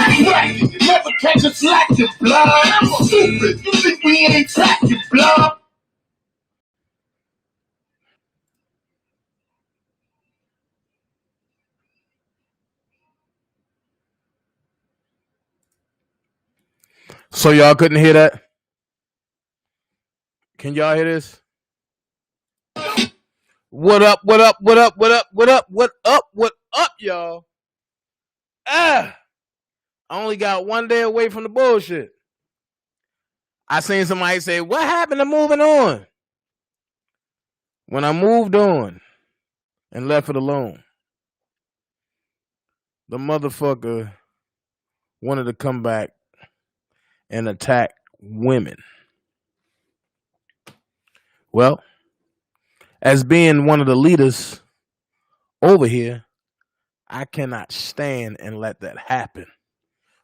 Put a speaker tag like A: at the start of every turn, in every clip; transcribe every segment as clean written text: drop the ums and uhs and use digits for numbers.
A: act right. Never catch a slack, you blood. Stupid, you think we ain't track, you blood.
B: So y'all couldn't hear that? Can y'all hear this? What up, what up, what up, what up, what up, what up, what up, y'all? I only got one day away from the bullshit. I seen somebody say, what happened to moving on? When I moved on and left it alone, the motherfucker wanted to come back and attack women. Well, as being one of the leaders over here, I cannot stand and let that happen.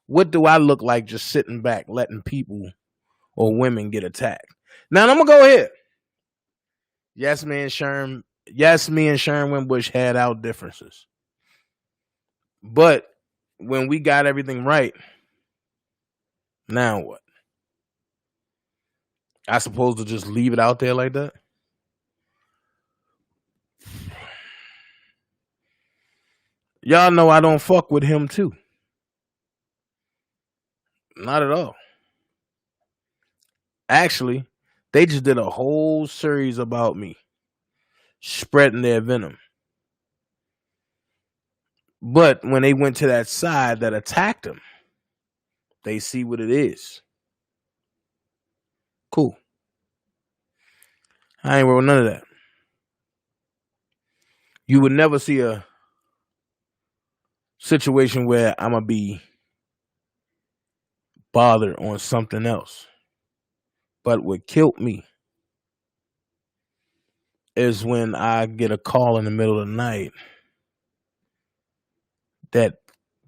B: What do I look like just sitting back letting people or women get attacked? Now I'm gonna go ahead. Yes, me and Sherm Winbush had our differences. But when we got everything right, now what? I supposed to just leave it out there like that? Y'all know I don't fuck with him too. Not at all. Actually, they just did a whole series about me, spreading their venom. But when they went to that side that attacked him, they see what it is. Cool. I ain't worried with none of that. You would never see a situation where I'm going to be bothered on something else. But what killed me is when I get a call in the middle of the night that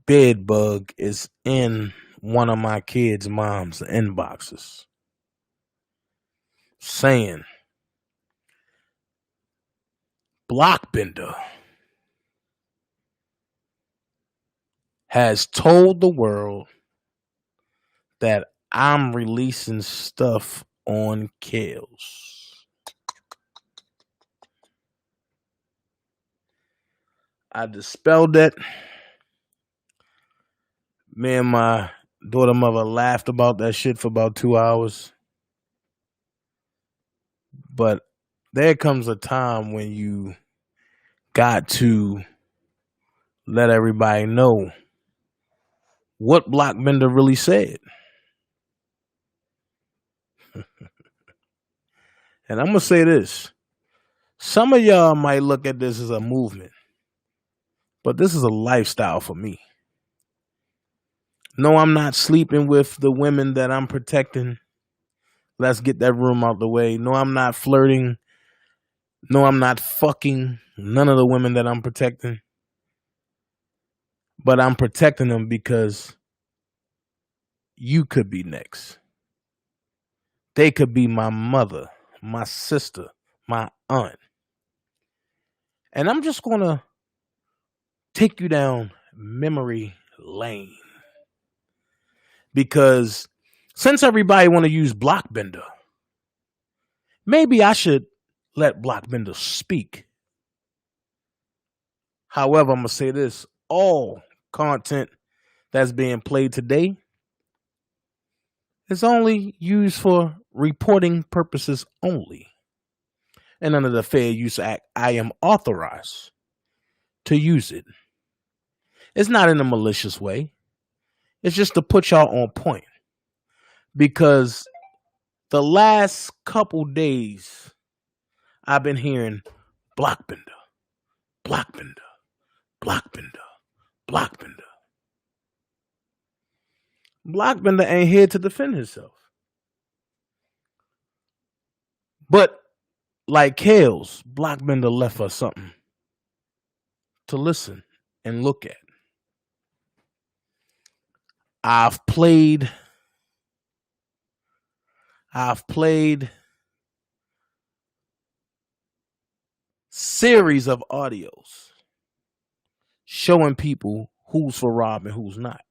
B: bed bug is in one of my kids' mom's inboxes saying, Blockbender has told the world that I'm releasing stuff on Kales. I dispelled that. Me and my daughter mother laughed about that shit for about 2 hours. But there comes a time when you got to let everybody know what Blockbender really said. And I'm going to say this. Some of y'all might look at this as a movement, but this is a lifestyle for me. No, I'm not sleeping with the women that I'm protecting. Let's get that room out the way. No, I'm not flirting. No, I'm not fucking none of the women that I'm protecting. But I'm protecting them because you could be next. They could be my mother, my sister, my aunt. And I'm just going to take you down memory lane. Because since everybody want to use Blockbender, maybe I should let Blockbender speak. However, I'm going to say this. All content that's being played today is only used for reporting purposes only. And under the Fair Use Act, I am authorized to use it. It's not in a malicious way. It's just to put y'all on point. Because the last couple days, I've been hearing Blockbender, Blockbender, Blockbender, Blockbender. Blockbender ain't here to defend himself. But like Kales, Blockbender left us something to listen and look at. I've played series of audios showing people who's for Rob and who's not.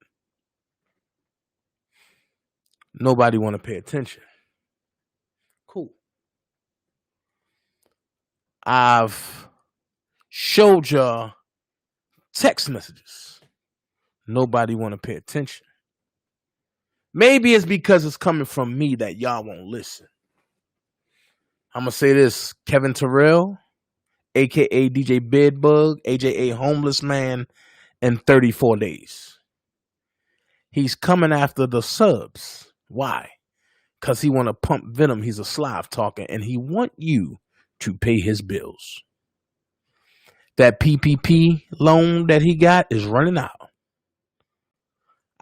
B: Nobody want to pay attention. Cool. I've showed y'all text messages. Nobody want to pay attention. Maybe it's because it's coming from me that y'all won't listen. I'm going to say this. Kevin Terrell, a.k.a. DJ Bedbug, a.k.a. Homeless Man, in 34 days. He's coming after the subs. Why? Because he want to pump venom. He's a Slav talker, and he want you to pay his bills. That PPP loan that he got is running out.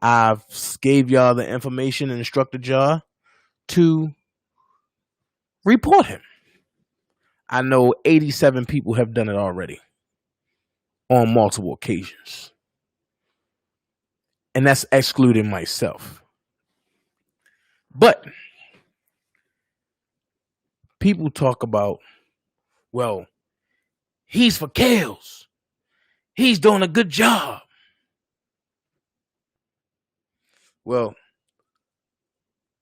B: I've gave y'all the information and instructed y'all to report him. I know 87 people have done it already on multiple occasions. And that's excluding myself. But people talk about, well, he's for Kales. He's doing a good job. Well,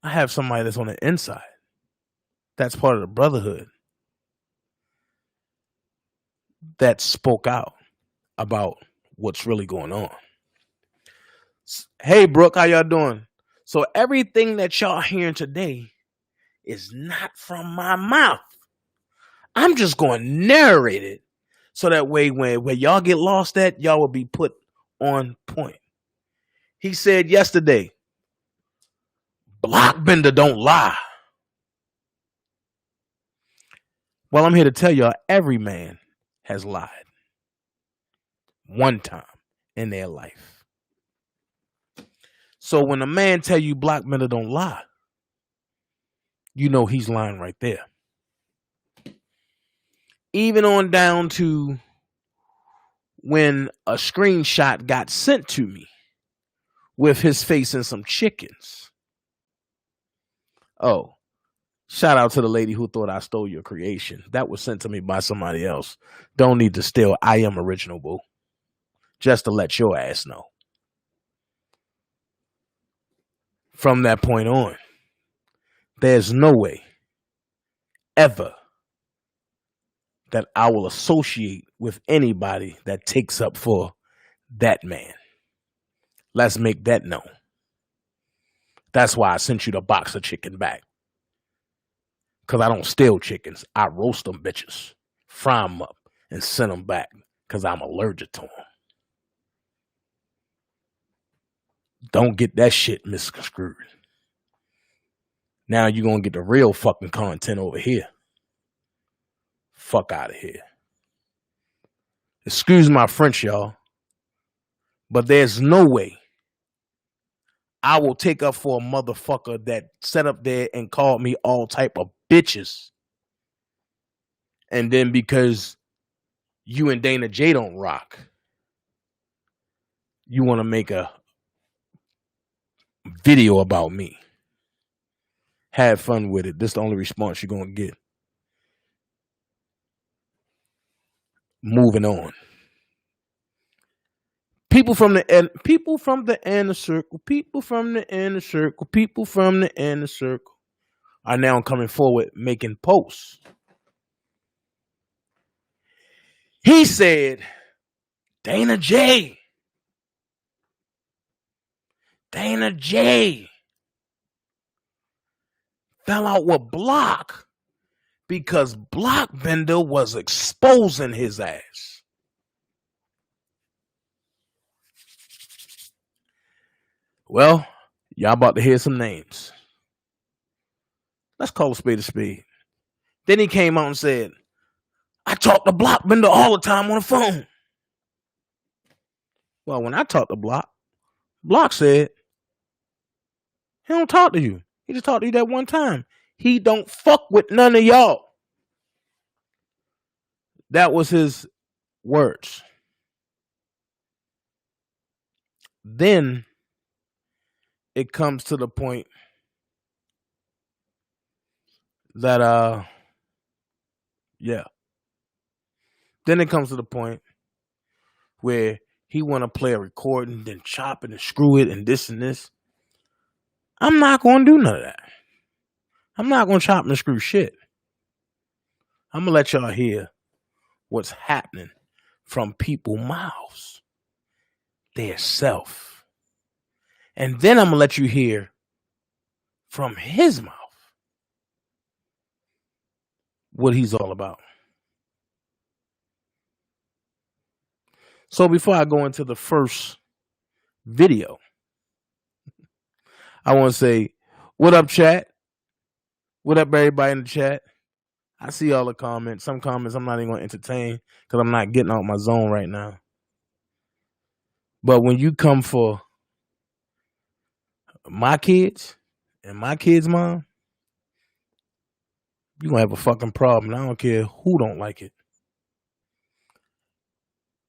B: I have somebody that's on the inside. That's part of the brotherhood that spoke out about what's really going on. Hey, Brooke, how y'all doing? So everything that y'all hearing today is not from my mouth. I'm just going to narrate it so that way when y'all get lost at, y'all will be put on point. He said yesterday, Blockbender don't lie. Well, I'm here to tell y'all every man has lied one time in their life. So when a man tell you Blockbender don't lie, you know he's lying right there. Even on down to when a screenshot got sent to me with his face and some chickens. Oh, shout out to the lady who thought I stole your creation. That was sent to me by somebody else. Don't need to steal. I am original, boo. Just to let your ass know. From that point on, there's no way ever that I will associate with anybody that takes up for that man. Let's make that known. That's why I sent you the box of chicken back. Because I don't steal chickens. I roast them bitches, fry them up, and send them back because I'm allergic to them. Don't get that shit misconstrued. Now you're going to get the real fucking content over here. Fuck out of here. Excuse my French, y'all. But there's no way I will take up for a motherfucker that sat up there and called me all type of bitches. And then because you and Dana J don't rock, you want to make a video about me. Have fun with it. This is the only response you're going to get. Moving on. People from the inner circle, people from the inner circle are now coming forward making posts. He said, Dana J fell out with Block because Blockbender was exposing his ass. Well, y'all about to hear some names. Let's call a spade a spade. Then he came out and said, I talk to Blockbender all the time on the phone. Well, when I talked to Block said, he don't talk to you. He just talked to you that one time. He don't fuck with none of y'all. That was his words. Then it comes to the point that Then it comes to the point where he want to play a recording, then chop it and screw it and this and this. I'm not going to do none of that. I'm not going to chop and screw shit. I'm going to let y'all hear what's happening from people's mouths, their self. And then I'm going to let you hear from his mouth what he's all about. So before I go into the first video, I want to say, what up, chat? What up, everybody in the chat? I see all the comments. Some comments I'm not even going to entertain because I'm not getting out my zone right now. But when you come for my kids and my kids' mom, you're going to have a fucking problem. I don't care who don't like it.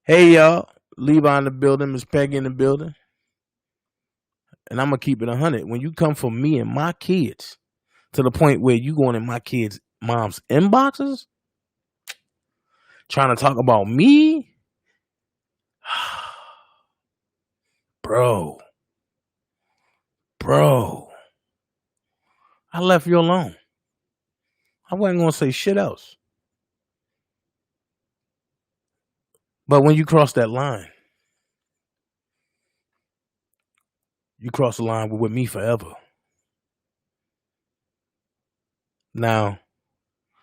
B: Hey, y'all. Levi in the building. Miss Peggy in the building. And I'm going to keep it 100. When you come for me and my kids to the point where you going in my kids' mom's inboxes trying to talk about me, bro, I left you alone. I wasn't going to say shit else. But when you cross that line, you cross the line with me forever. Now,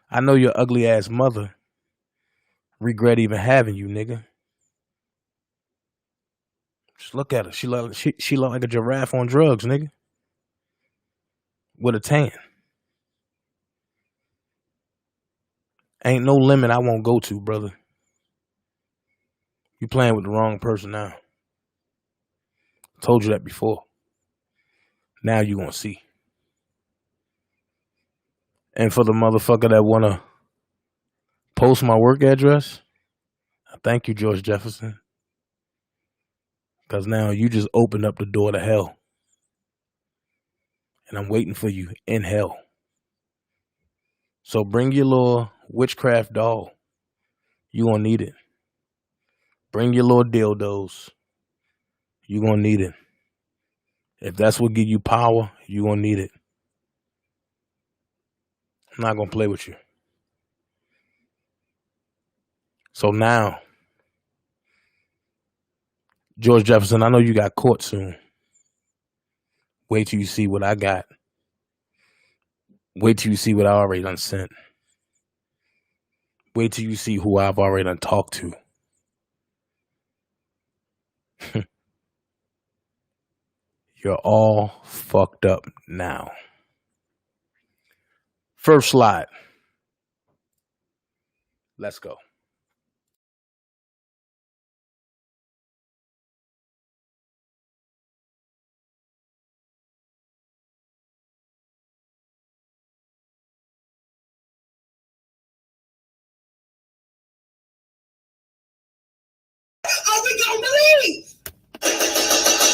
B: I know your ugly ass mother regret even having you, nigga. Just look at her. She look like a giraffe on drugs, nigga. With a tan. Ain't no limit I won't go to, brother. You playing with the wrong person now. Told you that before. Now you gonna see. And for the motherfucker that wanna post my work address, I thank you, George Jefferson. Because now you just opened up the door to hell. And I'm waiting for you in hell. So bring your little witchcraft doll. You gonna need it. Bring your little dildos. You gonna need it. If that's what give you power, you gonna need it. I'm not gonna play with you. So now, George Jefferson, I know you got caught soon. Wait till you see what I got. Wait till you see what I already done sent. Wait till you see who I've already done talked to. You're all fucked up now. First slide. Let's go.
C: Are we gonna believe?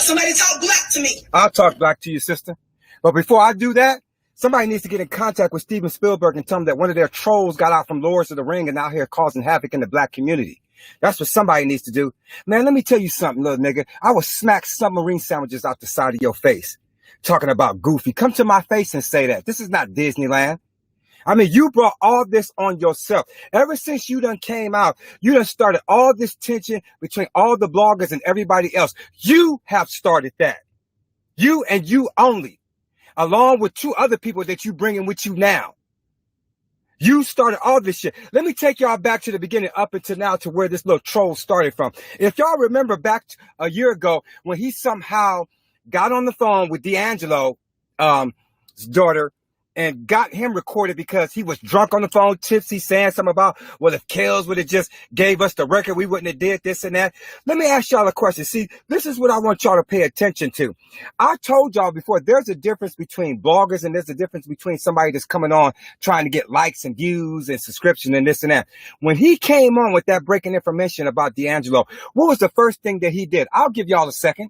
C: Somebody talk black to me.
D: I'll talk black to you, sister. But before I do that, somebody needs to get in contact with Steven Spielberg and tell him that one of their trolls got out from Lords of the Ring and out here causing havoc in the black community. That's what somebody needs to do. Man, let me tell you something, little nigga. I will smack submarine sandwiches out the side of your face. Talking about goofy. Come to my face and say that. This is not Disneyland. I mean, you brought all this on yourself. Ever since you done came out, you done started all this tension between all the bloggers and everybody else. You have started that. You and you only, along with two other people that you bringing with you now. You started all this shit. Let me take y'all back to the beginning up until now to where this little troll started from. If y'all remember back a year ago when he somehow got on the phone with D'Angelo's daughter, and got him recorded because he was drunk on the phone, tipsy, saying something about, well, if Kels would have just gave us the record, we wouldn't have did this and that. Let me ask y'all a question. See, this is what I want y'all to pay attention to. I told y'all before, there's a difference between bloggers and there's a difference between somebody that's coming on trying to get likes and views and subscription and this and that. When he came on with that breaking information about D'Angelo, what was the first thing that he did? I'll give y'all a second.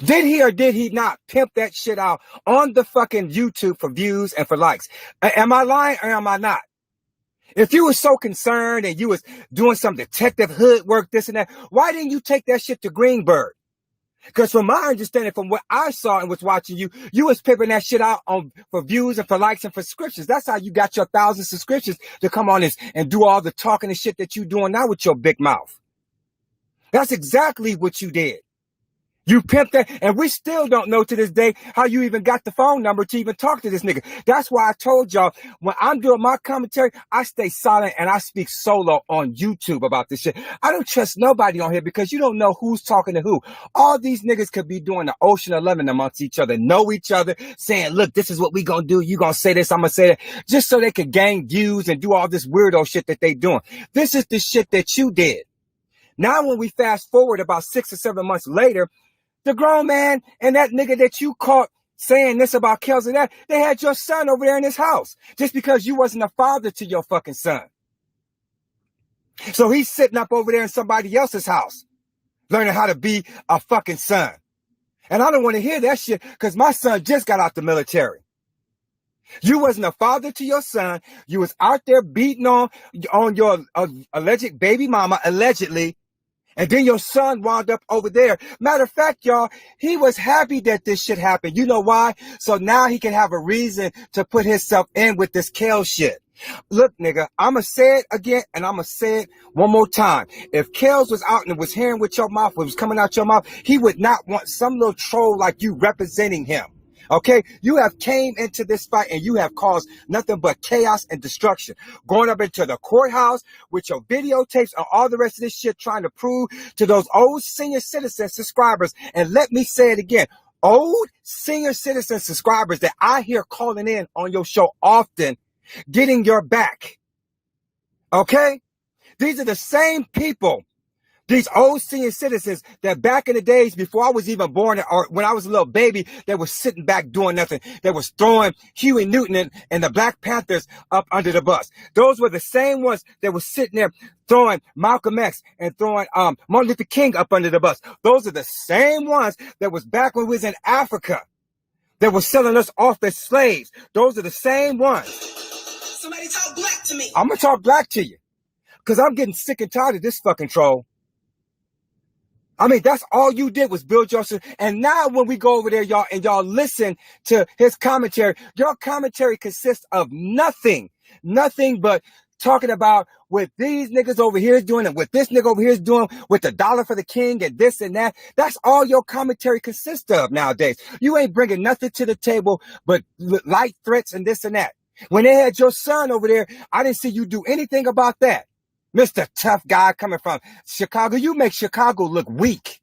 D: Did he or did he not pimp that shit out on the fucking YouTube for views and for likes? Am I lying or am I not? If you were so concerned and you was doing some detective hood work, this and that, why didn't you take that shit to Greenberg? Because from my understanding, from what I saw and was watching you, you was pimping that shit out for views and for likes and for subscriptions. That's how you got your 1,000 subscriptions to come on this and do all the talking and shit that you doing now with your big mouth. That's exactly what you did. You pimped that, and we still don't know to this day how you even got the phone number to even talk to this nigga. That's why I told y'all, when I'm doing my commentary, I stay silent and I speak solo on YouTube about this shit. I don't trust nobody on here because you don't know who's talking to who. All these niggas could be doing the ocean of lemon amongst each other, know each other, saying, look, this is what we gonna do. You gonna say this, I'm gonna say that, just so they could gain views and do all this weirdo shit that they doing. This is the shit that you did. Now, when we fast forward about 6 or 7 months later, the grown man and that nigga that you caught saying this about Kels and that, they had your son over there in his house just because you wasn't a father to your fucking son. So he's sitting up over there in somebody else's house, learning how to be a fucking son. And I don't want to hear that shit because my son just got out the military. You wasn't a father to your son. You was out there beating on your alleged baby mama, allegedly. And then your son wound up over there. Matter of fact, y'all, he was happy that this shit happened. You know why? So now he can have a reason to put himself in with this Kel shit. Look, nigga, I'ma say it again and I'ma say it one more time. If Kels was out and was hearing with your mouth, what was coming out your mouth, he would not want some little troll like you representing him. Okay, you have came into this fight and you have caused nothing but chaos and destruction. Going up into the courthouse with your videotapes and all the rest of this shit, trying to prove to those old senior citizen subscribers. And let me say it again, old senior citizen subscribers that I hear calling in on your show often, getting your back. Okay, these are the same people. These old senior citizens that back in the days before I was even born or when I was a little baby, they was sitting back doing nothing. They was throwing Huey Newton and the Black Panthers up under the bus. Those were the same ones that was sitting there throwing Malcolm X and throwing Martin Luther King up under the bus. Those are the same ones that was back when we was in Africa that was selling us off as slaves. Those are the same ones.
C: Somebody talk black to me.
D: I'm going to talk black to you because I'm getting sick and tired of this fucking troll. I mean, that's all you did was build yourself. And now when we go over there, y'all, and y'all listen to his commentary, your commentary consists of nothing but talking about what these niggas over here is doing and what this nigga over here is doing with the dollar for the king and this and that. That's all your commentary consists of nowadays. You ain't bringing nothing to the table but light threats and this and that. When they had your son over there, I didn't see you do anything about that. Mr. Tough Guy coming from Chicago, you make Chicago look weak.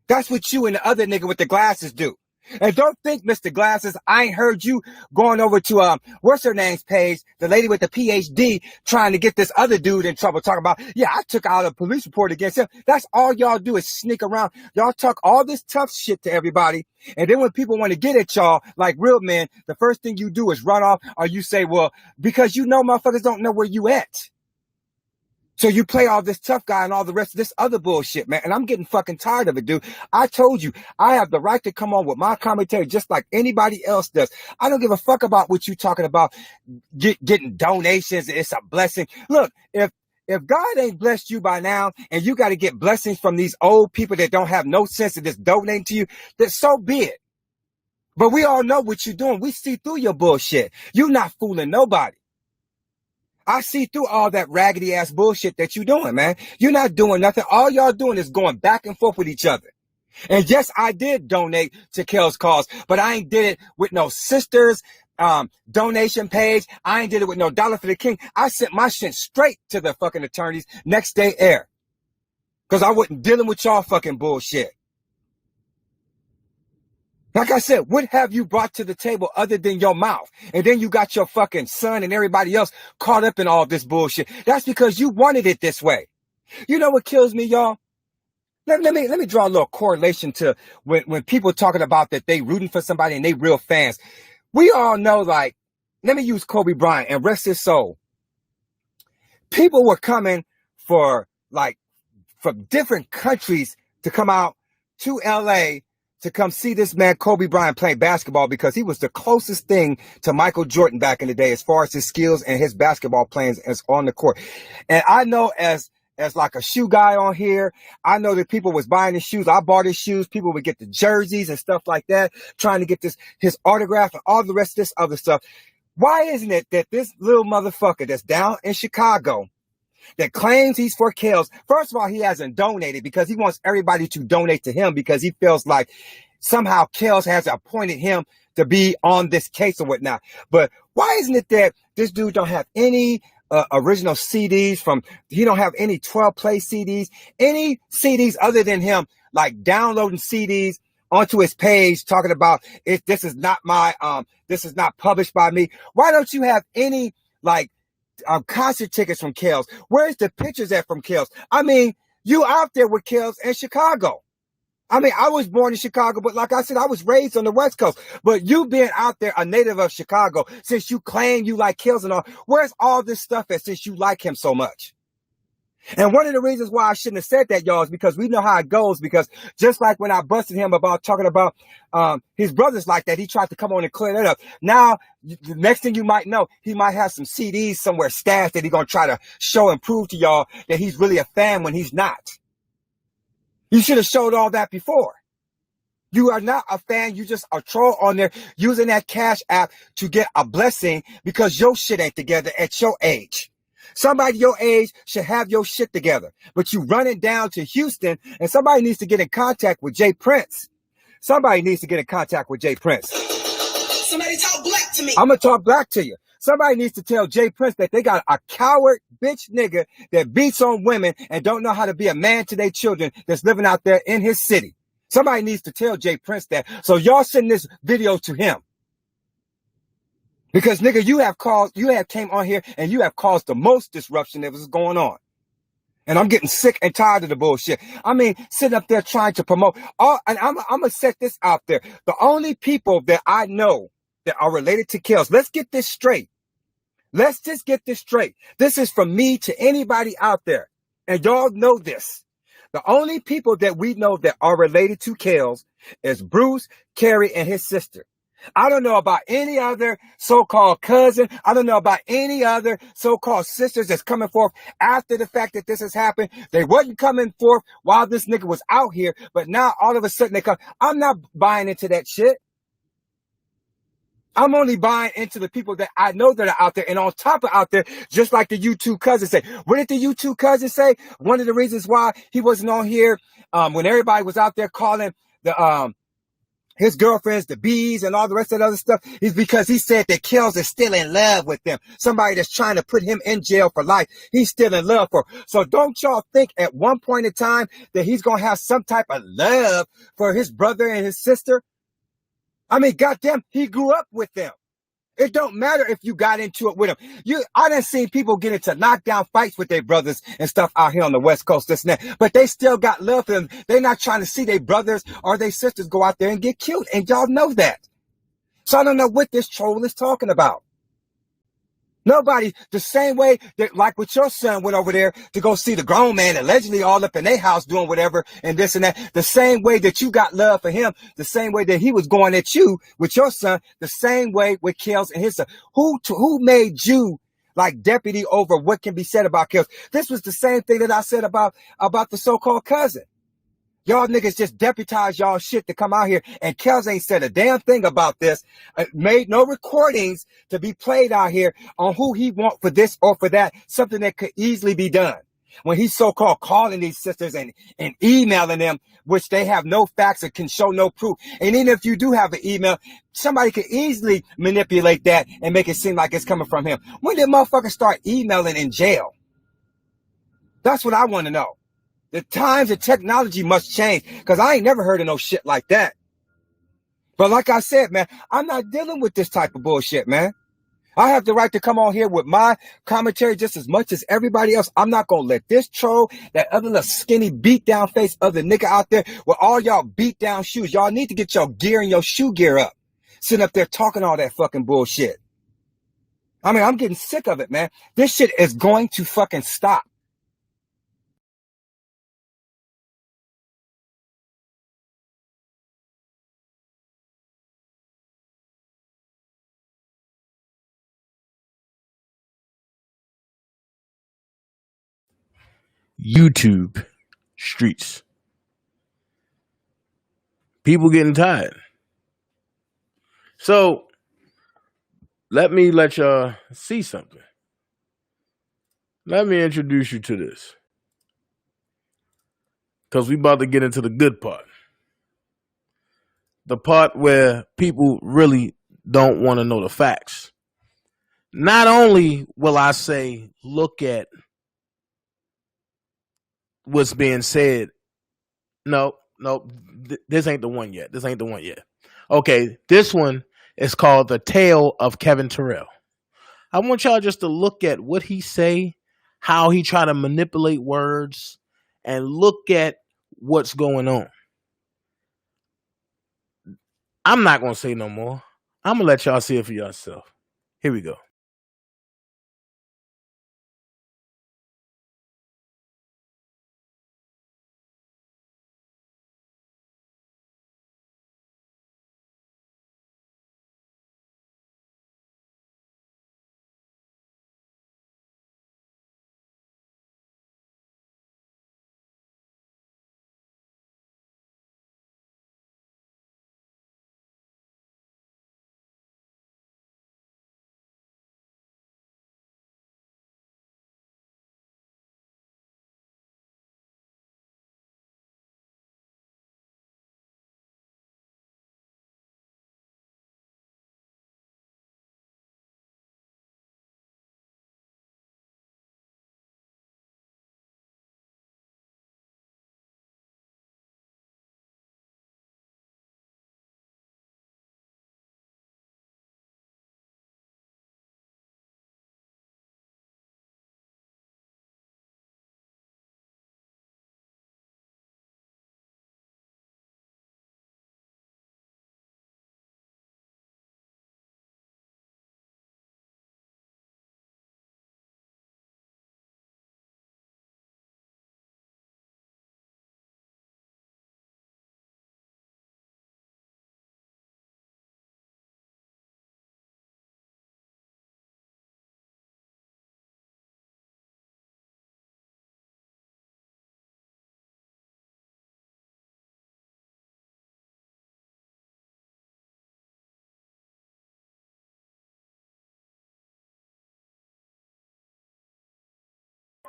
D: That's what you and the other nigga with the glasses do. And don't think, Mr. Glasses, I ain't heard you going over to, what's her name's page, the lady with the PhD, trying to get this other dude in trouble, talking about, yeah, I took out a police report against him. That's all y'all do is sneak around. Y'all talk all this tough shit to everybody. And then when people want to get at y'all, like real men, the first thing you do is run off, or you say, well, because you know motherfuckers don't know where you at. So you play all this tough guy and all the rest of this other bullshit, man. And I'm getting fucking tired of it, dude. I told you, I have the right to come on with my commentary just like anybody else does. I don't give a fuck about what you talking about, getting donations. It's a blessing. Look, if God ain't blessed you by now and you got to get blessings from these old people that don't have no sense of just donating to you, then so be it. But we all know what you're doing. We see through your bullshit. You're not fooling nobody. I see through all that raggedy ass bullshit that you doing, man. You're not doing nothing. All y'all doing is going back and forth with each other. And yes, I did donate to Kel's cause, but I ain't did it with no sisters, donation page. I ain't did it with no dollar for the king. I sent my shit straight to the fucking attorneys next day air. Cause I wasn't dealing with y'all fucking bullshit. Like I said, what have you brought to the table other than your mouth? And then you got your fucking son and everybody else caught up in all this bullshit. That's because you wanted it this way. You know what kills me, y'all? Let me draw a little correlation to when people talking about that they rooting for somebody and they real fans. We all know, like, let me use Kobe Bryant and rest his soul. People were coming from different countries to come out to LA to come see this man, Kobe Bryant, playing basketball because he was the closest thing to Michael Jordan back in the day as far as his skills and his basketball playing as on the court. And I know as as like a shoe guy on here. I know that people was buying his shoes. I bought his shoes. People would get the jerseys and stuff like that, trying to get his autograph and all the rest of this other stuff. Why isn't it that this little motherfucker that's down in Chicago that claims he's for Kels, first of all, he hasn't donated because he wants everybody to donate to him because he feels like somehow Kels has appointed him to be on this case or whatnot. But why isn't it that this dude don't have any original CDs he don't have any 12 play CDs, any CDs other than him like downloading CDs onto his page talking about this is not published by me. Why don't you have any like concert tickets from Kels? Where's the pictures at from Kels? I mean, you out there with Kels in Chicago. I mean, I was born in Chicago, but like I said, I was raised on the West Coast. But you being out there, a native of Chicago, since you claim you like Kels and all, where's all this stuff at since you like him so much? And one of the reasons why I shouldn't have said that, y'all, is because we know how it goes. Because just like when I busted him about talking about his brothers like that, he tried to come on and clear that up. Now, the next thing you might know, he might have some CDs somewhere stashed that he's going to try to show and prove to y'all that he's really a fan when he's not. You should have showed all that before. You are not a fan. You just a troll on there using that Cash App to get a blessing because your shit ain't together at your age. Somebody your age should have your shit together. But you running down to Houston and somebody needs to get in contact with Jay Prince. Somebody needs to get in contact with Jay Prince.
C: Somebody talk black to me.
D: I'm going to talk black to you. Somebody needs to tell Jay Prince that they got a coward bitch nigga that beats on women and don't know how to be a man to their children that's living out there in his city. Somebody needs to tell Jay Prince that. So y'all send this video to him. Because nigga, you have came on here and you have caused the most disruption that was going on. And I'm getting sick and tired of the bullshit. I mean, sitting up there trying to promote and I'm going to set this out there. The only people that I know that are related to Kels, let's get this straight. Let's just get this straight. This is from me to anybody out there. And y'all know this. The only people that we know that are related to Kels is Bruce, Carrie, and his sister. I don't know about any other so-called cousin. I don't know about any other so-called sisters that's coming forth after the fact that this has happened. They wasn't coming forth while this nigga was out here, but now all of a sudden they come. I'm not buying into that shit. I'm only buying into the people that I know that are out there. And on top of out there, just like the YouTube cousin say. What did the YouTube cousin say? One of the reasons why he wasn't on here when everybody was out there calling his girlfriends the bees and all the rest of the other stuff is because he said that Kels is still in love with them. Somebody that's trying to put him in jail for life. He's still in love for. So don't y'all think at one point in time that he's going to have some type of love for his brother and his sister? I mean, goddamn, he grew up with them. It don't matter if you got into it with them. I done seen people get into knockdown fights with their brothers and stuff out here on the West Coast, this and that. But they still got love for them. They're not trying to see their brothers or their sisters go out there and get killed. And y'all know that. So I don't know what this troll is talking about. Nobody, the same way that like with your son went over there to go see the grown man allegedly all up in their house doing whatever and this and that. The same way that you got love for him, the same way that he was going at you with your son, the same way with Kels and his son. Who made you like deputy over what can be said about Kels? This was the same thing that I said about the so-called cousin. Y'all niggas just deputize y'all shit to come out here, and Kels ain't said a damn thing about this, made no recordings to be played out here on who he want for this or for that, something that could easily be done. When he's so-called calling these sisters and emailing them, which they have no facts or can show no proof. And even if you do have an email, somebody could easily manipulate that and make it seem like it's coming from him. When did motherfuckers start emailing in jail? That's what I want to know. The times and technology must change because I ain't never heard of no shit like that. But like I said, man, I'm not dealing with this type of bullshit, man. I have the right to come on here with my commentary just as much as everybody else. I'm not going to let this troll, that other little skinny beat down face other nigga out there with all y'all beat down shoes. Y'all need to get your gear and your shoe gear up. Sitting up there talking all that fucking bullshit. I mean, I'm getting sick of it, man. This shit is going to fucking stop.
B: YouTube streets. People getting tired. So let me let y'all see something. Let me introduce you to this. Because we about to get into the good part. The part where people really don't want to know the facts. Not only will I say, look at what's being said. No, this ain't the one yet. Okay, this one is called The Tale of Kevin Terrell. I want y'all just to look at what he say, how he try to manipulate words, and look at what's going on. I'm not going to say no more. I'm going to let y'all see it for yourself. Here we go.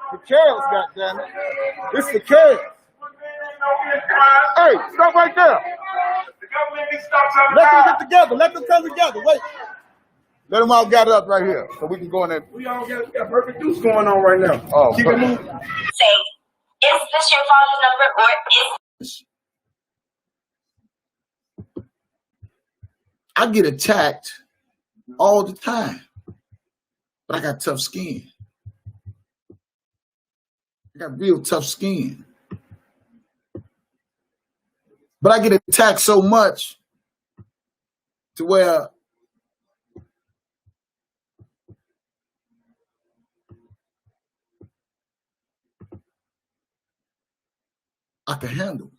E: For Charles, goddammit. This for Charles. Hey, stop right there. Let them get together. Let them come together. Wait. Let them all gather up right here so we can go in there. We all got perfect deuce going on right now. Oh, keep it moving.
F: Say, is this your father's number or is...
E: I get attacked all the time, but I got tough skin. I got real tough skin. But I get attacked so much to where I can handle.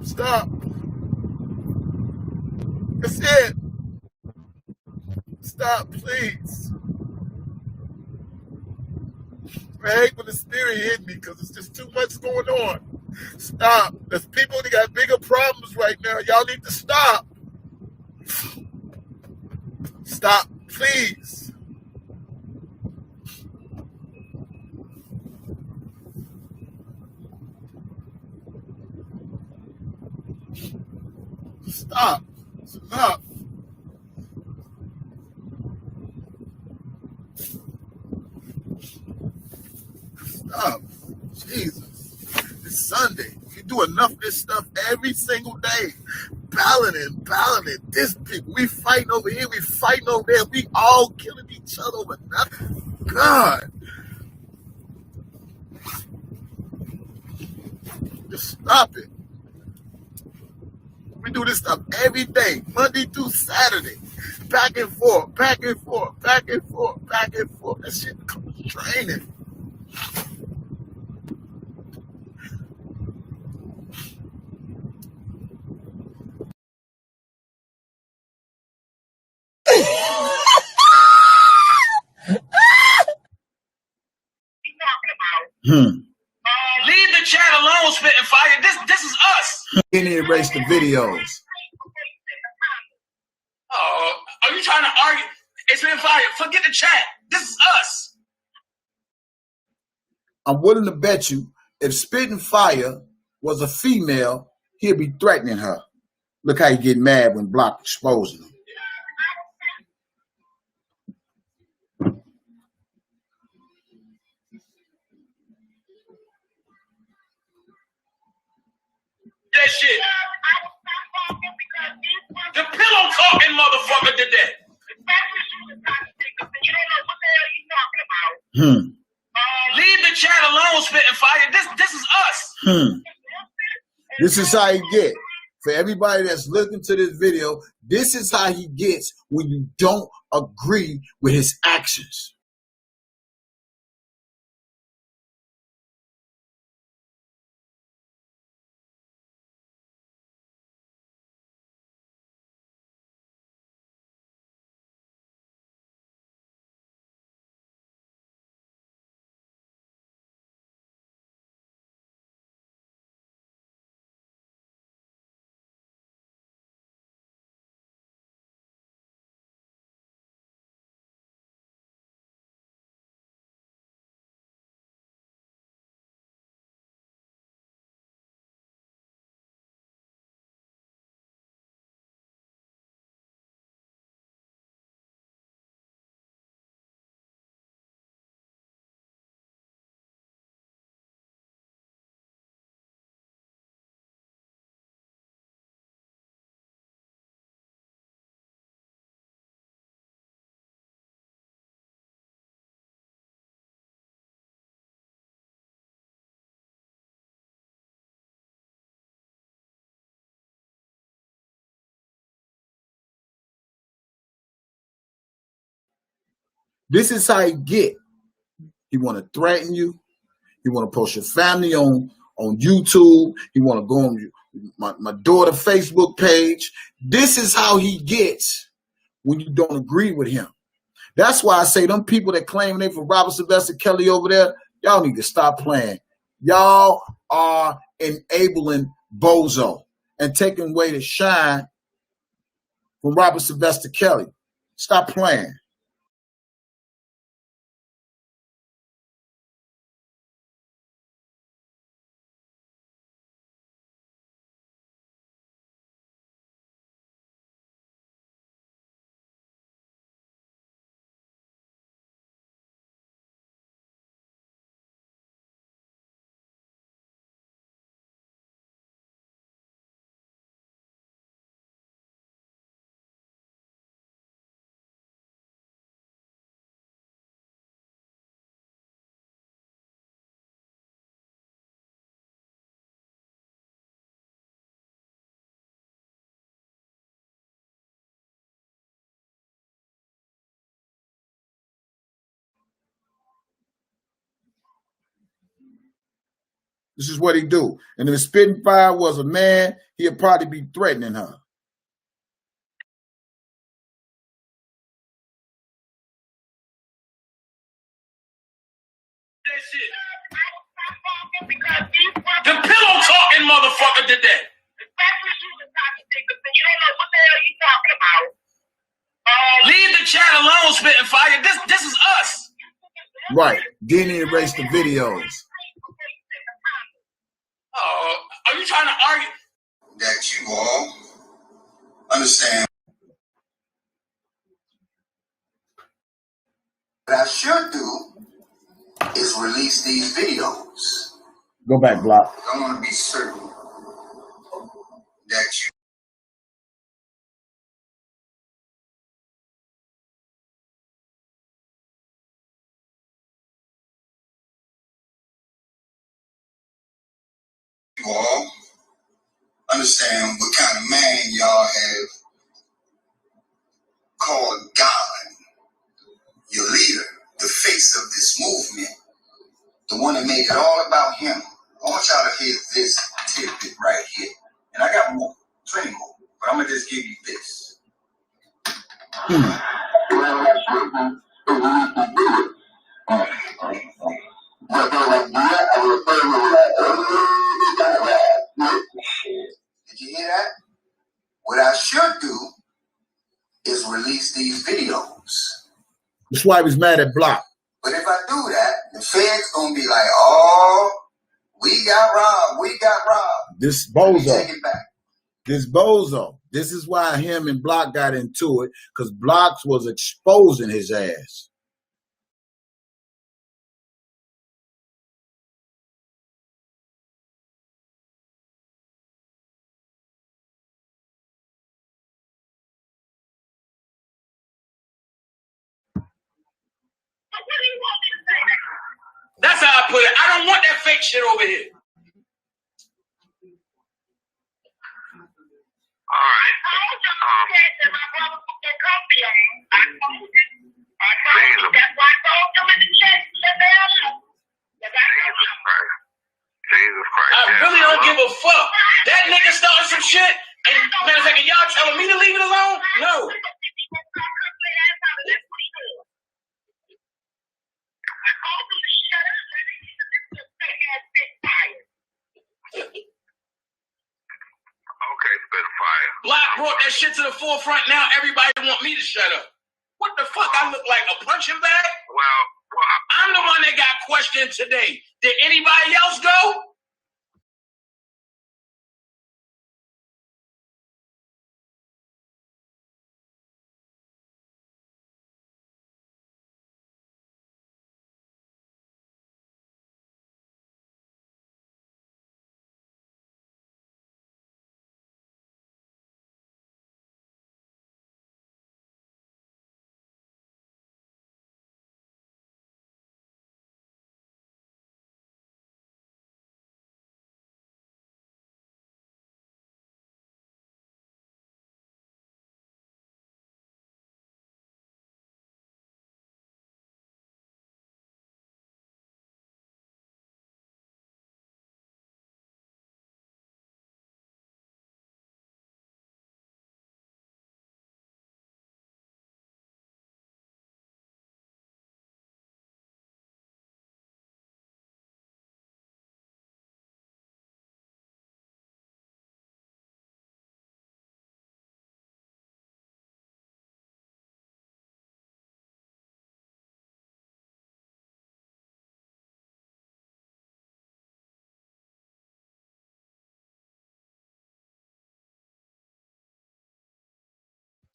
E: Stop. That's it. Stop, please. I hate when the spirit hit me because it's just too much going on. Stop. There's people that got bigger problems right now. Y'all need to stop. Stop, please. Stop. Stop. Stop. Jesus. It's Sunday. You do enough of this stuff every single day. Balloting. This people. We fighting over here. We fighting over there. We all killing each other over nothing. God. Just stop it. We do this stuff every day, Monday through Saturday. Back and forth. That shit becomes draining.
A: Leave the chat alone, spitting fire. This is us.
E: He didn't erase the videos.
A: Oh, are you trying to argue? It's been fire. Forget the chat. This is us.
E: I'm willing to bet you if Spitting Fire was a female, he'd be threatening her. Look how he get mad when Block exposing him.
A: That shit. The pillow talking motherfucker did that. Leave the chat alone, spitting fire. This is us.
E: This is how he get. For everybody that's looking to this video, this is how he gets when you don't agree with his actions. This is how he get. He want to threaten you. He want to post your family on YouTube. He want to go on my daughter Facebook page. This is how he gets when you don't agree with him. That's why I say them people that claim they for Robert Sylvester Kelly over there, y'all need to stop playing. Y'all are enabling Bozo and taking away the shine from Robert Sylvester Kelly. Stop playing. This is what he do. And if Spitting Fire was a man, he'd probably be threatening her.
A: That shit. The pillow talking motherfucker did that. Leave the chat alone, spitting fire. This is us.
E: Right. Didn't erase the videos.
A: Oh, are you trying to argue?
G: That you all understand. What I should do is release these videos.
E: Go back, Block.
G: I want to be certain that you all understand what kind of man y'all have called God, your leader, the face of this movement, the one that made it all about him. I want y'all to hear this tidbit right here. And I got more, plenty more, but I'm going to just give you this. But they're like, Did you hear that? What I should do is release these videos.
E: That's why he was mad at Block.
G: But if I do that, the Fed's gonna be like, oh, we got robbed.
E: This
G: Take
E: bozo.
G: it back.
E: This bozo. This is why him and Block got into it, because Blocks was exposing his ass.
A: That's how I put it. I don't want that fake shit over here. I really don't give a fuck. That nigga started some shit, and matter of fact, y'all telling me to leave it alone? No. Block brought that shit to the forefront. Now everybody want me to shut up. What the fuck? I look like a punching bag? Well, I'm the one that got questioned today. Did anybody else go?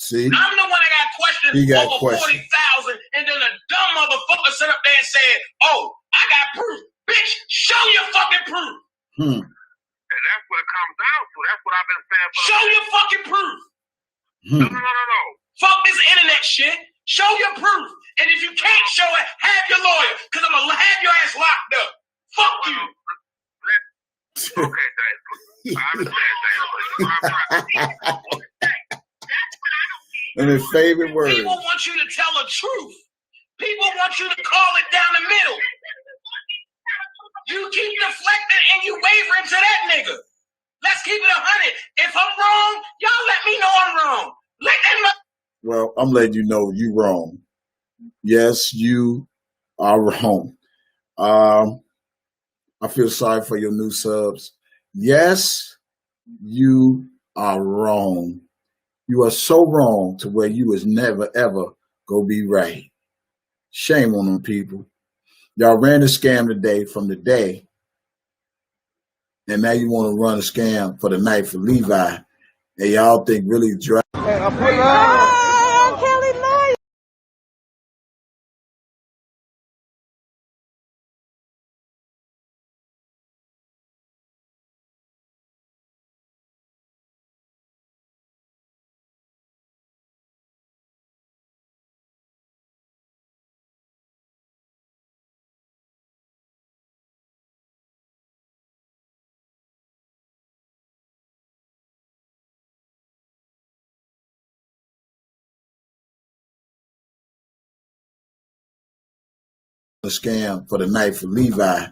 E: See?
A: I'm the one that got questioned
E: He got
A: over
E: questioned.
A: 40,000, and then a dumb motherfucker sit up there and said, oh, I got proof. Bitch, show your fucking proof.
E: Hmm.
H: And that's what it comes down to. That's what I've been saying.
A: Show your fucking proof.
H: No.
A: Fuck this internet shit. Show your proof. And if you can't show it, have your lawyer, because I'm going to have your ass locked up. Fuck you.
H: Okay, thanks. I understand, thanks.
E: And his favorite word.
A: People want you to tell the truth. People want you to call it down the middle. You keep deflecting and you wavering to that nigga. Let's keep it 100. If I'm wrong, y'all let me know I'm wrong. Let that.
E: Well, I'm letting you know you wrong. Yes, you are wrong. I feel sorry for your new subs. Yes, you are wrong. You are so wrong to where you was never, ever go be right. Shame on them people. Y'all ran a scam today from the day, and now you want to run a scam for the night for Levi, and y'all think really dry. A scam for the night for Levi.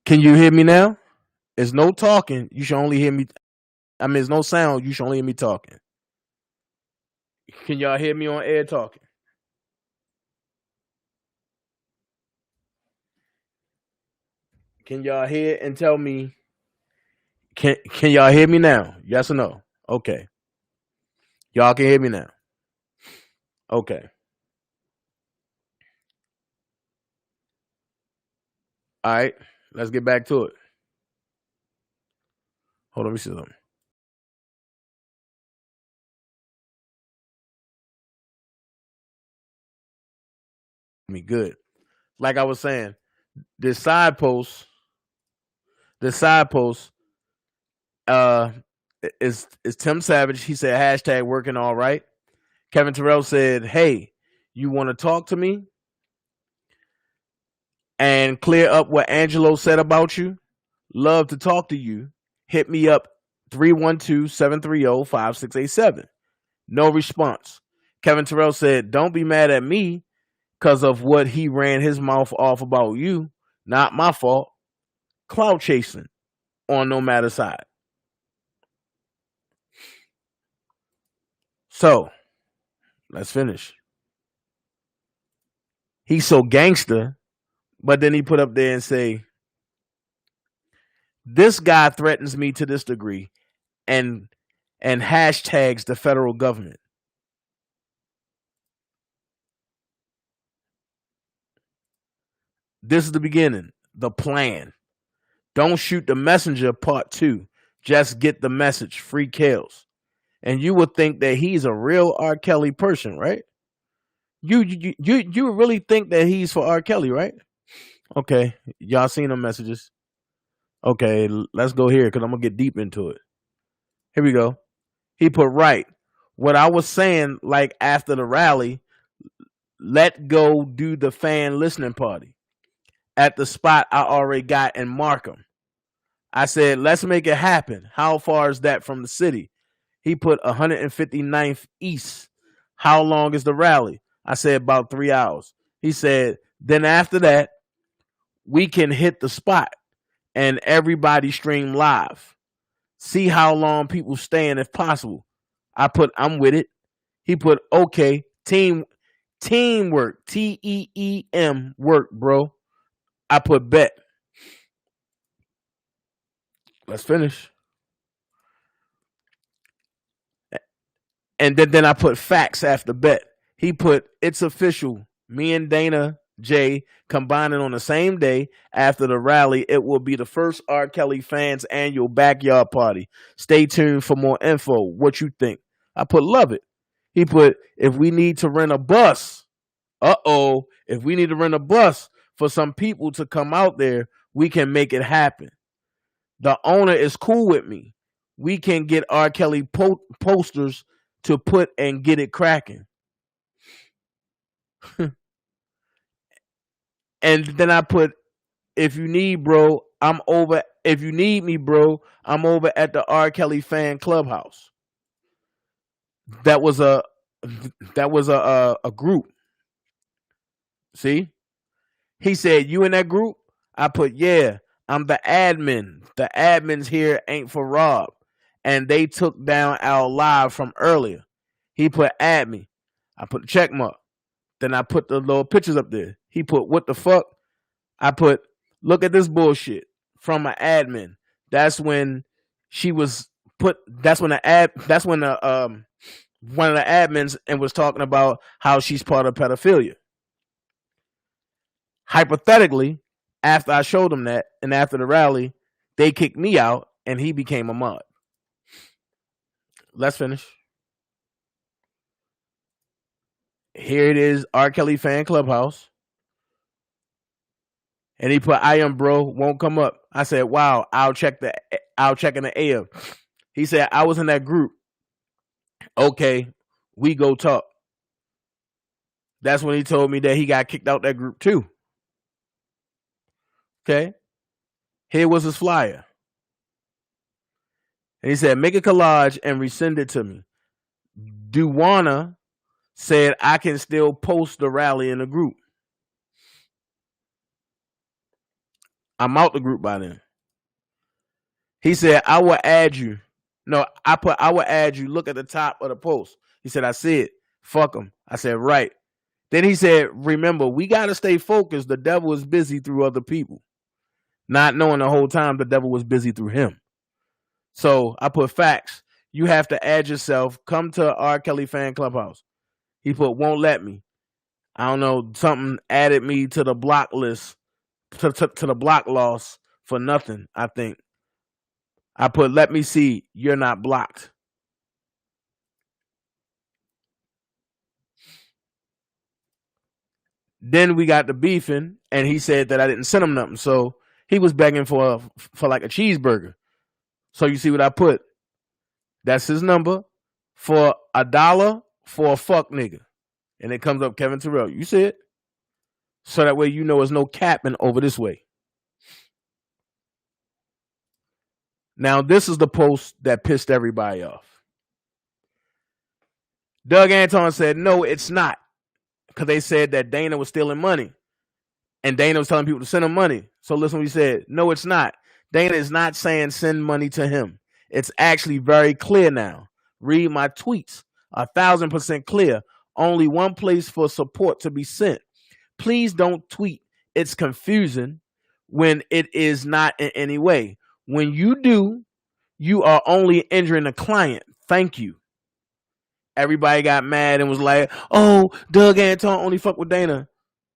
B: Can you hear me now? There's no talking. You should only hear me. I mean, there's no sound. You should only hear me talking. Can y'all hear me on air talking? Can y'all hear and tell me? Can y'all hear me now? Yes or no? Okay. Y'all can hear me now. Okay. All right. Let's get back to it. Hold on, let me see something. Me good. Like I was saying, this side post is Tim Savage. He said hashtag working all right. Kevin Terrell said, hey, you want to talk to me and clear up what Angelo said about you? Love to talk to you. Hit me up 312-730-5687. No response. Kevin Terrell said, don't be mad at me because of what he ran his mouth off about you. Not my fault. Cloud chasing on no matter side. So, let's finish. He's so gangster, but then he put up there and say, this guy threatens me to this degree and hashtags the federal government. This is the beginning, the plan. Don't shoot the messenger, part 2. Just get the message, free kills. And you would think that he's a real R. Kelly person, right? You really think that he's for R. Kelly, right? Okay, y'all seen them messages. Okay, let's go here because I'm going to get deep into it. Here we go. He put, right, what I was saying, like after the rally, let go do the fan listening party at the spot I already got in Markham. I said, let's make it happen. How far is that from the city? He put 159th East. How long is the rally? I said about 3 hours. He said, then after that, we can hit the spot and everybody stream live. See how long people staying if possible. I put, I'm with it. He put, okay, teamwork, TEEM work, bro. I put bet. Let's finish. And then I put facts after bet. He put, it's official. Me and Dana J combining on the same day after the rally. It will be the first R. Kelly fans annual backyard party. Stay tuned for more info. What you think? I put, love it. He put, if we need to rent a bus, if we need to rent a bus for some people to come out there, we can make it happen. The owner is cool with me. We can get R. Kelly posters to put and get it cracking. And then I put, if you need, bro, I'm over. If you need me, bro, I'm over at the R. Kelly fan clubhouse. That was a group. See? He said, you in that group? I put, yeah, I'm the admin. The admins here ain't for Rob. And they took down our live from earlier. He put, add me. I put the check mark. Then I put the little pictures up there. He put, what the fuck? I put, look at this bullshit from an admin. That's when she was put, that's when one of the admins and was talking about how she's part of pedophilia. Hypothetically, after I showed him that and after the rally, they kicked me out and he became a mod. Let's finish. Here it is, R. Kelly fan clubhouse. And he put, I am bro, won't come up. I said, wow, I'll check in the AM. He said, I was in that group. Okay, we go talk. That's when he told me that he got kicked out that group too. Okay. Here was his flyer. And he said, make a collage and resend it to me. Duwana said, I can still post the rally in the group. I'm out the group by then. He said, I will add you. No, I will add you. Look at the top of the post. He said, I see it. Fuck him. I said, right. Then he said, remember, we got to stay focused. The devil is busy through other people. Not knowing the whole time the devil was busy through him. So I put facts. You have to add yourself. Come to R. Kelly Fan Clubhouse. He put, won't let me. I don't know. Something added me to the block list, to the block loss for nothing, I think. I put, let me see. You're not blocked. Then we got the beefing, and he said that I didn't send him nothing. So he was begging for like a cheeseburger. So you see what I put? That's his number for $1 for a fuck nigga. And it comes up Kevin Terrell. You see it? So that way you know there's no capping over this way. Now, this is the post that pissed everybody off. Doug Anton said, no, it's not. Because they said that Dana was stealing money. And Dana was telling people to send him money. So listen what he said. No, it's not. Dana is not saying send money to him. It's actually very clear now. Read my tweets. 1,000% clear. Only one place for support to be sent. Please don't tweet. It's confusing when it is not in any way. When you do, you are only injuring the client. Thank you. Everybody got mad and was like, oh, Doug Anton only fuck with Dana.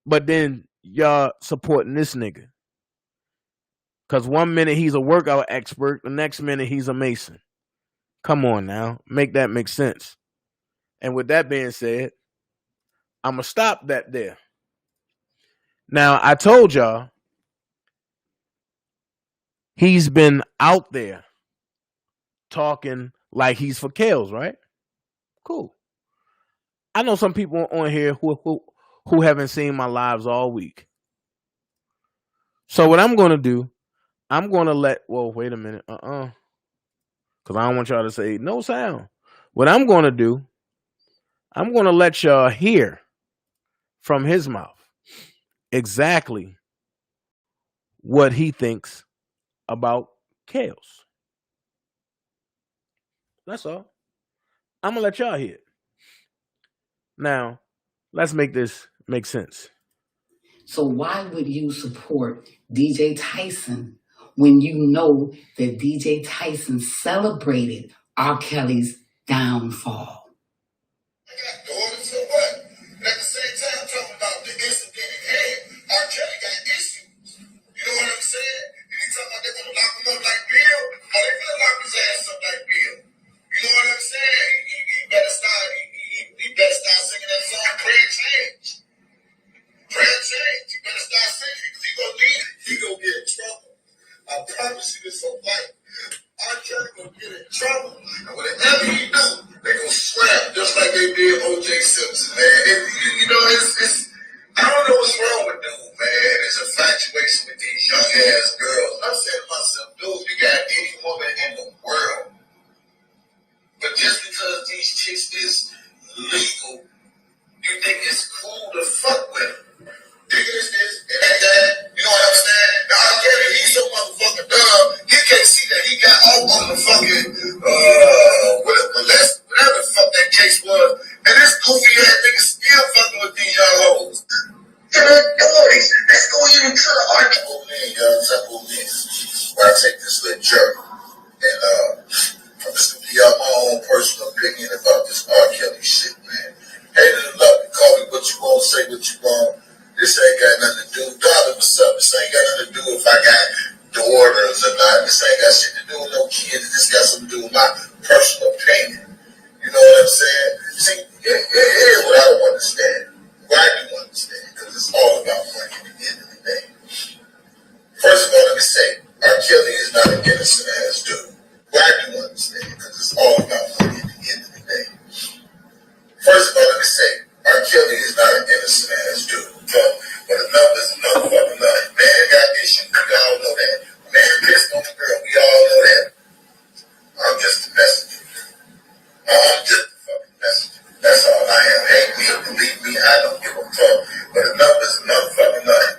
B: But then y'all supporting this nigga. Because 1 minute he's a workout expert, the next minute he's a Mason. Come on now. Make that make sense. And with that being said, I'm going to stop that there. Now, I told y'all he's been out there talking like he's for Kales, right? Cool. I know some people on here who haven't seen my lives all week. So what I'm going to do, I'm going to let, well, wait a minute. Because I don't want y'all to say no sound. What I'm going to do, I'm going to let y'all hear from his mouth exactly what he thinks about Kales. That's all. I'm going to let y'all hear it. Now, let's make this make sense.
I: So why would you support DJ Tyson when you know that DJ Tyson celebrated R. Kelly's downfall?
E: I got daughters, so what? But at the same time, talking about the incident at hand, R. Kelly got issues. You know what I'm saying? And he talking about they're going to lock him up like Bill. How they going to lock his ass up like Bill? You know what I'm saying? He better start. He better start singing that song, Prayer Change. Prayer Change. He better start singing because he gonna need it. He gonna get in trouble. I promise you this for life. R. Kelly gonna get in trouble, and whatever he do, they gonna swear just like they did O.J. Simpson, man. You know, it's. I don't know what's wrong with dude, man. It's infatuation with these young ass girls. I'm saying to myself, dude, you got any woman in the world. But just because these chicks is legal, you think it's cool to fuck with them. This, it ain't that. You know what I'm saying? Now, I get it. He's so motherfucking dumb. He can't see that he got off on the fucking, whatever the fuck that case was. And this goofy ass nigga still fucking with these young hoes. Boys, let's go even to the article, man, young simple men. Where I take this little journey. And, I'm just gonna give y'all my own personal opinion about this R. Kelly shit, man. Hate it or love it, call me what you want, say what you want. This ain't got nothing to do, darling, what's up? This ain't got nothing to do if I got daughters or not. This ain't got shit to do with no kids. This got something to do with my personal opinion. You know what I'm saying? See, here's what I don't understand. What I do understand, because it's all about money at the end of the day. First of all, let me say, R. Kelly is not an innocent ass dude. What I do understand, because it's all about money at the end of the day. First of all, let me say, R. Kelly is not an innocent ass dude. But a number is a number, fucking nothing. Man got issues, we all know that. Man pissed on the girl, we all know that. I'm just a messenger. I'm just a fucking messenger. That's all I am. Hate me, believe me, I don't give a fuck. But a number is a number, fucking nothing.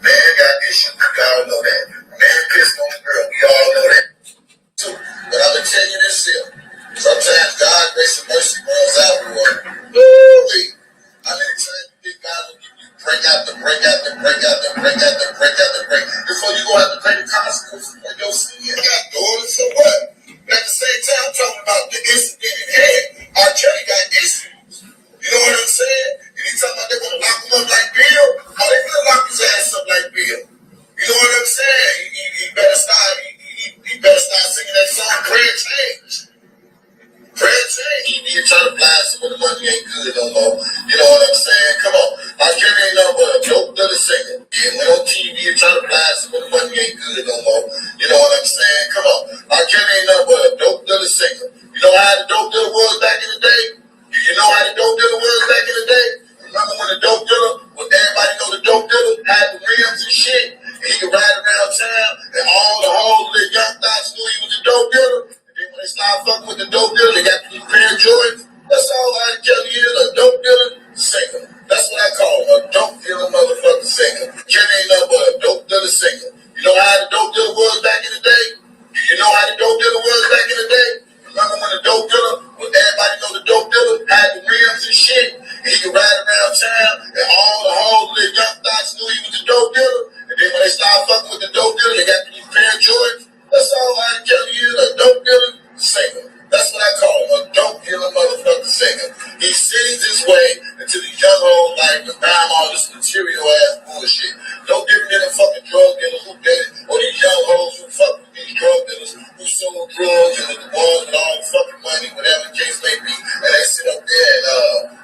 E: good no more. You know what I'm saying? Come on. R. Kelly ain't nothing but a dope dealer singer. You know how the dope dealer was back in the day? You know how the dope dealer was back in the day? Remember when the dope dealer, when everybody know the dope dealer had the rims and shit, and he could ride around town, and all the whole little young thoughts knew he was a dope dealer. And then when they started fucking with the dope dealer, they got these pair of Jordans. That's all R. Kelly is, a dope dealer singer. That's what I call him, a dope dealer motherfucking singer. Kelly ain't nothing but a dope dealer singer. You know how the dope dealer was back in the day? You know how the dope dealer was back in the day? Remember when the dope dealer, when everybody know the dope dealer had the rims and shit, and he could ride around town, and all the whole little young thoughts knew he was a dope dealer. And then when they started fucking with the dope dealer, they got these pair of Jordans. That's all R. Kelly is, a dope dealer singer. That's what I call him, a dope dealer motherfucking singer. He sings his way into these young hoes life and buy him all this material ass bullshit. No different than a fucking drug dealer who did it, or these young hoes who fuck with these drug dealers who sold drugs and the ones with all the fucking money, whatever the case may be, and they sit up there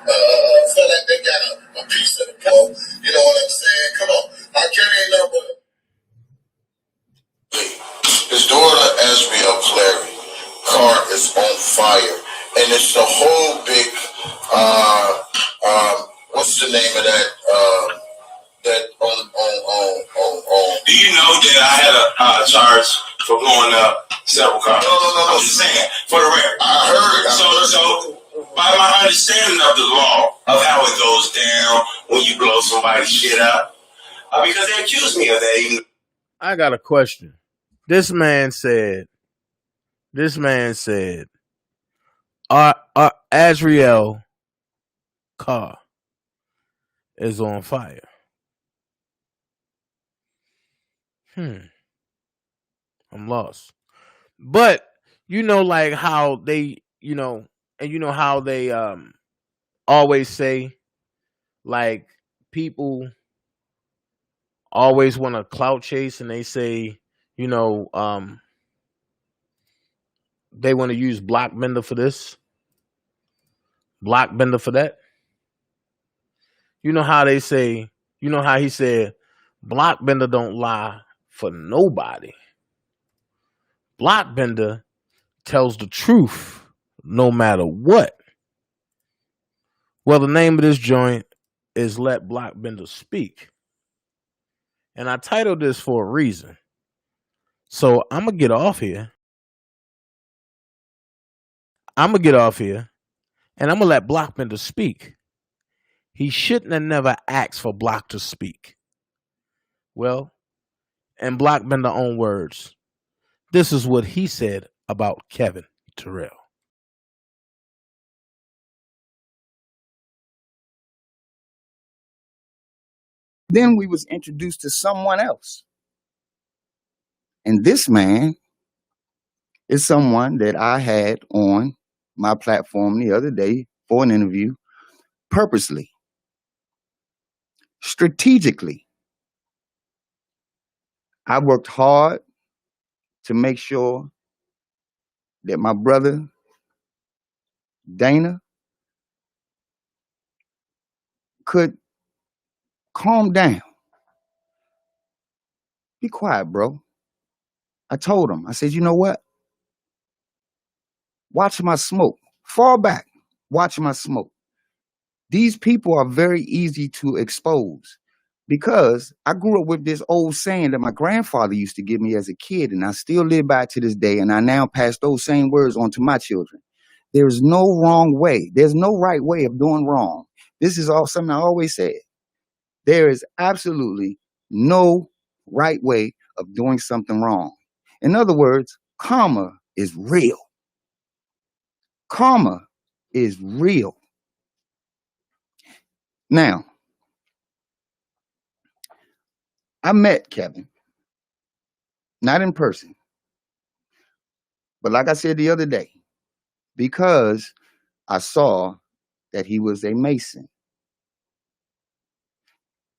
E: and feel like they got a piece of the pole. You know what I'm saying? Come on. I can't ain't nothing but his daughter, Asriel Clary, car is on fire, and it's the whole big what's the name of that on
A: Do you know that I had a charge for blowing up several cars?
E: No.
A: I'm just saying, for the record.
E: I heard.
A: So by my understanding of the law of how it goes down when you blow somebody's shit up, because they accused me of that. Even
B: I got a question. This man said, Asriel car is on fire. I'm lost. But you know, like how they, you know, and you know how they always say, like, people always want to clout chase, and they say, you know, they want to use Blockbender for this, Blockbender for that. You know how they say, you know how he said, Blockbender don't lie for nobody. Blockbender tells the truth no matter what. Well, the name of this joint is Let Blockbender Speak. And I titled this for a reason. So I'm going to get off here. And I'm going to let Blockbender speak. He shouldn't have never asked for Block to speak. Well, in Blockbender's own words, this is what he said about Kevin Terrell.
D: Then we was introduced to someone else. And this man is someone that I had on my platform the other day for an interview, purposely, strategically. I worked hard to make sure that my brother, Dana, could calm down. Be quiet, bro. I told him, I said, you know what? Watch my smoke. Fall back. Watch my smoke. These people are very easy to expose because I grew up with this old saying that my grandfather used to give me as a kid, and I still live by it to this day, and I now pass those same words on to my children. There's no wrong way. There's no right way of doing wrong. This is all something I always said. There is absolutely no right way of doing something wrong. In other words, karma is real. Karma is real. Now, I met Kevin, not in person, but like I said the other day, because I saw that he was a Mason.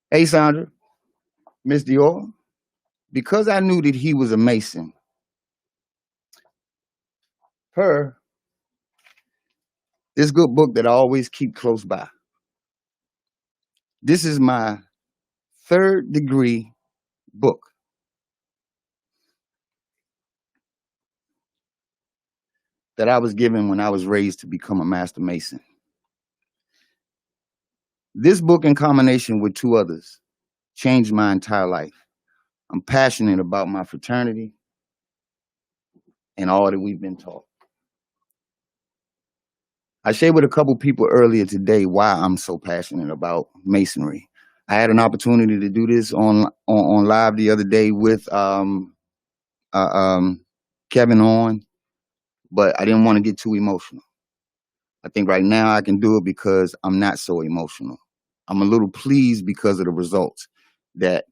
D: Hey, Sandra, Miss Dior, because I knew that he was a Mason, this good book that I always keep close by. This is my 3rd degree book.
J: that I was given when I was raised to become a Master Mason. This book, in combination with 2 others, changed my entire life. I'm passionate about my fraternity and all that we've been taught. I shared with a couple people earlier today why I'm so passionate about Masonry. I had an opportunity to do this on live the other day with Kevin on, but I didn't want to get too emotional. I think right now I can do it because I'm not so emotional. I'm a little pleased because of the results that,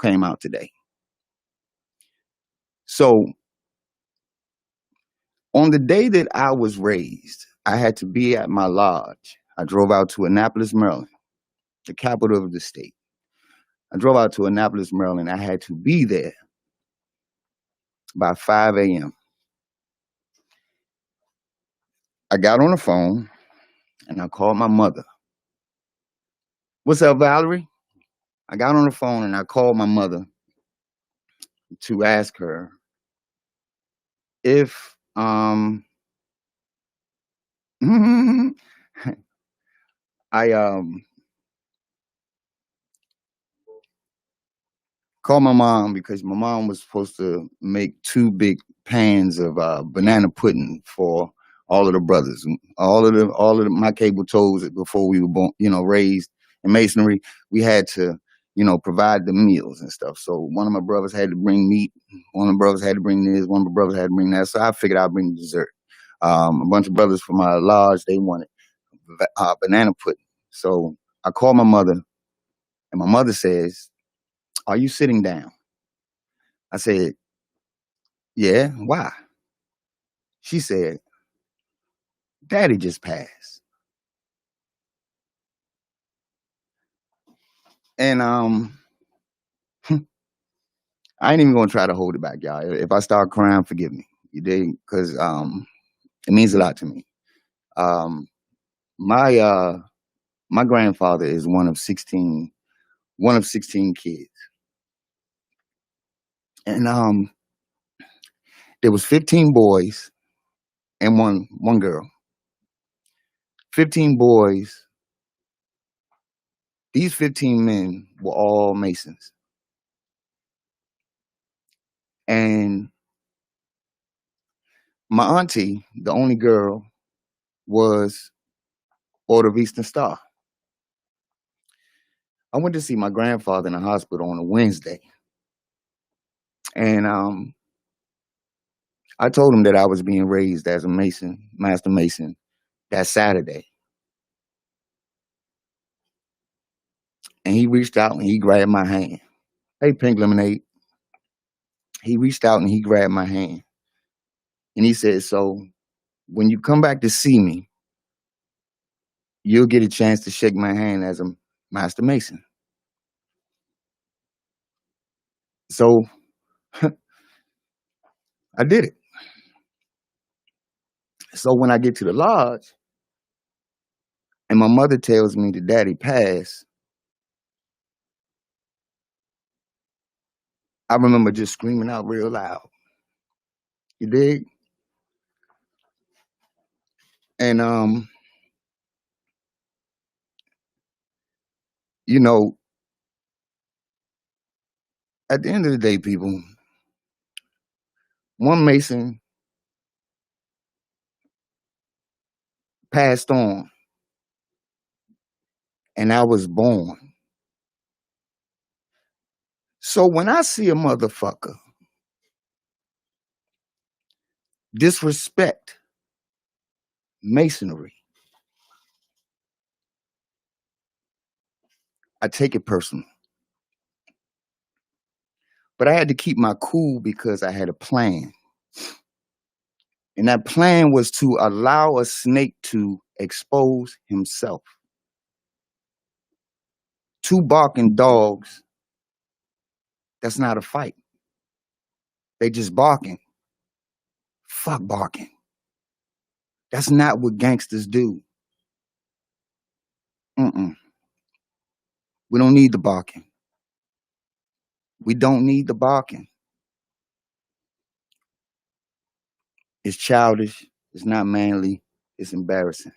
J: came out today. So on the day that I was raised, I had to be at my lodge. I drove out to Annapolis, Maryland, the capital of the state. I drove out to Annapolis, Maryland. I had to be there by 5 a.m. I got on the phone and I called my mother. What's up, Valerie? I got on the phone and I called my mother to ask her if I called my mom because my mom was supposed to make 2 big pans of banana pudding for all of the brothers, all of my cable toes before we were born, raised in Masonry. We had to, provide the meals and stuff. So one of my brothers had to bring meat. One of the brothers had to bring this. One of the brothers had to bring that. So I figured I'd bring dessert. A bunch of brothers from my lodge, they wanted banana pudding. So I called my mother, and my mother says, "Are you sitting down?" I said, "Yeah, why?" She said, "Daddy just passed." And I ain't even gonna try to hold it back, y'all. If I start crying, forgive me. You dig? Because it means a lot to me. My grandfather is one of 16 kids. And there was 15 boys and one girl. 15 boys. These 15 men were all Masons. And my auntie, the only girl, was Order of Eastern Star. I went to see my grandfather in the hospital on a Wednesday. And I told him that I was being raised as a Mason, Master Mason, that Saturday. And he reached out and he grabbed my hand. Hey, Pink Lemonade. He reached out and he grabbed my hand. And he said, "So when you come back to see me, you'll get a chance to shake my hand as a Master Mason." So I did it. So when I get to the lodge and my mother tells me that Daddy passed, I remember just screaming out real loud. You dig? And at the end of the day, people, one Mason passed on and I was born. So when I see a motherfucker disrespect Masonry, I take it personal. But I had to keep my cool because I had a plan. And that plan was to allow a snake to expose himself. 2 barking dogs, that's not a fight. They just barking. Fuck barking. That's not what gangsters do. We don't need the barking. We don't need the barking. It's childish. It's not manly. It's embarrassing.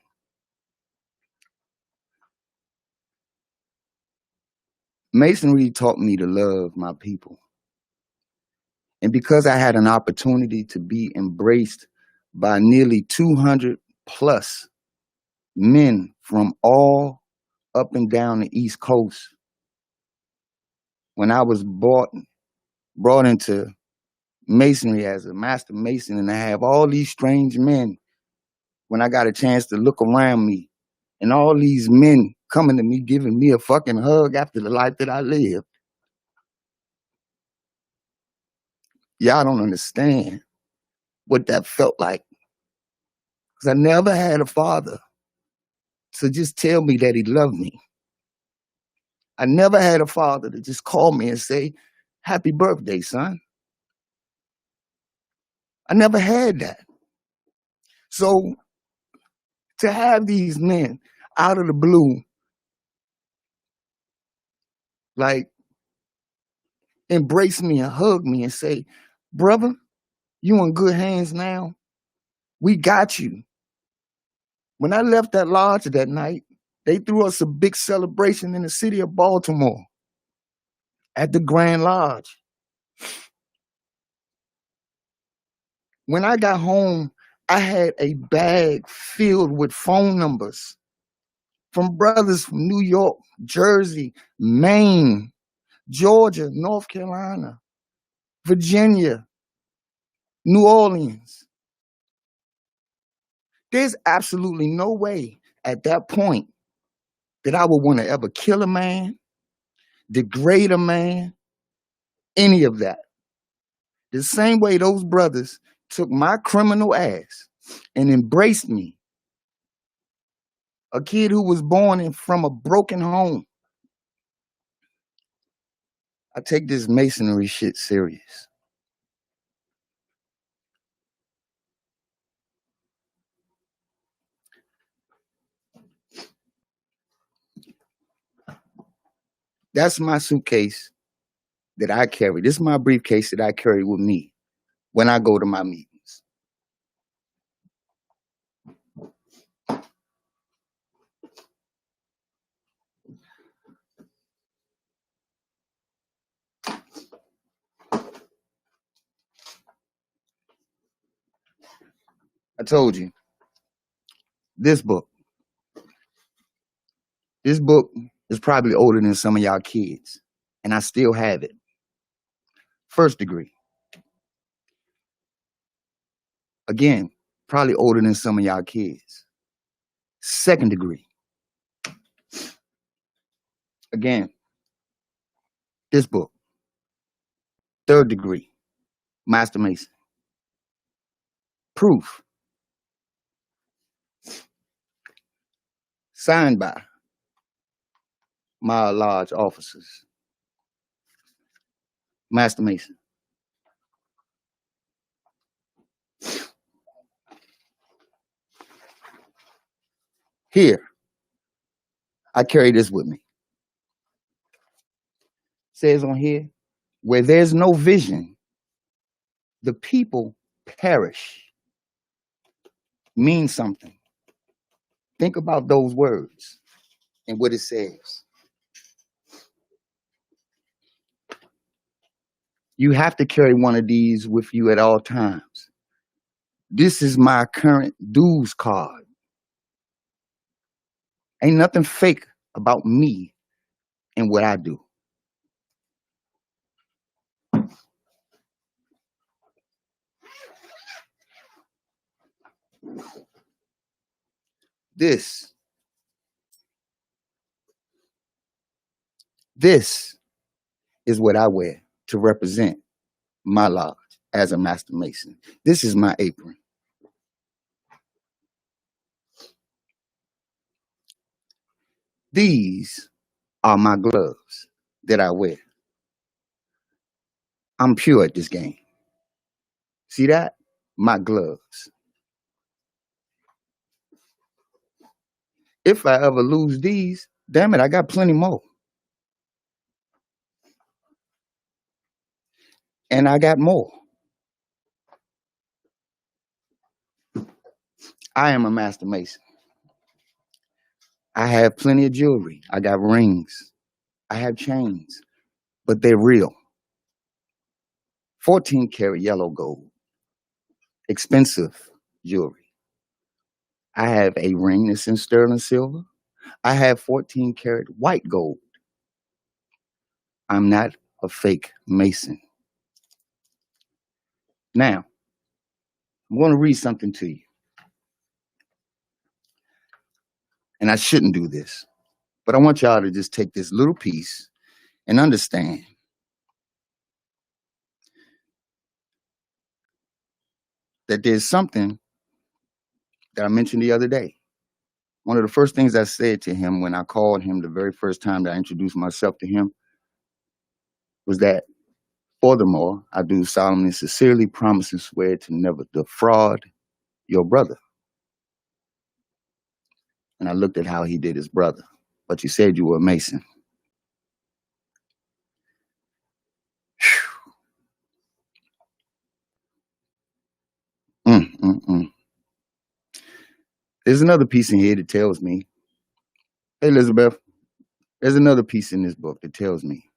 J: Masonry taught me to love my people. And because I had an opportunity to be embraced by nearly 200 plus men from all up and down the East Coast, when I was brought into Masonry as a master Mason, and I have all these strange men, when I got a chance to look around me, and all these men coming to me, giving me a fucking hug after the life that I lived. Y'all don't understand what that felt like. Because I never had a father to just tell me that he loved me. I never had a father to just call me and say, "Happy birthday, son." I never had that. So to have these men out of the blue, like, embrace me and hug me and say, "Brother, you in good hands now. We got you." When I left that lodge that night, they threw us a big celebration in the city of Baltimore at the Grand Lodge. When I got home, I had a bag filled with phone numbers from brothers from New York, Jersey, Maine, Georgia, North Carolina, Virginia, New Orleans. There's absolutely no way at that point that I would want to ever kill a man, degrade a man, any of that. The same way those brothers took my criminal ass and embraced me, a kid who was born from a broken home. I take this Masonry shit serious. That's my suitcase that I carry. This is my briefcase that I carry with me when I go to my meetings. I told you, this book is probably older than some of y'all kids, and I still have it. First degree. Again, probably older than some of y'all kids. Second degree. Again, this book. Third degree. Master Mason. Proof. Signed by my lodge officers. Master Mason. Here, I carry this with me. Says on here, where there's no vision, the people perish. Means something. Think about those words and what it says. You have to carry one of these with you at all times. This is my current dues card. Ain't nothing fake about me and what I do. This is what I wear to represent my lodge as a Master Mason. This is my apron. These are my gloves that I wear. I'm pure at this game. See that? My gloves. If I ever lose these, damn it, I got plenty more. And I got more. I am a master mason. I have plenty of jewelry. I got rings. I have chains, but they're real. 14 karat yellow gold. Expensive jewelry. I have a ring that's in sterling silver. I have 14 karat white gold. I'm not a fake mason. Now, I'm going to read something to you. And I shouldn't do this, but I want y'all to just take this little piece and understand that there's something that I mentioned the other day. One of the first things I said to him when I called him the very first time that I introduced myself to him was that, furthermore, I do solemnly and sincerely promise and swear to never defraud your brother. And I looked at how he did his brother. But you said you were a Mason. There's another piece in here that tells me, hey, Elizabeth, there's another piece in this book that tells me,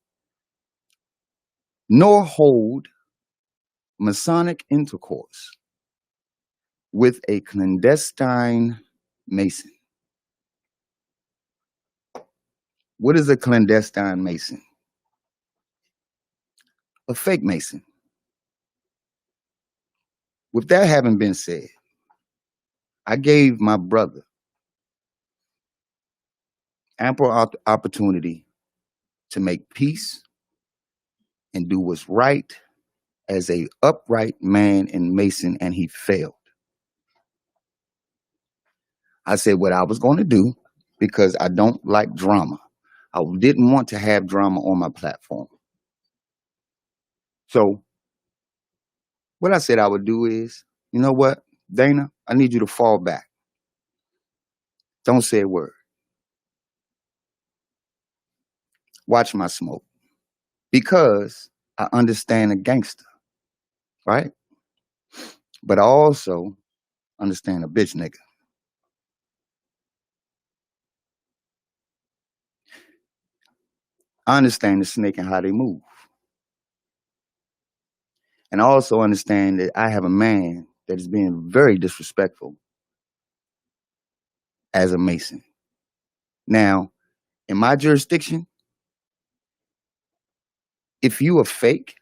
J: nor hold Masonic intercourse with a clandestine Mason. What is a clandestine Mason? A fake Mason. With that having been said, I gave my brother ample opportunity to make peace and do what's right as a upright man and Mason, and he failed. I said what I was going to do because I don't like drama. I didn't want to have drama on my platform. So what I said I would do is, you know what, Dana, I need you to fall back. Don't say a word. Watch my smoke. Because I understand a gangster, right? But I also understand a bitch nigga. I understand the snake and how they move. And I also understand that I have a man that is being very disrespectful as a Mason. Now, in my jurisdiction, if you are fake,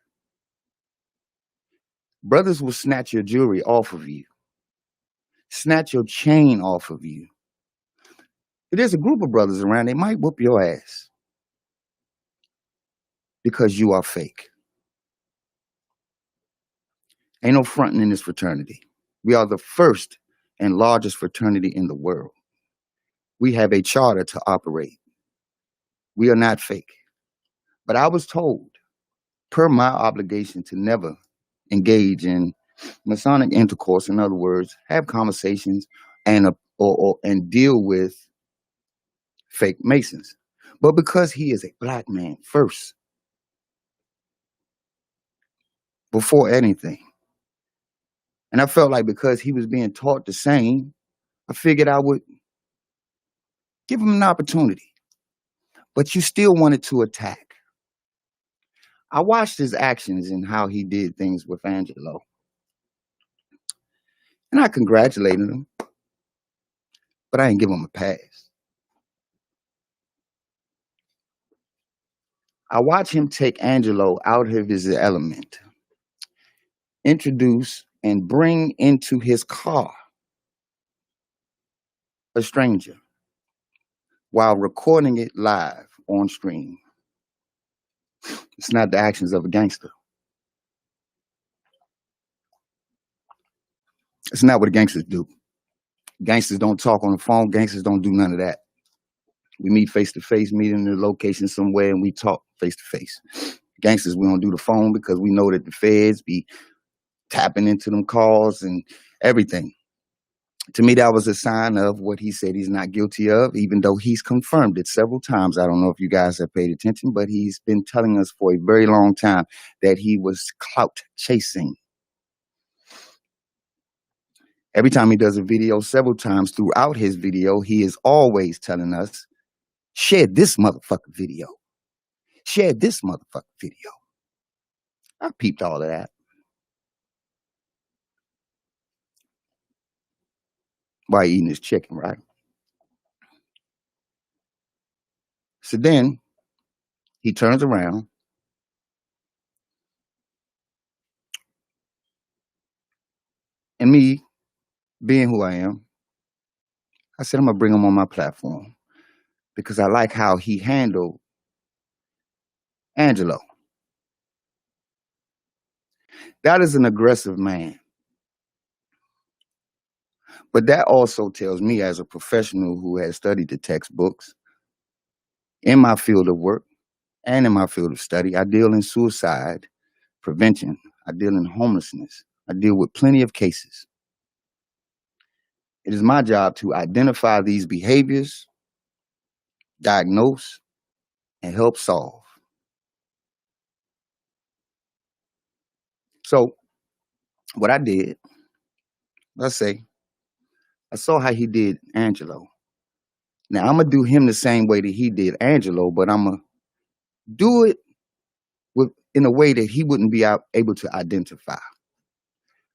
J: brothers will snatch your jewelry off of you, snatch your chain off of you. If there's a group of brothers around, they might whoop your ass because you are fake. Ain't no fronting in this fraternity. We are the first and largest fraternity in the world. We have a charter to operate. We are not fake. But I was told, per my obligation, to never engage in Masonic intercourse. In other words, have conversations and deal with fake Masons. But because he is a black man first, before anything, and I felt like because he was being taught the same, I figured I would give him an opportunity. But you still wanted to attack. I watched his actions and how he did things with Angelo. And I congratulated him. But I didn't give him a pass. I watched him take Angelo out of his element, introduce and bring into his car a stranger while recording it live on stream. It's not the actions of a gangster. It's not what gangsters do. Gangsters don't talk on the phone. Gangsters don't do none of that. We meet face-to-face, meet in the location somewhere, and we talk face-to-face. Gangsters, we don't do the phone because we know that the feds be tapping into them calls and everything. To me, that was a sign of what he said he's not guilty of, even though he's confirmed it several times. I don't know if you guys have paid attention, but he's been telling us for a very long time that he was clout chasing. Every time he does a video, several times throughout his video, he is always telling us, share this motherfucking video. Share this motherfucking video. I peeped all of that. While eating his chicken, right? So then he turns around and me being who I am, I said, I'm going to bring him on my platform because I like how he handled Angelo. That is an aggressive man. But that also tells me as a professional who has studied the textbooks in my field of work and in my field of study, I deal in suicide prevention. I deal in homelessness. I deal with plenty of cases. It is my job to identify these behaviors, diagnose, and help solve. So what I did, let's say, I saw how he did Angelo. Now I'm going to do him the same way that he did Angelo, but I'm going to do it in a way that he wouldn't be able to identify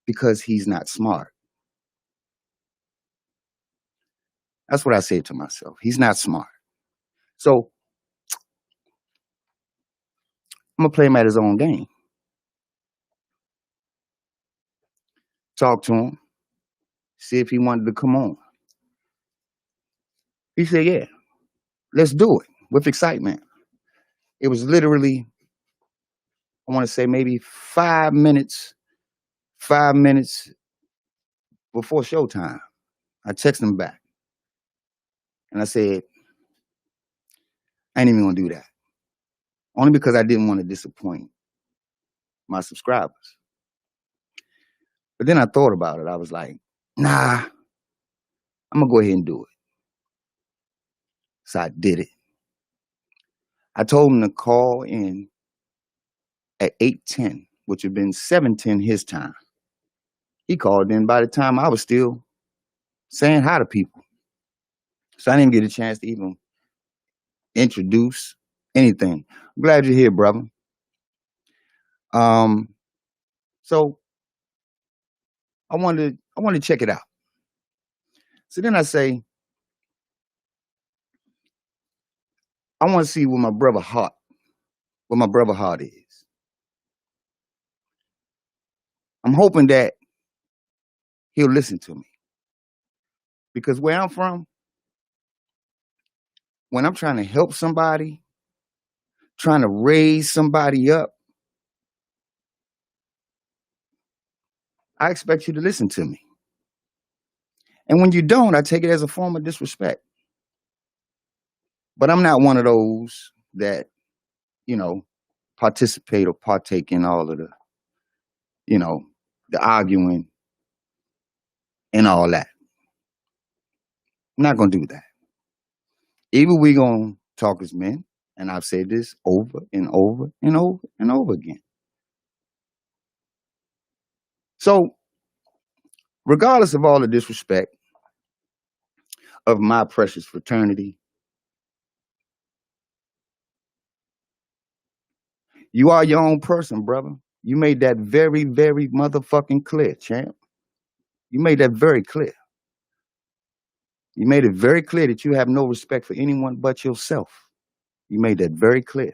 J: because he's not smart. That's what I said to myself. He's not smart. So I'm going to play him at his own game. Talk to him. See if he wanted to come on. He said, yeah, let's do it with excitement. It was literally, I want to say maybe 5 minutes before showtime. I texted him back and I said, I ain't even going to do that. Only because I didn't want to disappoint my subscribers. But then I thought about it. I was like, nah, I'm going to go ahead and do it. So I did it. I told him to call in at 8:10, which had been 7:10 his time. He called in by the time I was still saying hi to people. So I didn't get a chance to even introduce anything. I'm glad you're here, brother. So I wanted to check it out. So then I say, I want to see what my brother heart is. I'm hoping that he'll listen to me. Because where I'm from, when I'm trying to help somebody, trying to raise somebody up, I expect you to listen to me. And when you don't, I take it as a form of disrespect. But I'm not one of those that, participate or partake in all of the, the arguing and all that. I'm not going to do that. Either we're going to talk as men, and I've said this over and over and over and over again. So, regardless of all the disrespect of my precious fraternity, you are your own person, brother. You made that very, very motherfucking clear, champ. You made that very clear. You made it very clear that you have no respect for anyone but yourself. You made that very clear.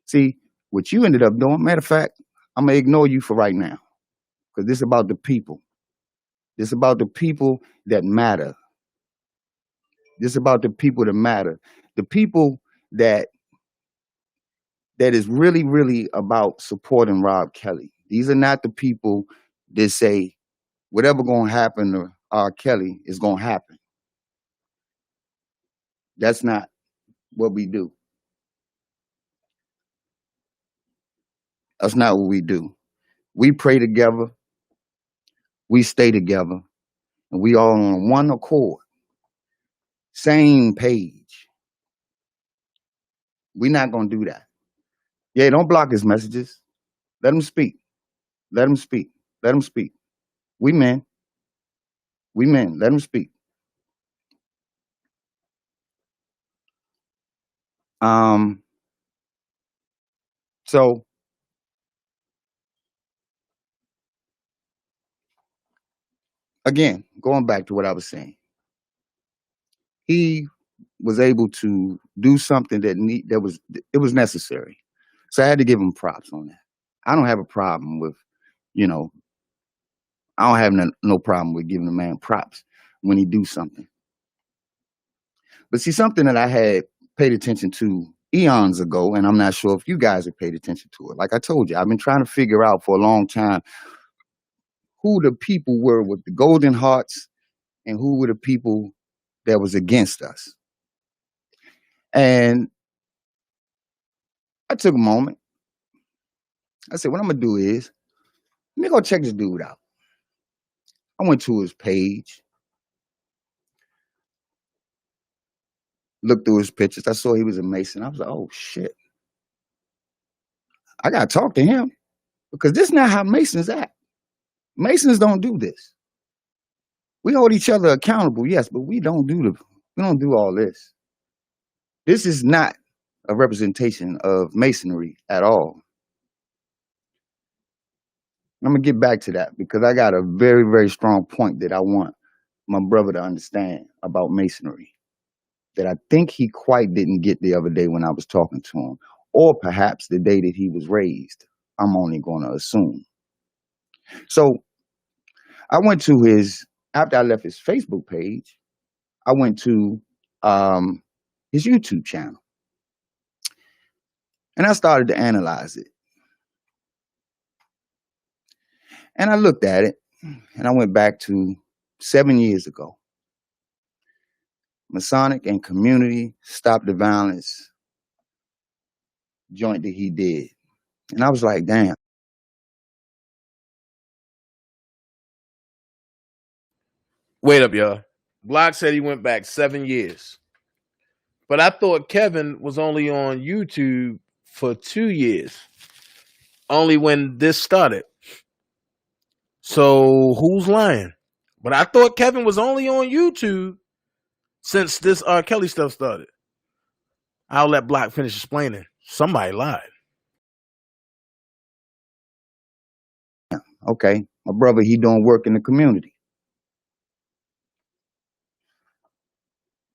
J: See, what you ended up doing, matter of fact, I'm going to ignore you for right now because this is about the people. This is about the people that matter. This is about the people that matter. The people that is really, really about supporting Rob Kelly. These are not the people that say whatever going to happen to R. Kelly is going to happen. That's not what we do. That's not what we do. We pray together. We stay together. And we all on one accord. Same page. We're not going to do that. Yeah, don't block his messages. Let him speak. Let him speak. Let him speak. We men. We men, let him speak. So again, going back to what I was saying, he was able to do something that was necessary. So I had to give him props on that. I don't have a problem with, you know, I don't have no problem with giving a man props when he do something. But see, something that I had paid attention to eons ago, and I'm not sure if you guys have paid attention to it. Like I told you, I've been trying to figure out for a long time who the people were with the golden hearts and who were the people that was against us. And I took a moment. I said, what I'm going to do is, let me go check this dude out. I went to his page, looked through his pictures. I saw he was a Mason. I was like, oh, shit. I got to talk to him because this is not how Masons act. Masons don't do this. We hold each other accountable, yes, but we don't do all this. This is not a representation of Masonry at all. I'm going to get back to that because I got a very, very strong point that I want my brother to understand about Masonry that I think he quite didn't get the other day when I was talking to him, or perhaps the day that he was raised. I'm only going to assume. So I went to after I left his Facebook page, I went to his YouTube channel. And I started to analyze it. And I looked at it, and I went back to 7 years ago. Masonic and Community Stop the Violence joint that he did. And I was like, damn.
B: Wait up, y'all. Block said he went back 7 years. But I thought Kevin was only on YouTube for 2 years. Only when this started. So who's lying? But I thought Kevin was only on YouTube since this R. Kelly stuff started. I'll let Block finish explaining. Somebody lied.
J: Okay, my brother, he doing work in the community.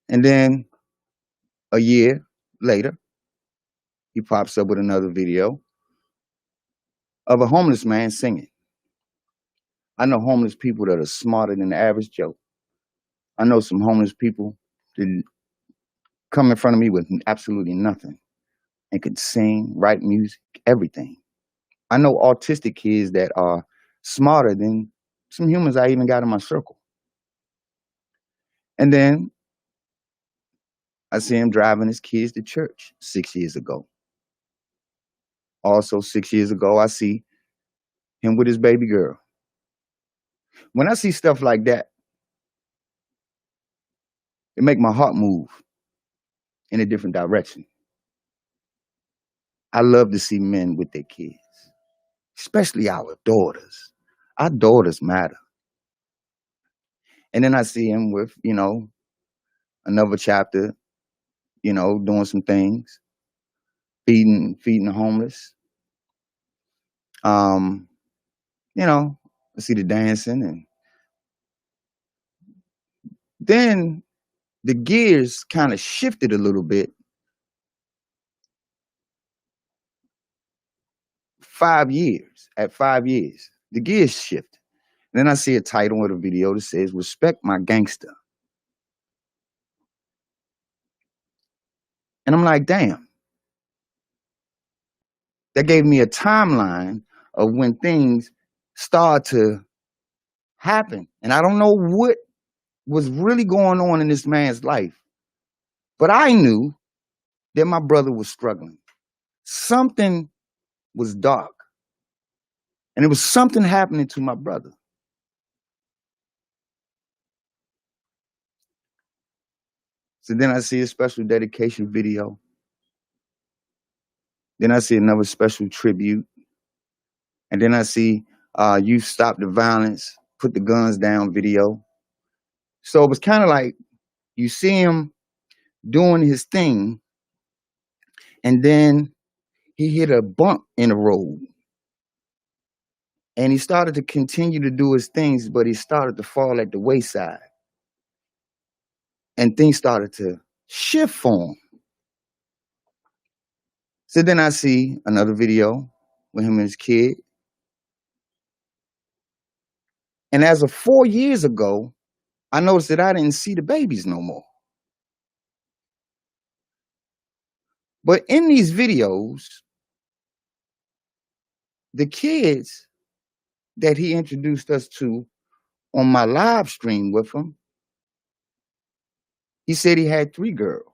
J: And then a year later, he pops up with another video of a homeless man singing. I know homeless people that are smarter than the average Joe. I know some homeless people that come in front of me with absolutely nothing and could sing, write music, everything. I know autistic kids that are smarter than some humans I even got in my circle. And then I see him driving his kids to church 6 years ago. Also 6 years ago, I see him with his baby girl. When I see stuff like that, it make my heart move in a different direction. I love to see men with their kids, especially our daughters. Our daughters matter. And then I see him with, another chapter, doing some things, feeding the homeless. I see the dancing, and then the gears kind of shifted a little bit. 5 years, at 5 years, the gears shift. Then I see a title of a video that says, "Respect My Gangster." And I'm like, damn. That gave me a timeline of when things start to happen. And I don't know what was really going on in this man's life, but I knew that my brother was struggling. Something was dark. And it was something happening to my brother. So then I see a special dedication video. Then I see another special tribute. And then I see Youth Stop the Violence, Put the Guns Down video. So it was kind of like you see him doing his thing, and then he hit a bump in the road. And he started to continue to do his things, but he started to fall at the wayside. And things started to shift for him. So then I see another video with him and his kid. And as of 4 years ago, I noticed that I didn't see the babies no more. But in these videos, the kids that he introduced us to on my live stream with him, he said he had 3 girls.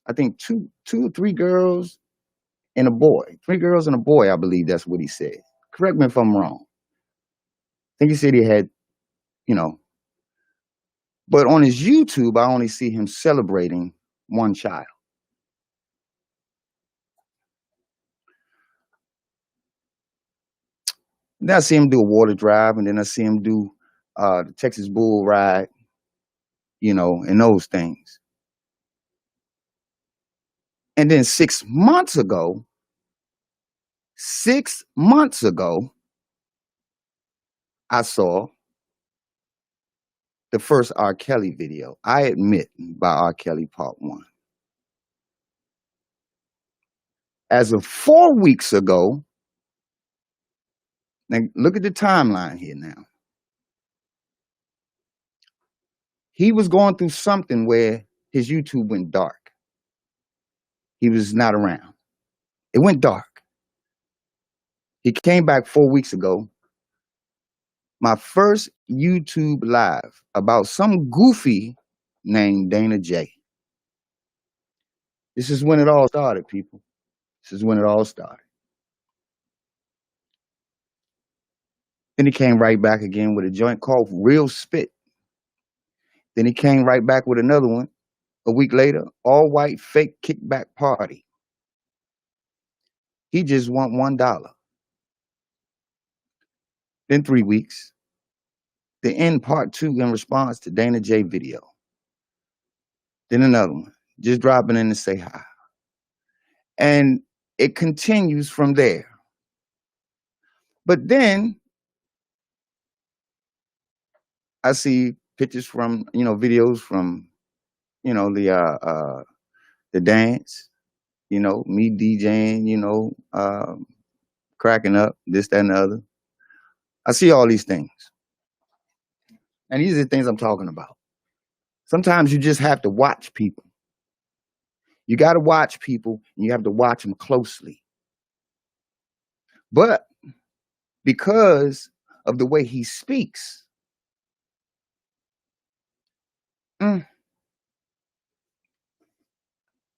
J: I think two or 3 girls and a boy. 3 girls and a boy, I believe that's what he said. Correct me if I'm wrong. I think he said he had, you know. But on his YouTube, I only see him celebrating 1 child. Then I see him do a water drive, and then I see him do the Texas Bull ride, you know, and those things. And then 6 months ago, I saw the first R. Kelly video, I Admit, by R. Kelly, Part 1. As of 4 weeks ago, now look at the timeline here now. He was going through something where his YouTube went dark. He was not around. It went dark. He came back 4 weeks ago. My first YouTube live about some goofy named Dana J. This is when it all started, people. This is when it all started. Then he came right back again with a joint called Real Spit. Then he came right back with another one a week later, All White Fake Kickback Party. He just want $1. Then 3 weeks. The end Part 2 in response to Dana J video. Then another one, just dropping in to say hi. And it continues from there. But then I see pictures from, you know, videos from, you know, the dance, you know, me DJing, you know, cracking up, this, that, and the other. I see all these things. And these are the things I'm talking about. Sometimes you just have to watch people. You got to watch people, and you have to watch them closely. But because of the way he speaks,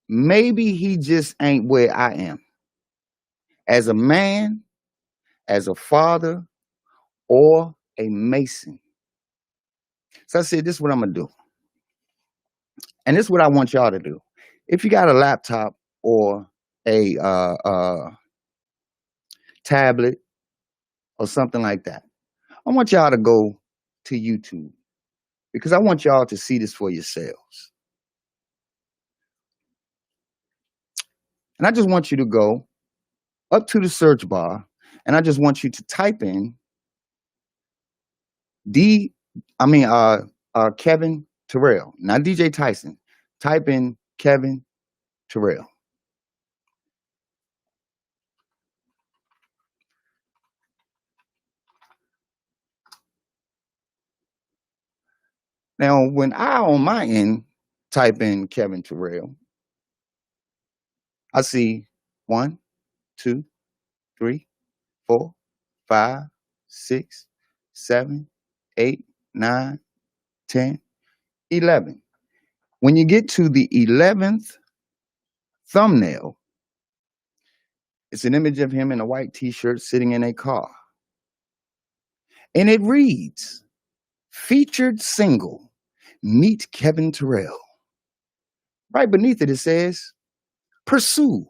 J: maybe he just ain't where I am. As a man, as a father, or a Mason. So I said, this is what I'm going to do. And this is what I want y'all to do. If you got a laptop or a tablet or something like that, I want y'all to go to YouTube because I want y'all to see this for yourselves. And I just want you to go up to the search bar and I just want you to type in Kevin Terrell, not DJ Tyson. Type in Kevin Terrell. Now, when I, on my end, type in Kevin Terrell, I see 1, 2, 3, 4, 5, 6, 7, 8, 9, 10, 11. When you get to the 11th thumbnail, it's an image of him in a white t-shirt sitting in a car. And it reads, featured single, meet Kevin Terrell. Right beneath it, it says, pursue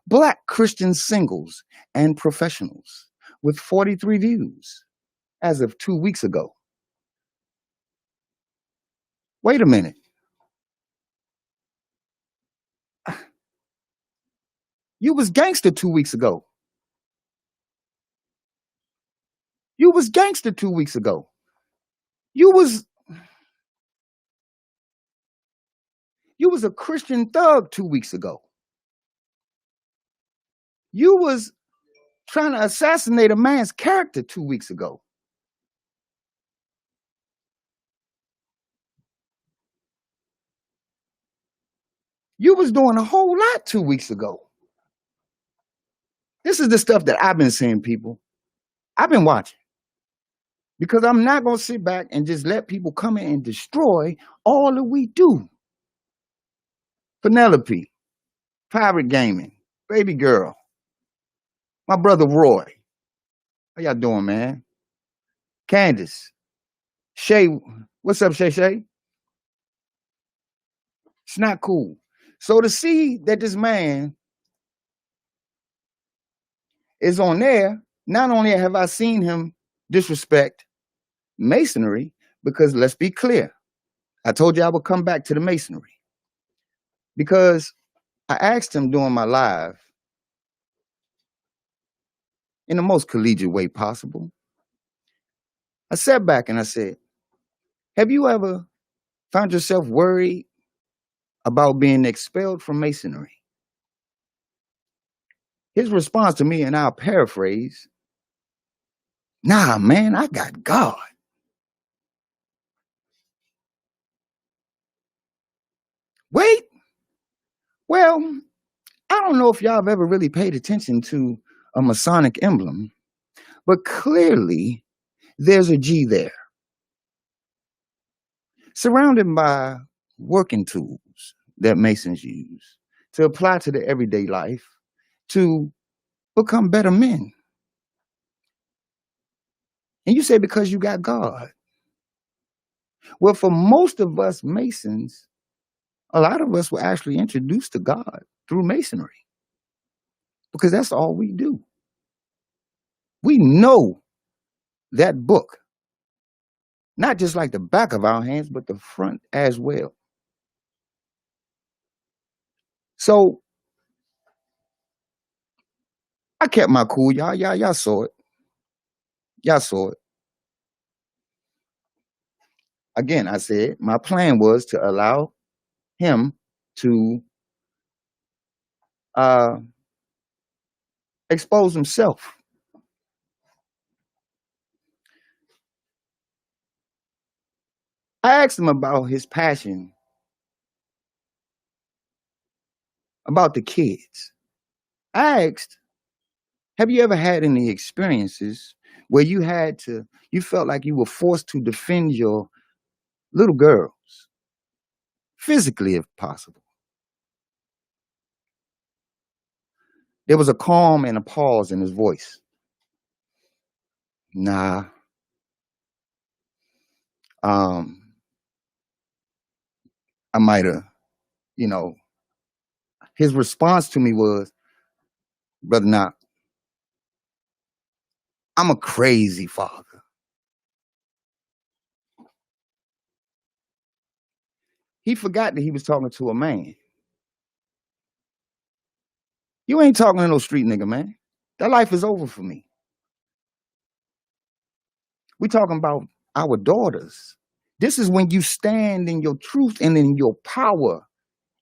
J: Black Christian singles and professionals with 43 views as of 2 weeks ago. Wait a minute. You was gangster 2 weeks ago. You was gangster 2 weeks ago. You was a Christian thug 2 weeks ago. You was trying to assassinate a man's character 2 weeks ago. You was doing a whole lot 2 weeks ago. This is the stuff that I've been seeing, people. I've been watching. Because I'm not going to sit back and just let people come in and destroy all that we do. Penelope, Pirate Gaming, Baby Girl, my brother Roy. How y'all doing, man? Candace, Shay, what's up, Shay Shay? It's not cool. So to see that this man is on there, not only have I seen him disrespect Masonry, because let's be clear, I told you I would come back to the Masonry. Because I asked him during my live, in the most collegiate way possible, I sat back and I said, have you ever found yourself worried about being expelled from Masonry? His response to me, and I'll paraphrase, nah, man, I got God. Wait, well, I don't know if y'all have ever really paid attention to a Masonic emblem, but clearly there's a G there, surrounded by working tools that Masons use to apply to their everyday life to become better men. And you say because you got God. Well, for most of us Masons, a lot of us were actually introduced to God through Masonry, because that's all we do. We know that book, not just like the back of our hands, but the front as well. So I kept my cool, y'all. Y'all saw it. Y'all saw it. Again, I said my plan was to allow him to expose himself. I asked him about his passion about the kids. I asked, have you ever had any experiences where you felt like you were forced to defend your little girls, physically if possible? There was a calm and a pause in his voice. Nah. I might have, his response to me was, brother, nah, I'm a crazy father. He forgot that he was talking to a man. You ain't talking to no street nigga, man. That life is over for me. We talking about our daughters. This is when you stand in your truth and in your power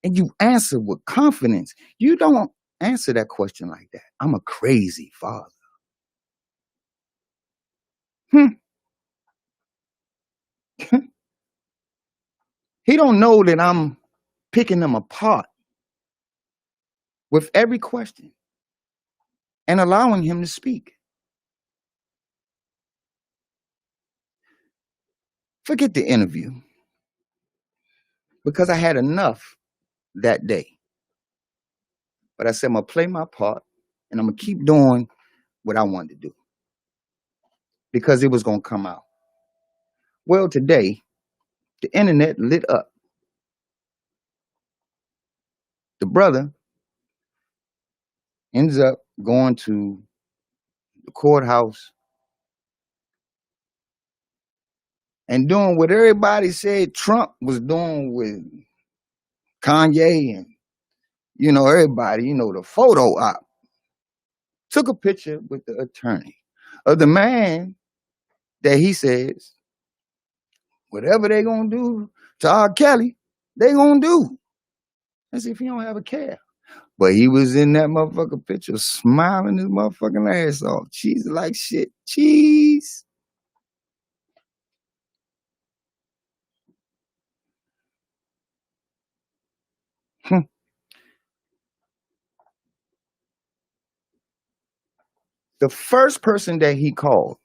J: and you answer with confidence. You don't answer that question like that. I'm a crazy father. He don't know that I'm picking them apart with every question and allowing him to speak. Forget the interview, because I had enough that day. But I said, I'm going to play my part and I'm going to keep doing what I wanted to do, because it was going to come out. Well, today, the internet lit up. The brother ends up going to the courthouse and doing what everybody said Trump was doing with Kanye and, you know, everybody, you know, the photo op. Took a picture with the attorney of the man that he says, whatever they gonna do to R. Kelly, they gonna do. As if he don't have a care. But he was in that motherfucker picture smiling his motherfucking ass off. Cheese like shit. Cheese. The first person that he called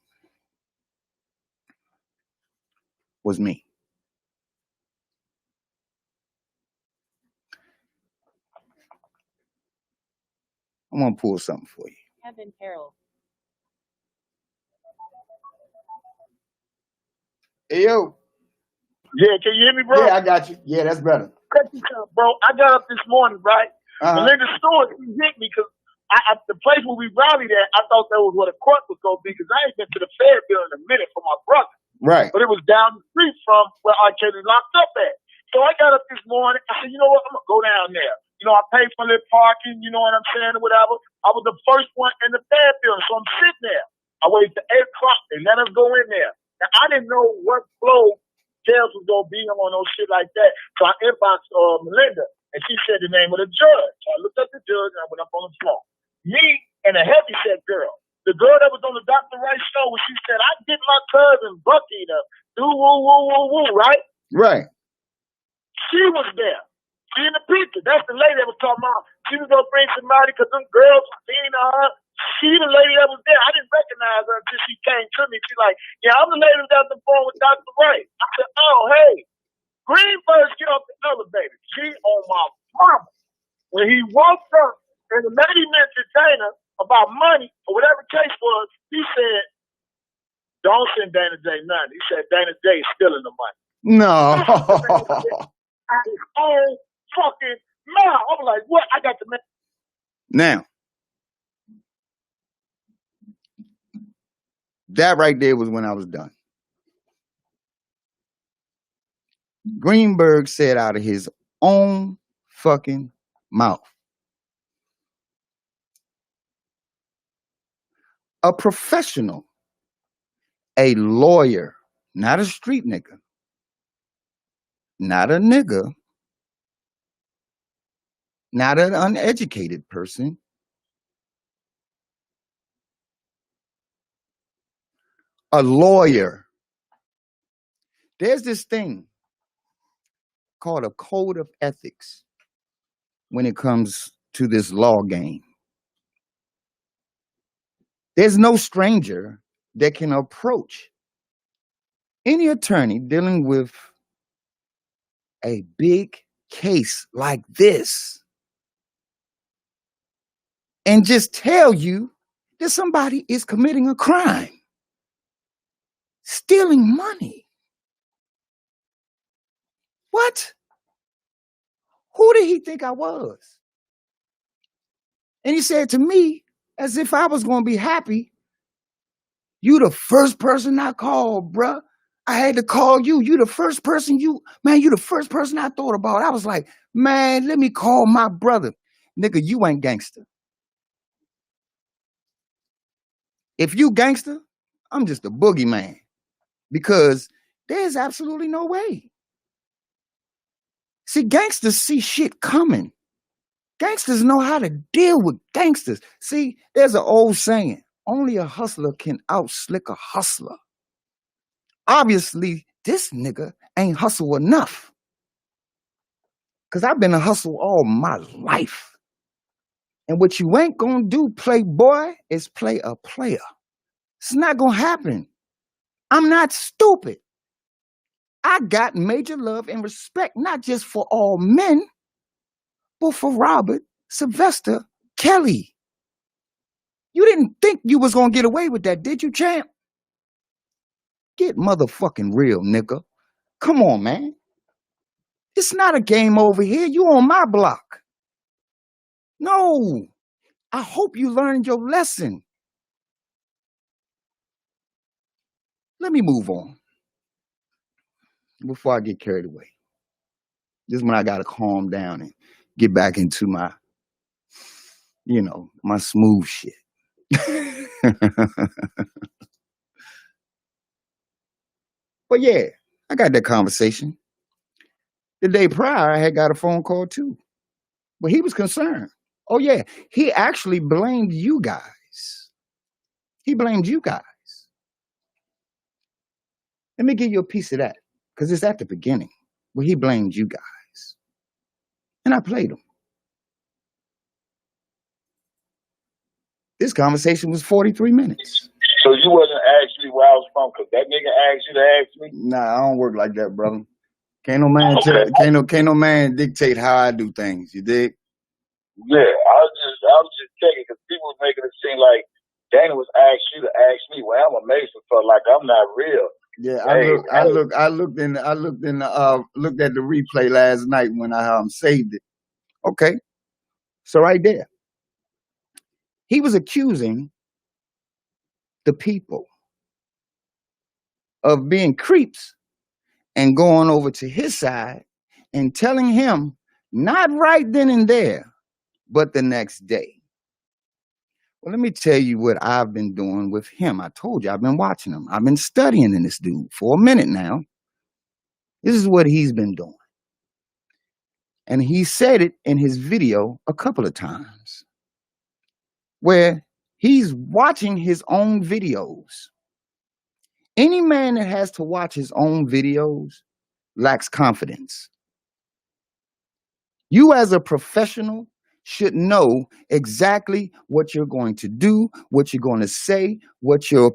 J: was me. I'm gonna pull something for you.
K: Kevin Carroll.
J: Hey yo.
H: Yeah, can you hear me, bro?
J: Yeah, I got you. Yeah, that's better.
H: Check this out, bro. I got up this morning, right? Melinda Stewart, she hit me because the place where we rallied at, I thought that was what a court was going to be because I ain't been to the Fayetteville in a minute for my brother.
J: Right.
H: But it was down the street from where R. Kelly locked up at. So I got up this morning. I said, you know what? I'm going to go down there. You know, I paid for the parking, you know what I'm saying, or whatever. I was the first one in the Fayetteville, so I'm sitting there. I waited till 8 o'clock. They let us go in there. Now, I didn't know what flow jails was going to be on no shit like that. So I inboxed Melinda, and she said the name of the judge. So I looked up the judge, and I went up on the floor. Me and a heavyset girl. The girl that was on the Dr. Rice show when she said, I get my cousin Bucky to do woo, woo, woo, woo, right?
J: Right.
H: She was there. She in the picture. That's the lady that was talking about. She was going to bring somebody because them girls were seeing her. She the lady that was there. I didn't recognize her until she came to me. She's like, yeah, I'm the lady that got the phone with Dr. Rice. I said, oh, hey. Greenberg get off the elevator. She on my mama. When he walked up and the lady mentioned Dana about money or whatever the case was, he said, don't send Dana J nothing. He said Dana J is stealing the money.
J: No.
H: I was all fucking mouth. I was like, what? I got the man.
J: Now, that right there was when I was done. Greenberg said out of his own fucking mouth, a professional, a lawyer, not a street nigga, not a nigga, not an uneducated person, a lawyer. There's this thing called a code of ethics when it comes to this law game. There's no stranger that can approach any attorney dealing with a big case like this and just tell you that somebody is committing a crime, stealing money. What? Who did he think I was? And he said to me, as if I was going to be happy, you the first person I called, bruh. I had to call you. You the first person you the first person I thought about. I was like, man, let me call my brother. Nigga, you ain't gangster. If you gangster, I'm just a boogeyman. Because there's absolutely no way. See, gangsters see shit coming. Gangsters know how to deal with gangsters. See, there's an old saying, only a hustler can out-slick a hustler. Obviously, this nigga ain't hustle enough. Because I've been a hustle all my life. And what you ain't gonna do, playboy, is play a player. It's not gonna happen. I'm not stupid. I got major love and respect, not just for all men, but for Robert Sylvester Kelly. You didn't think you was gonna get away with that, did you, champ? Get motherfucking real, nigga. Come on, man. It's not a game over here. You on my block. No. I hope you learned your lesson. Let me move on. before I get carried away. This is when I got to calm down and get back into my, my smooth shit. But yeah, I got that conversation. The day prior, I had got a phone call too. But he was concerned. Oh yeah, he actually blamed you guys. He blamed you guys. Let me give you a piece of that, because it's at the beginning where he blamed you guys. And I played him. This conversation was 43 minutes.
H: So you wasn't actually where I was from, because that nigga asked you to ask me?
J: Nah, I don't work like that, brother. Can't no man can't no man dictate how I do things. You dig?
H: Yeah, I was just checking, because people was making it seem like Dana was asking you to ask me. Well, I'm a Mason, so like I'm not real.
J: Yeah, I looked at the replay last night when I saved it. Okay, so right there, he was accusing the people of being creeps and going over to his side and telling him, not right then and there, but the next day. Well, let me tell you what I've been doing with him. I told you, I've been watching him. I've been studying in this dude for a minute now. This is what he's been doing. And he said it in his video a couple of times, where he's watching his own videos. Any man that has to watch his own videos lacks confidence. You as a professional should know exactly what you're going to do, what you're going to say, what your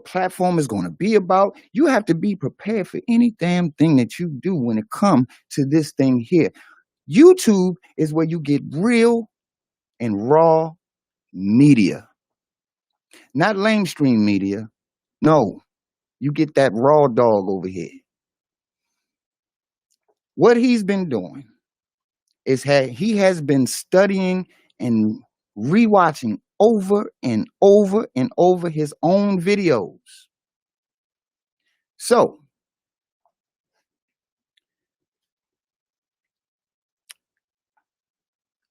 J: platform is going to be about. You have to be prepared for any damn thing that you do when it comes to this thing here. YouTube is where you get real and raw media, not lamestream media. No, you get that raw dog over here. What he's been doing is he has been studying and rewatching over and over and over his own videos. So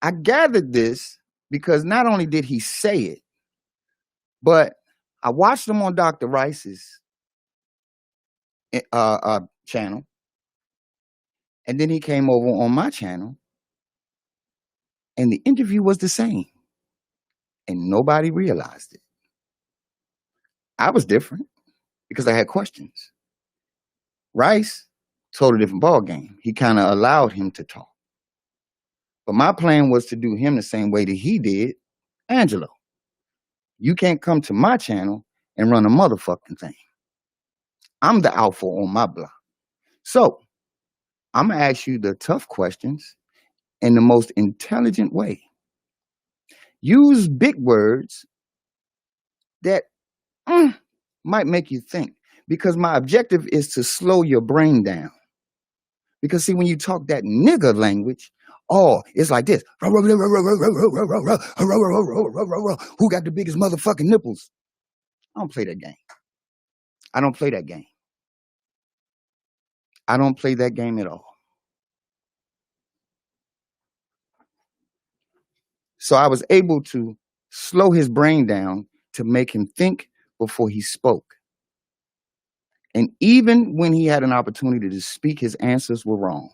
J: I gathered this because not only did he say it, but I watched him on Dr. Rice's channel, and then he came over on my channel, and the interview was the same, and nobody realized it. I was different because I had questions. Rice, totally different ball game. He kind of allowed him to talk. But my plan was to do him the same way that he did Angelo. You can't come to my channel and run a motherfucking thing. I'm the alpha on my block. So I'm going to ask you the tough questions in the most intelligent way. Use big words that might make you think, because my objective is to slow your brain down. Because see, when you talk that nigger language, it's like this. Who got the biggest motherfucking nipples? I don't play that game. I don't play that game. I don't play that game at all. So I was able to slow his brain down to make him think before he spoke. And even when he had an opportunity to speak, his answers were wrong.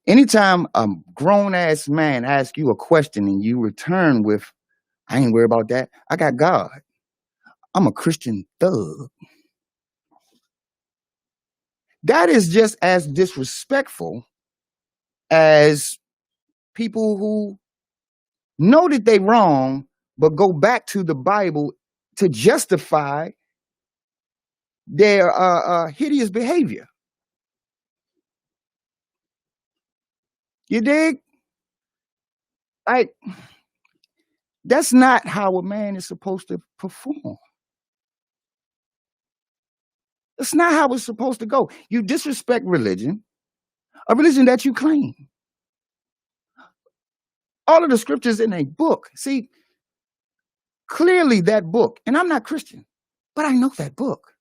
J: Anytime a grown-ass man asks you a question and you return with, I ain't worried about that. I got God. I'm a Christian thug. That is just as disrespectful as people who know that they're wrong, but go back to the Bible to justify their hideous behavior. You dig? Like, that's not how a man is supposed to perform. That's not how it's supposed to go. You disrespect religion, a religion that you claim. All of the scriptures in a book. See, clearly that book, and I'm not Christian, But I know that book.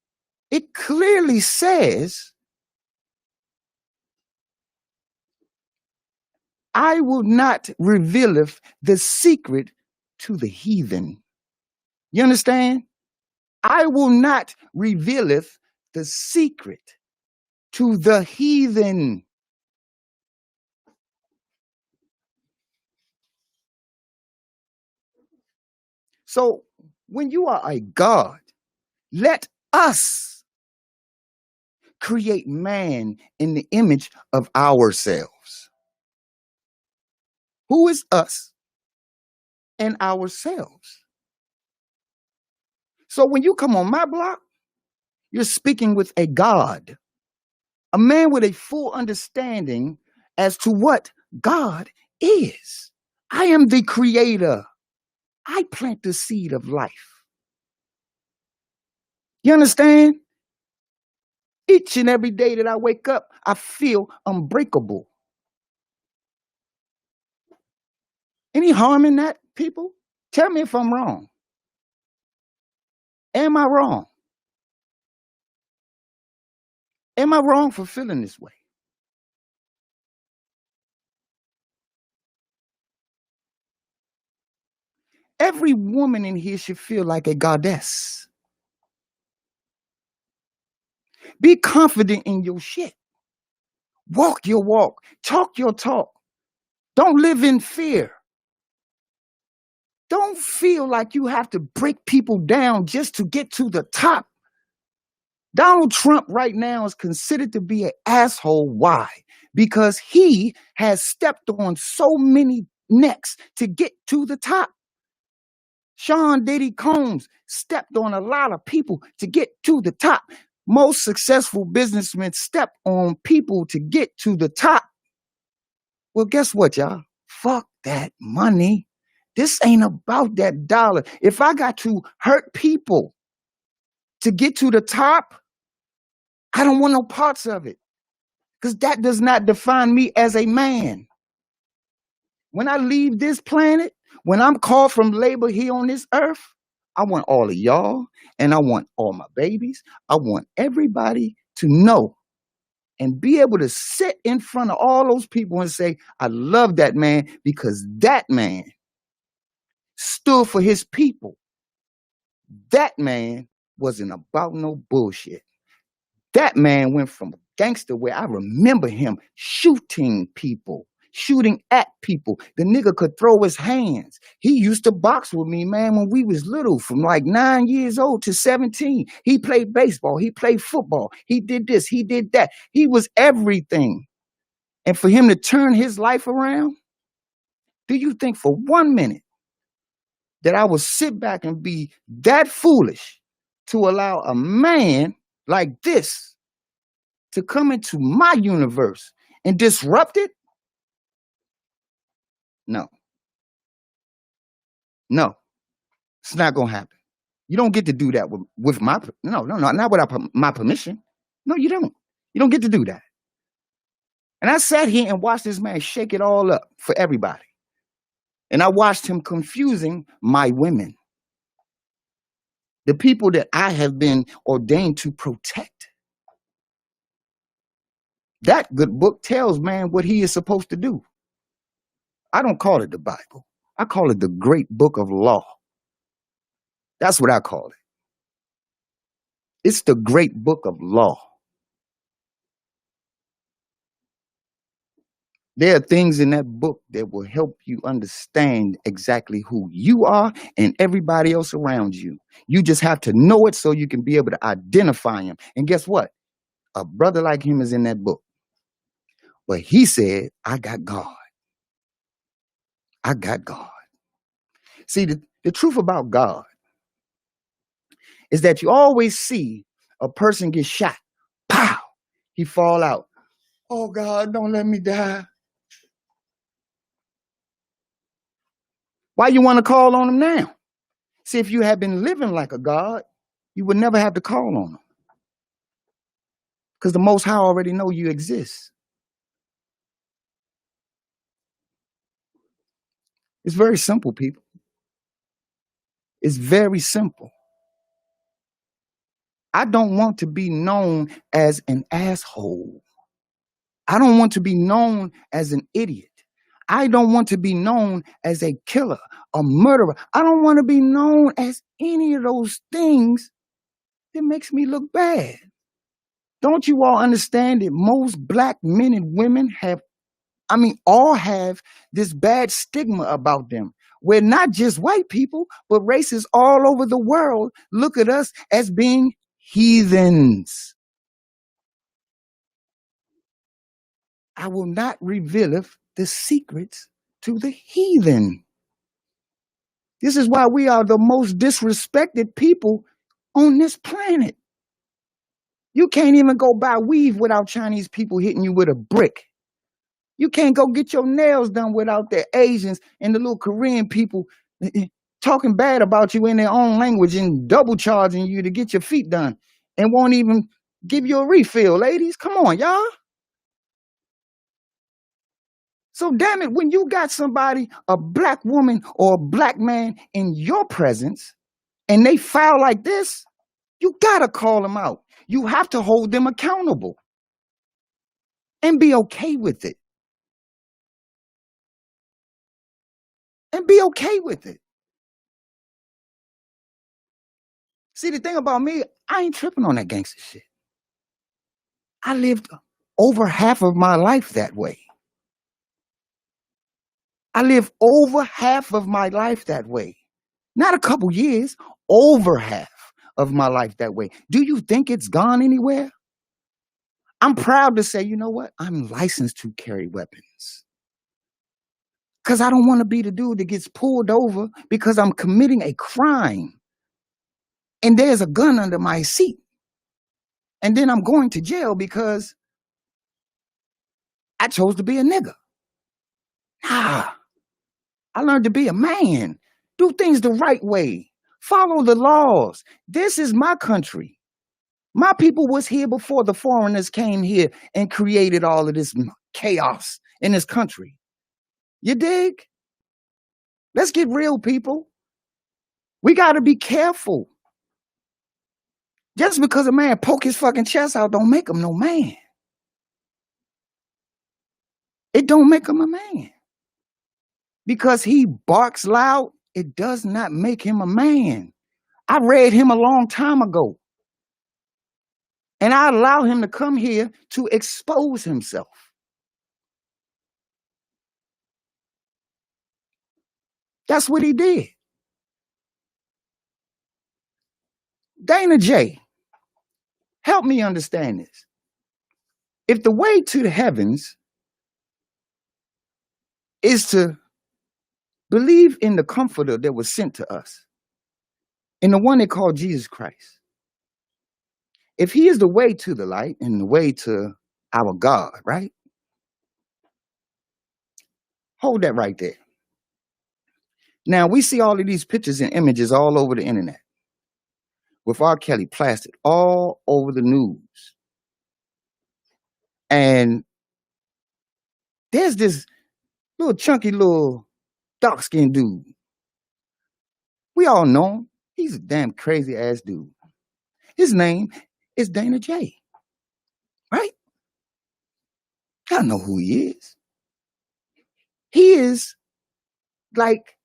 J: It clearly says, I will not revealeth the secret to the heathen. You understand? I will not revealeth the secret to the heathen. So when you are a God, let us create man in the image of ourselves. Who is us and ourselves? So when you come on my block, you're speaking with a God, a man with a full understanding as to what God is. I am the creator. I plant the seed of life. You understand? Each and every day that I wake up, I feel unbreakable. Any harm in that, people? Tell me if I'm wrong. Am I wrong? Am I wrong for feeling this way? Every woman in here should feel like a goddess. Be confident in your shit. Walk your walk. Talk your talk. Don't live in fear. Don't feel like you have to break people down just to get to the top. Donald Trump right now is considered to be an asshole. Why? Because he has stepped on so many necks to get to the top. Sean Diddy Combs stepped on a lot of people to get to the top. Most successful businessmen step on people to get to the top. Well, guess what, y'all? Fuck that money. This ain't about that dollar. If I got to hurt people to get to the top, I don't want no parts of it, because that does not define me as a man. When I leave this planet, when I'm called from labor here on this earth, I want all of y'all, and I want all my babies. I want everybody to know and be able to sit in front of all those people and say, I love that man, because that man stood for his people. That man wasn't about no bullshit. That man went from gangster where I remember him shooting people, shooting at people. The nigga could throw his hands. He used to box with me, man, when we was little, from like 9 years old to 17. He played baseball. He played football. He did this. He did that. He was everything. And for him to turn his life around, do you think for 1 minute that I would sit back and be that foolish to allow a man like this to come into my universe and disrupt it? No. No, it's not going to happen. You don't get to do that with my, no, not without my permission. No, you don't. You don't get to do that. And I sat here and watched this man shake it all up for everybody. And I watched him confusing my women, the people that I have been ordained to protect. That good book tells man what he is supposed to do. I don't call it the Bible. I call it the great book of law. That's what I call it. It's the great book of law. There are things in that book that will help you understand exactly who you are and everybody else around you. You just have to know it so you can be able to identify him. And guess what? A brother like him is in that book. But he said, I got God. I got God. See, the truth about God is that you always see a person get shot. Pow! He fall out. Oh, God, don't let me die. Why you want to call on him now? See, if you had been living like a God, you would never have to call on him. Because the Most High already know you exist. It's very simple, people. It's very simple. I don't want to be known as an asshole. I don't want to be known as an idiot. I don't want to be known as a killer, a murderer. I don't want to be known as any of those things that makes me look bad. Don't you all understand that most black men and women all have this bad stigma about them, where not just white people, but races all over the world look at us as being heathens. I will not reveal the secrets to the heathen. This is why we are the most disrespected people on this planet. You can't even go buy weave without Chinese people hitting you with a brick. You can't go get your nails done without the Asians and the little Korean people talking bad about you in their own language and double charging you to get your feet done and won't even give you a refill, ladies. Come on, y'all. So damn it, when you got somebody, a black woman or a black man in your presence and they foul like this, you gotta call them out. You have to hold them accountable and be okay with it. And be okay with it. See, the thing about me, I ain't tripping on that gangster shit. I lived over half of my life that way. I lived over half of my life that way. Not a couple years, over half of my life that way. Do you think it's gone anywhere? I'm proud to say, you know what? I'm licensed to carry weapons. Because I don't want to be the dude that gets pulled over because I'm committing a crime. And there's a gun under my seat. And then I'm going to jail because I chose to be a nigga. Nah. I learned to be a man. Do things the right way. Follow the laws. This is my country. My people was here before the foreigners came here and created all of this chaos in this country. You dig? Let's get real, people. We got to be careful. Just because a man poke his fucking chest out don't make him no man. It don't make him a man. Because he barks loud, it does not make him a man. I read him a long time ago. And I allow him to come here to expose himself. That's what he did. Dana J, help me understand this. If the way to the heavens is to believe in the comforter that was sent to us, in the one they call Jesus Christ, if he is the way to the light and the way to our God, right? Hold that right there. Now, we see all of these pictures and images all over the internet with R. Kelly plastered all over the news. And there's this little chunky little dark-skinned dude. We all know him. He's a damn crazy ass dude. His name is Dana J. Right? I know who he is. He is like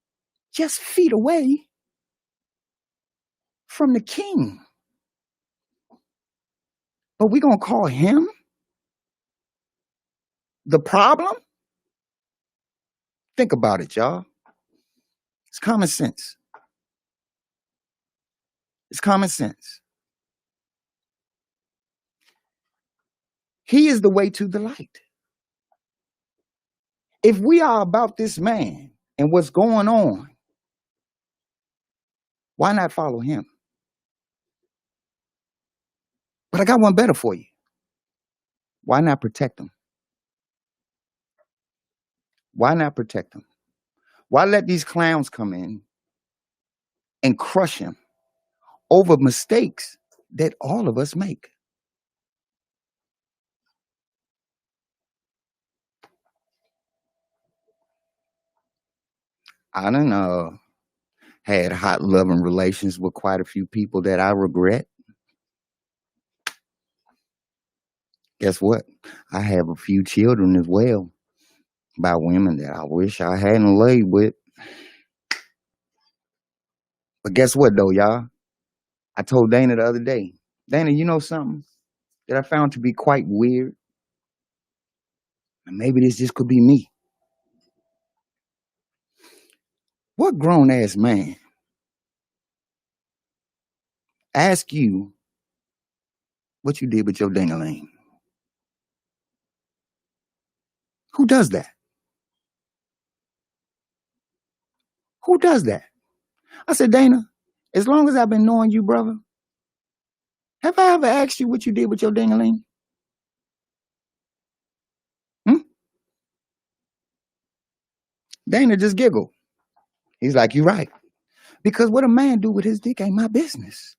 J: just feet away from the king. But we're going to call him the problem? Think about it, y'all. It's common sense. It's common sense. He is the way to the light. If we are about this man and what's going on, why not follow him? But I got one better for you. Why not protect him? Why not protect him? Why let these clowns come in and crush him over mistakes that all of us make? I done had hot loving relations with quite a few people that I regret. guess what? I have a few children as well by women that I wish I hadn't laid with. But guess what, though, y'all? I told Dana the other day, Dana, you know something that I found to be quite weird? And maybe this just could be me. What grown-ass man ask you what you did with your ding-a-ling? Who does that? Who does that? I said, Dana, as long as I've been knowing you, brother, have I ever asked you what you did with your ding-a-ling? Dana just giggled. He's like, you're right. Because what a man do with his dick ain't my business.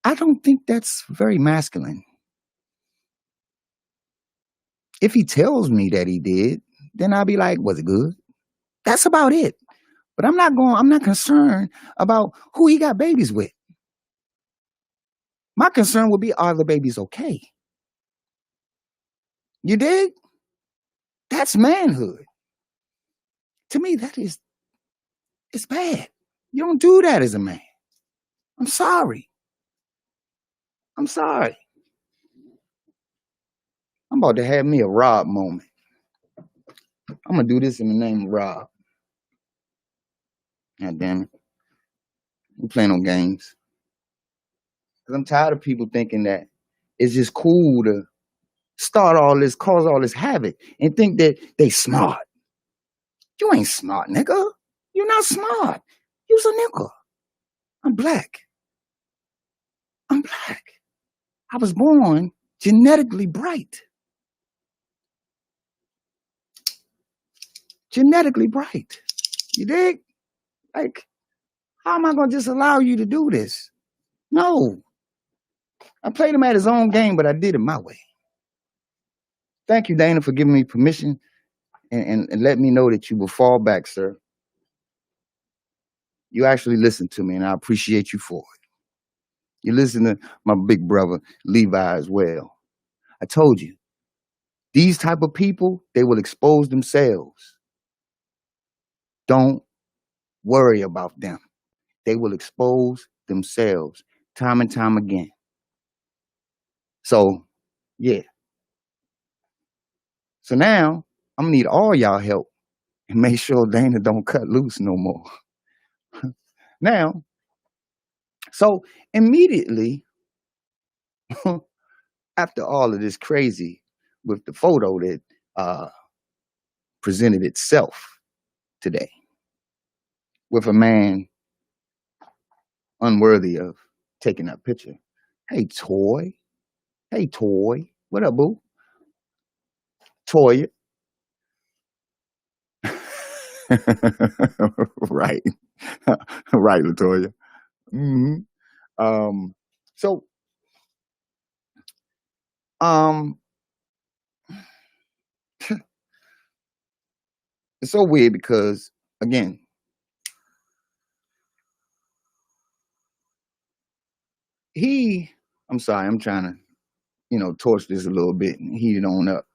J: I don't think that's very masculine. If he tells me that he did, then I'll be like, was it good? That's about it. But I'm not concerned about who he got babies with. My concern would be, are the babies okay? You dig? That's manhood. To me, it's bad. You don't do that as a man. I'm sorry. I'm sorry. I'm about to have me a Rob moment. I'm going to do this in the name of Rob. God damn it. We playing on games. Because I'm tired of people thinking that it's just cool to start all this, cause all this havoc, and think that they smart. You ain't smart, nigga. You're not smart. You's a nigga. I'm black. I'm black. I was born genetically bright. Genetically bright. You dig? Like, how am I going to just allow you to do this? No. I played him at his own game, but I did it my way. Thank you, Dana, for giving me permission and let me know that you will fall back, sir. You actually listened to me, and I appreciate you for it. You listen to my big brother, Levi, as well. I told you, these type of people, they will expose themselves. Don't worry about them. They will expose themselves time and time again. So, yeah. So now, I'm gonna need all y'all help and make sure Dana don't cut loose no more. Now, so immediately after all of this crazy with the photo that presented itself today with a man unworthy of taking that picture. Hey, Toy. Hey, Toy. What up, boo? Toya. Right. Right, Latoya. So, it's so weird because, again, I'm sorry, I'm trying to, torch this a little bit and heat it on up,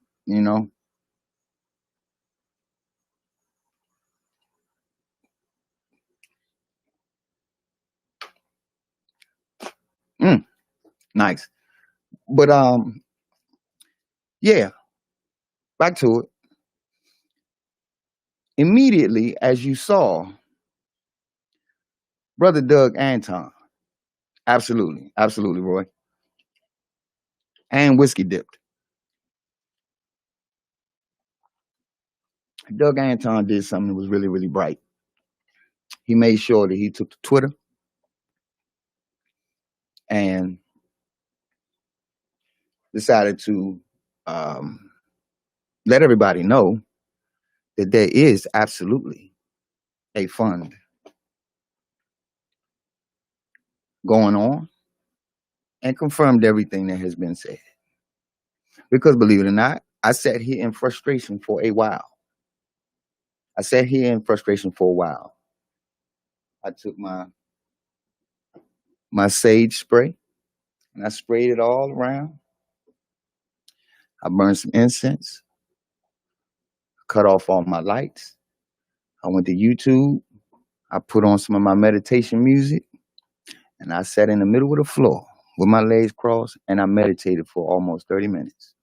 J: Nice. But, yeah, back to it. Immediately, as you saw, Brother Doug Anton, absolutely, Roy, and whiskey dipped. Doug Anton did something that was really, really bright. He made sure that he took to Twitter and decided to let everybody know that there is absolutely a fund going on, and confirmed everything that has been said. Because believe it or not, I sat here in frustration for a while. I took my sage spray and I sprayed it all around. I burned some incense, cut off all my lights. I went to YouTube. I put on some of my meditation music, and I sat in the middle of the floor with my legs crossed, and I meditated for almost 30 minutes.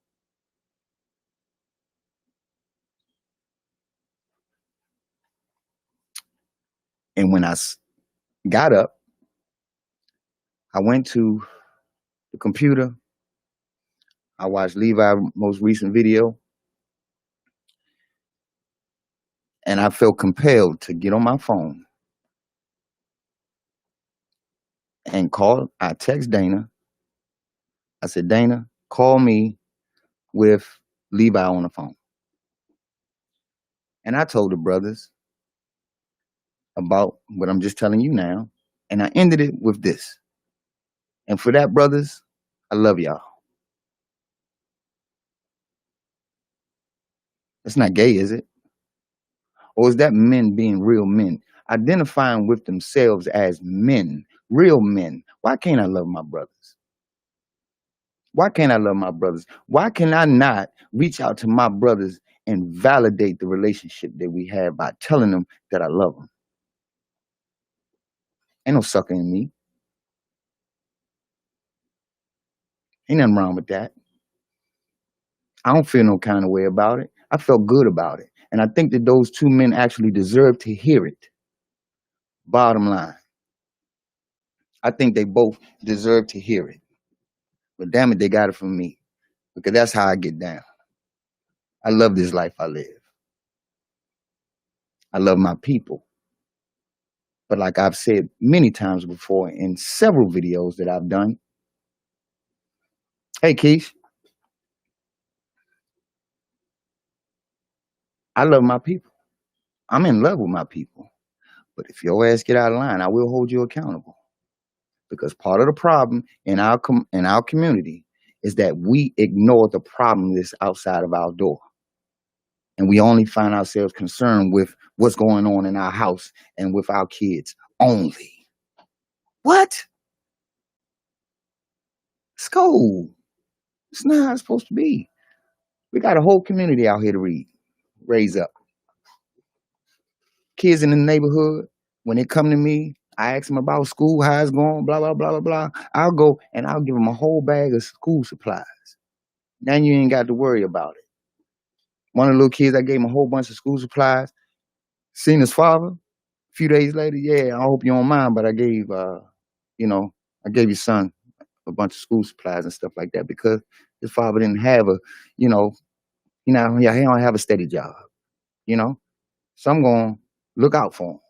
J: And when I got up, I went to the computer. I watched Levi's most recent video, and I felt compelled to get on my phone and call. I text Dana. I said, Dana, call me with Levi on the phone. And I told the brothers about what I'm just telling you now, and I ended it with this. And for that, brothers, I love y'all. That's not gay, is it? Or is that men being real men, identifying with themselves as men, real men? Why can't I love my brothers? Why can't I love my brothers? Why can I not reach out to my brothers and validate the relationship that we have by telling them that I love them? Ain't no sucker in me. Ain't nothing wrong with that. I don't feel no kind of way about it. I felt good about it. And I think that those two men actually deserve to hear it. Bottom line. I think they both deserve to hear it. But damn it, they got it from me. Because that's how I get down. I love this life I live. I love my people. But like I've said many times before in several videos that I've done. Hey, Keish. I love my people. I'm in love with my people. But if your ass get out of line, I will hold you accountable. Because part of the problem in our community is that we ignore the problem that's outside of our door. And we only find ourselves concerned with what's going on in our house and with our kids only. What? It's cold. It's not how it's supposed to be. We got a whole community out here to raise up. Kids in the neighborhood, when they come to me, I ask them about school, how it's going, blah, blah, blah, blah, blah. I'll go and I'll give them a whole bag of school supplies. Now you ain't got to worry about it. One of the little kids, I gave him a whole bunch of school supplies. Seen his father. A few days later, yeah, I hope you don't mind, but I gave, I gave your son a bunch of school supplies and stuff like that because his father didn't have he don't have a steady job, So I'm going to look out for him.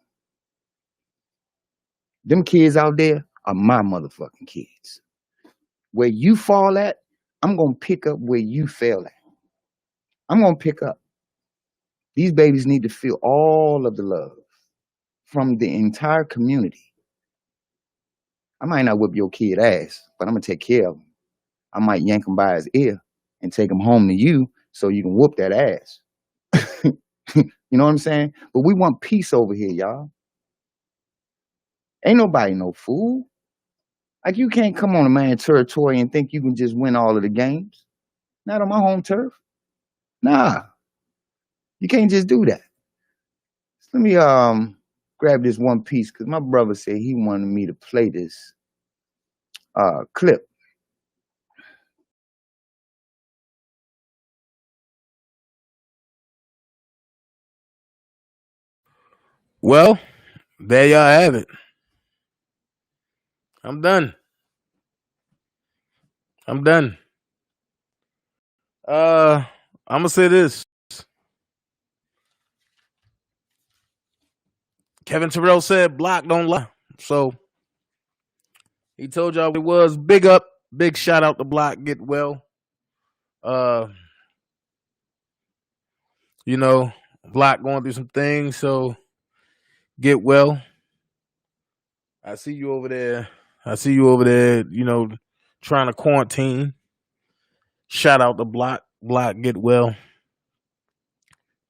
J: Them kids out there are my motherfucking kids. Where you fall at, I'm going to pick up where you fell at. I'm going to pick up. These babies need to feel all of the love from the entire community. I might not whip your kid ass, but I'm going to take care of him. I might yank him by his ear and take him home to you so you can whoop that ass. You know what I'm saying? But we want peace over here, y'all. Ain't nobody no fool. Like, you can't come on a man's territory and think you can just win all of the games. Not on my home turf. Nah. You can't just do that. Let me grab this one piece because my brother said he wanted me to play this clip.
B: Well, there y'all have it. I'm done. I'm gonna say this. Kevin Terrell said block don't lie. So he told y'all it was. Big up, big shout out to Block, get well. Block going through some things, so get well. I see you over there, trying to quarantine. Shout out to Block, get well.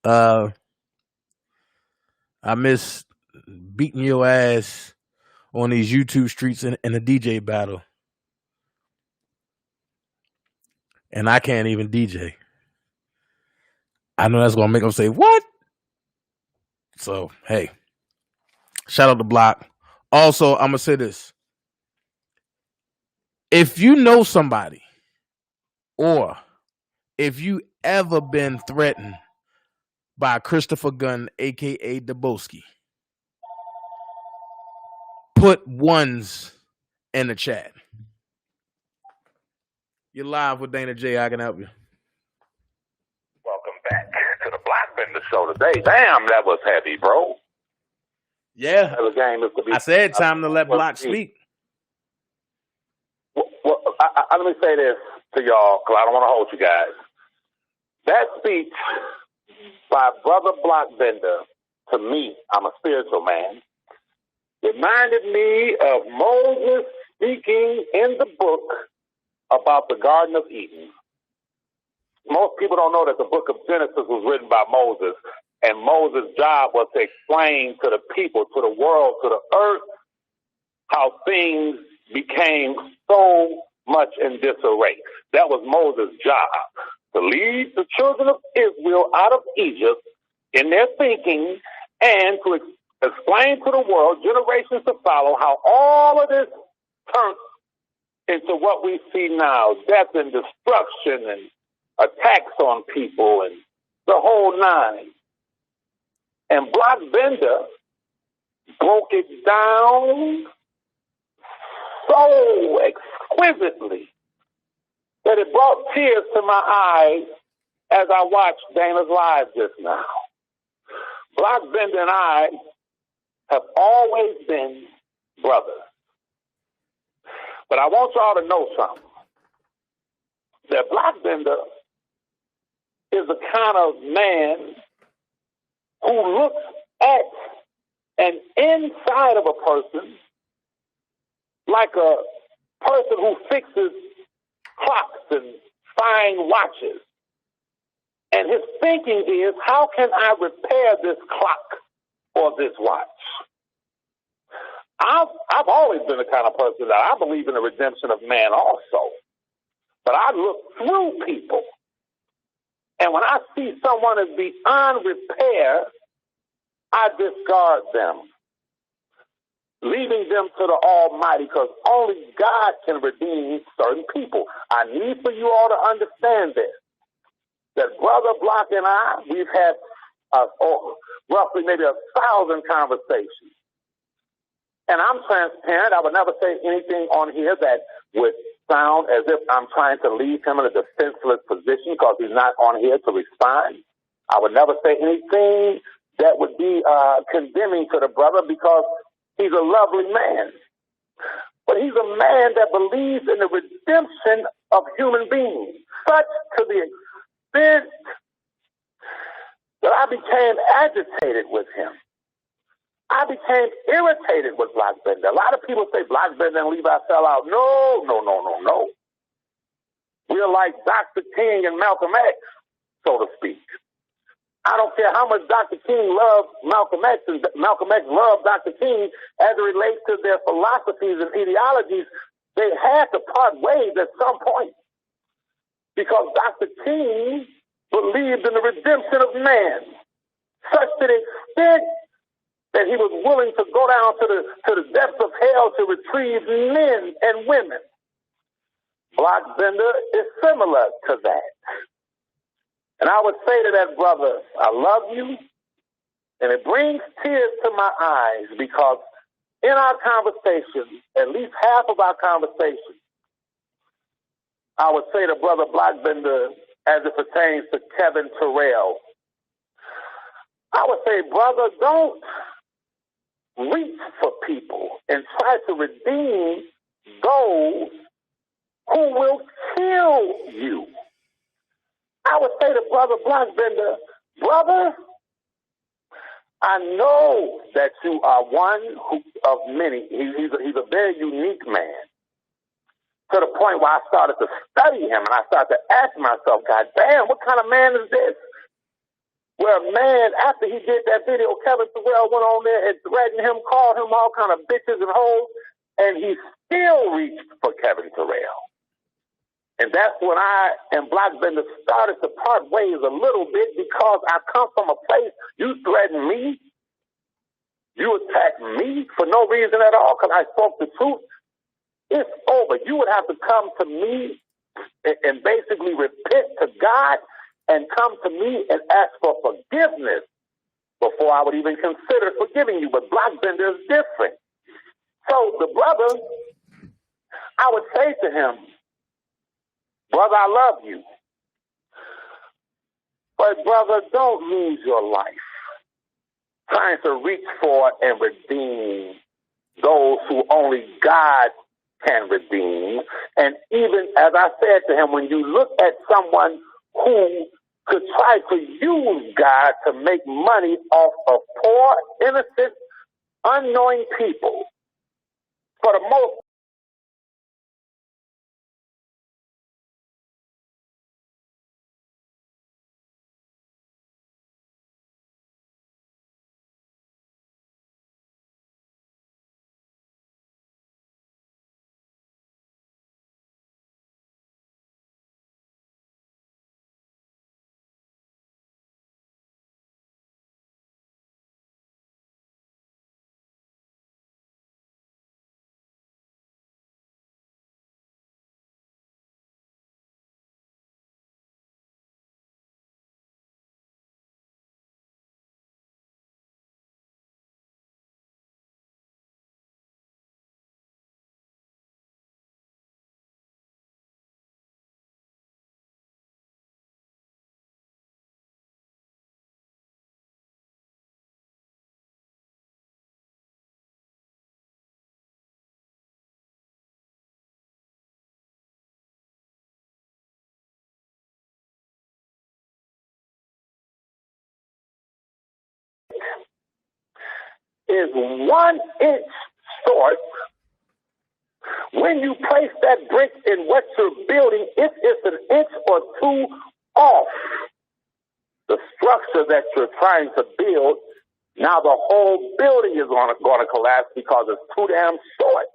B: I miss beating your ass on these YouTube streets in a DJ battle. and I can't even DJ. I know that's gonna make them say, "What?" So hey, shout out to Block. Also, I'm gonna say this: if you know somebody, or if you ever been threatened by Christopher Gunn, aka Deboski, put ones in the chat. You're live with Dana J. I can help you.
K: Welcome back to the Blockbender Show today. Damn, that was heavy, bro.
B: Yeah. I said time to let Block speak.
K: Well, let me say this to y'all, because I don't want to hold you guys. That speech by Brother Blockbender, to me, I'm a spiritual man, reminded me of Moses speaking in the book about the Garden of Eden. Most people don't know that the book of Genesis was written by Moses, and Moses' job was to explain to the people, to the world, to the earth, how things became so much in disarray. That was Moses' job, to lead the children of Israel out of Egypt in their thinking and to explain to the world, generations to follow, how all of this turned into what we see now, death and destruction and attacks on people and the whole nine. And Blockbender broke it down so exquisitely that it brought tears to my eyes as I watched Dana's live just now. Blockbender and I have always been brothers. But I want y'all to know something. That Blockbender is the kind of man who looks at an inside of a person like a person who fixes clocks and fine watches. And his thinking is, how can I repair this clock or this watch? I've always been the kind of person that I believe in the redemption of man also. But I look through people. And when I see someone as beyond repair, I discard them, leaving them to the Almighty, because only God can redeem certain people. I need for you all to understand this, that Brother Block and I, we've had roughly maybe 1,000 conversations. And I'm transparent. I would never say anything on here that would sound as if I'm trying to leave him in a defenseless position because he's not on here to respond. I would never say anything that would be condemning to the brother because he's a lovely man. But he's a man that believes in the redemption of human beings, such to the extent that I became agitated with him. I became irritated with Blockbender. A lot of people say Blockbender and Levi fell out. No. We're like Dr. King and Malcolm X, so to speak. I don't care how much Dr. King loved Malcolm X and Malcolm X loved Dr. King as it relates to their philosophies and ideologies. They had to part ways at some point because Dr. King believed in the redemption of man, such to the extent that he was willing to go down to the depths of hell to retrieve men and women. Blockbender is similar to that. And I would say to that brother, I love you, and it brings tears to my eyes because in our conversation, at least half of our conversation, I would say to Brother Blockbender as it pertains to Kevin Terrell, I would say, brother, don't reach for people and try to redeem those who will kill you. I would say to Brother Blockbender, brother, I know that you are one of many. He's a very unique man. To the point where I started to study him and I started to ask myself, God damn, what kind of man is this? Where a man, after he did that video, Kevin Terrell went on there and threatened him, called him all kind of bitches and hoes, and he still reached for Kevin Terrell. And that's when I and Black Bender started to part ways a little bit, because I come from a place, you threaten me, you attack me for no reason at all because I spoke the truth. It's over. You would have to come to me and basically repent to God and come to me and ask for forgiveness before I would even consider forgiving you. But Black Bender is different. So the brother, I would say to him, brother, I love you. But brother, don't lose your life trying to reach for and redeem those who only God can redeem. And even as I said to him, when you look at someone who could try to use God to make money off of poor, innocent, unknowing people, for the most is 1 inch short. When you place that brick in what you're building, if it's an inch or two off the structure that you're trying to build, now the whole building is going to collapse because it's too damn short.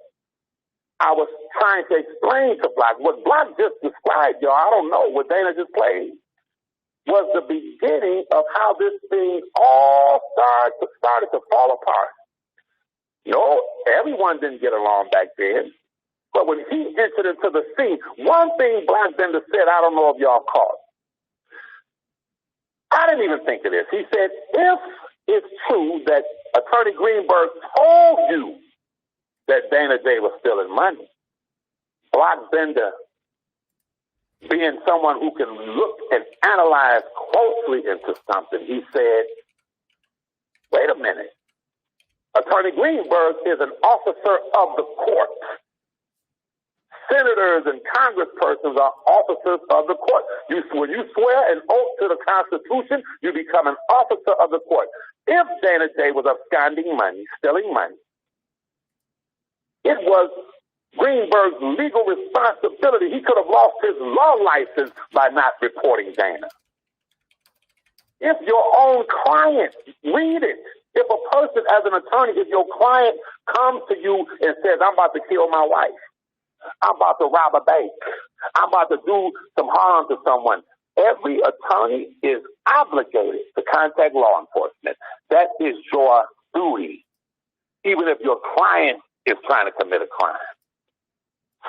K: I was trying to explain to Black, what Black just described, y'all, I don't know, what Dana just played, was the beginning of how this thing all started to fall apart. No, everyone didn't get along back then. But when he entered into the scene, one thing Black Bender said, I don't know if y'all caught. I didn't even think of this. He said, if it's true that Attorney Greenberg told you that Dana J was stealing money, Black Bender, being someone who can look and analyze closely into something, he said, wait a minute. Attorney Greenberg is an officer of the court. Senators and congresspersons are officers of the court. When you swear an oath to the Constitution, you become an officer of the court. If Dana J was absconding money, stealing money, it was Greenberg's legal responsibility. He could have lost his law license by not reporting Dana. If your own client, read it. If a person, as an attorney, if your client comes to you and says, I'm about to kill my wife, I'm about to rob a bank, I'm about to do some harm to someone, every attorney is obligated to contact law enforcement. That is your duty, even if your client is trying to commit a crime.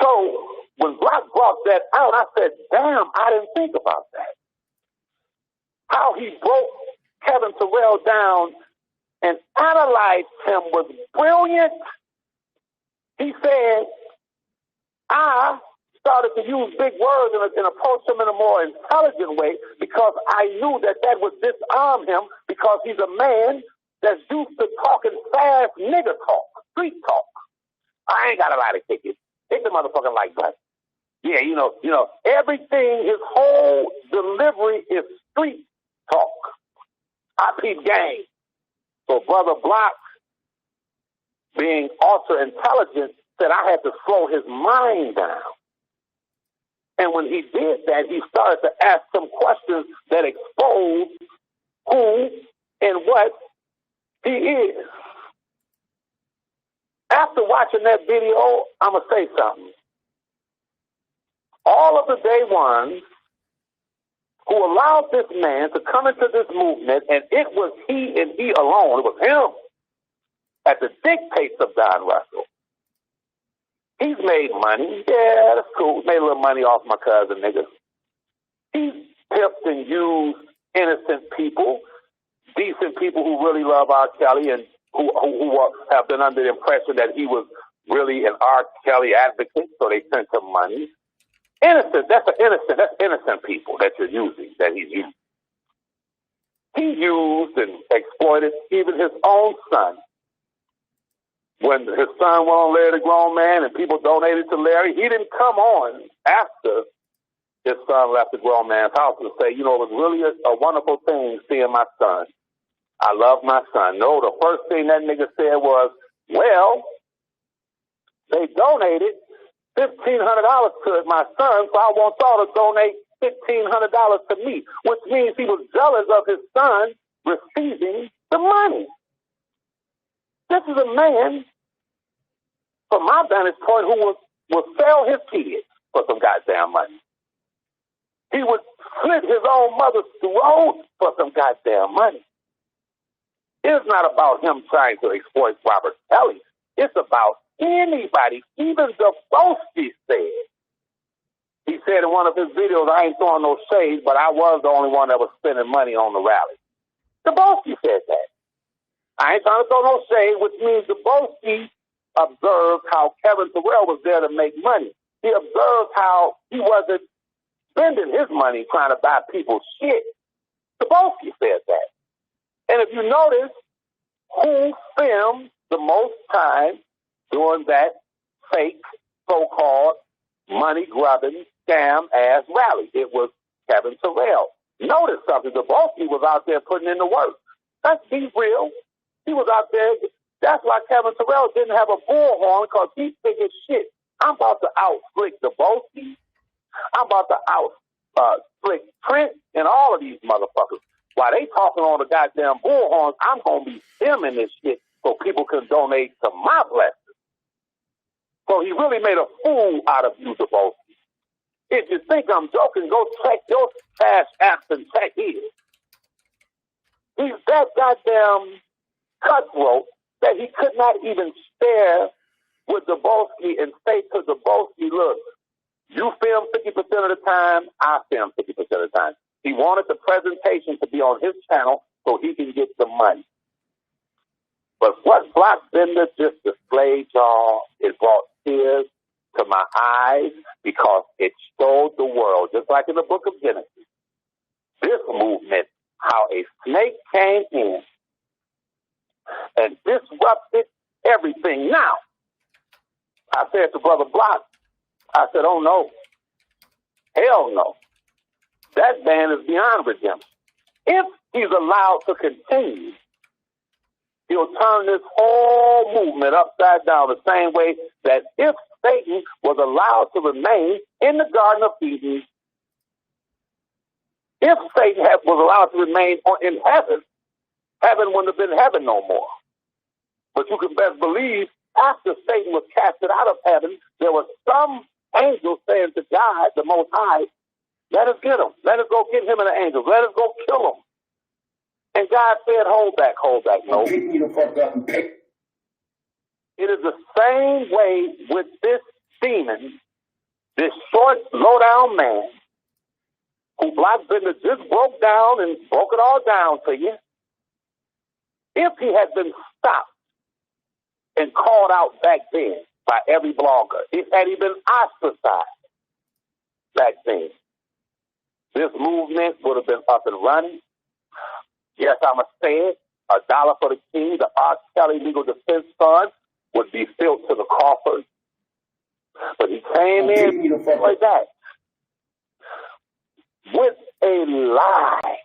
K: So when Brock brought that out, I said, damn, I didn't think about that. How he broke Kevin Terrell down and analyzed him was brilliant. He said, I started to use big words and approach him in a more intelligent way because I knew that would disarm him because he's a man that's used to talking fast nigger talk, street talk. I ain't got a lot of tickets. Take the motherfucking like that. Yeah, you know, everything, his whole delivery is street talk. I peep gang. So Brother Block, being ultra intelligent, said I had to slow his mind down. And when he did that, he started to ask some questions that exposed who and what he is. After watching that video, I'm going to say something. all of the day ones who allowed this man to come into this movement, and it was he and he alone. It was him at the dictates of Don Russell. He's made money. Yeah, that's cool. Made a little money off my cousin, nigga. He's pimped and used innocent people, decent people who really love R. Kelly and who have been under the impression that he was really an R. Kelly advocate, so they sent him money. Innocent, that's innocent people that you're using, that he's using. He used and exploited even his own son. When his son went on Larry the Grown Man and people donated to Larry, he didn't come on after his son left the grown man's house and say, you know, it was really a wonderful thing seeing my son. I love my son. No, the first thing that nigga said was, well, they donated $1,500 to my son, so I want y'all to donate $1,500 to me, which means he was jealous of his son receiving the money. This is a man, from my vantage point, who will sell his kids for some goddamn money. He would slit his own mother's throat for some goddamn money. It's not about him trying to exploit Robert Kelly. It's about anybody, even Dabowski said. He said in one of his videos, I ain't throwing no shade, but I was the only one that was spending money on the rally. Dabowski said that. I ain't trying to throw no shade, which means Dabowski observed how Kevin Terrell was there to make money. He observed how he wasn't spending his money trying to buy people's shit. Dabowski said that. And if you notice, who filmed the most time during that fake, so-called, money-grubbing, scam-ass rally? It was Kevin Terrell. Notice something. Dabowski was out there putting in the work. Let's be real. He was out there. That's why Kevin Terrell didn't have a bullhorn, because he figured, shit, I'm about to out-slick Dabowski. I'm about to out-slick Trent and all of these motherfuckers. While they talking on the goddamn bullhorns, I'm going to be filming this shit so people can donate to my blessings. So he really made a fool out of you, Dabowski. If you think I'm joking, go check your cash apps and check his. He's that goddamn cutthroat that he could not even stare with Dabowski and say to Dabowski, look, you film 50% of the time, I film 50% of the time. He wanted the presentation to be on his channel so he can get the money. But what Blockbender just displayed, y'all, it brought tears to my eyes because it showed the world, just like in the book of Genesis, this movement, how a snake came in and disrupted everything. Now, I said to Brother Block, I said, oh no, hell no. That man is beyond redemption. If he's allowed to continue, he'll turn this whole movement upside down the same way that if Satan was allowed to remain in the Garden of Eden, if Satan was allowed to remain in heaven, heaven wouldn't have been heaven no more. But you can best believe after Satan was casted out of heaven, there was some angel saying to God, the Most High, let us get him. Let us go get him and the angels. Let us go kill him. And God said, hold back. No. Pick me the fuck up and pick. It is the same way with this demon, this short, low-down man, who Blockbender just broke down and broke it all down to you. If he had been stopped and called out back then by every blogger, had he been ostracized back then, this movement would have been up and running. Yes, I'm going to say it. $1 for the king, the R. Kelly Legal Defense Fund would be filled to the coffers. But he came in like that with a lie.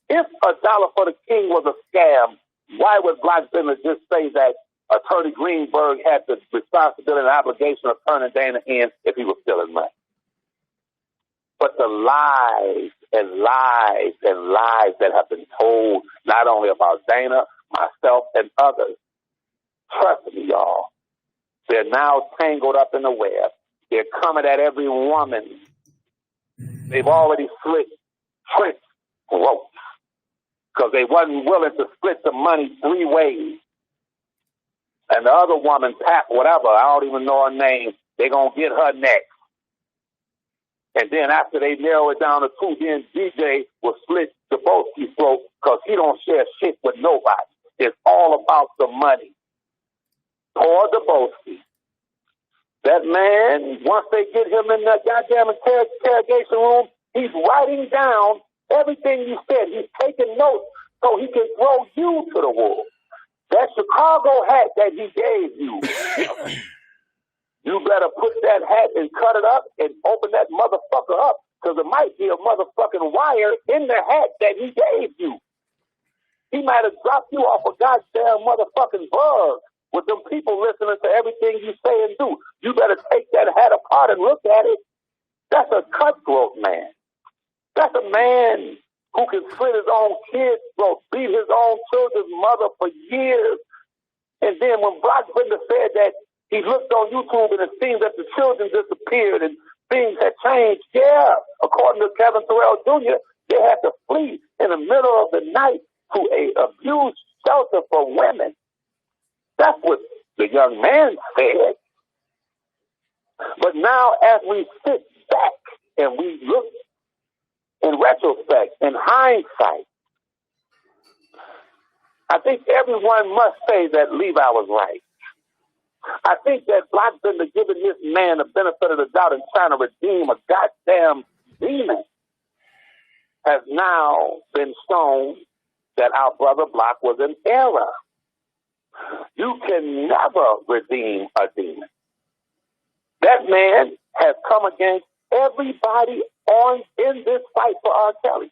K: If $1 for the king was a scam, why would Blockbender just say that Attorney Greenberg had the responsibility and obligation of turning Dana in if he was stealing money? But the lies and lies and lies that have been told, not only about Dana, myself, and others, trust me, y'all, they're now tangled up in the web. They're coming at every woman they've already slit Trent's throat because they wasn't willing to split the money 3 ways. And the other woman, Pat, whatever, I don't even know her name, they're going to get her next. And then after they narrow it down to 2, then DJ will split Debosky's throat because he don't share shit with nobody. It's all about the money. Poor Debosky. That man, once they get him in that goddamn interrogation room, he's writing down everything you said. He's taking notes so he can throw you to the wolves. That Chicago hat that he gave you, you better put that hat and cut it up and open that motherfucker up because there might be a motherfucking wire in the hat that he gave you. He might have dropped you off a goddamn motherfucking bug with them people listening to everything you say and do. You better take that hat apart and look at it. That's a cutthroat man. That's a man who can slit his own kid's throat, beat his own children's mother for years. And then when Brock Bender said that he looked on YouTube and it seemed that the children disappeared and things had changed, yeah, according to Kevin Terrell Jr., they had to flee in the middle of the night to a abused shelter for women. That's what the young man said. But now as we sit back and we look in retrospect, in hindsight, I think everyone must say that Levi was right. I think that Black Bender giving this man the benefit of the doubt and trying to redeem a goddamn demon has now been shown that our brother Block was in error. You can never redeem a demon. That man has come against everybody in this fight for R. Kelly.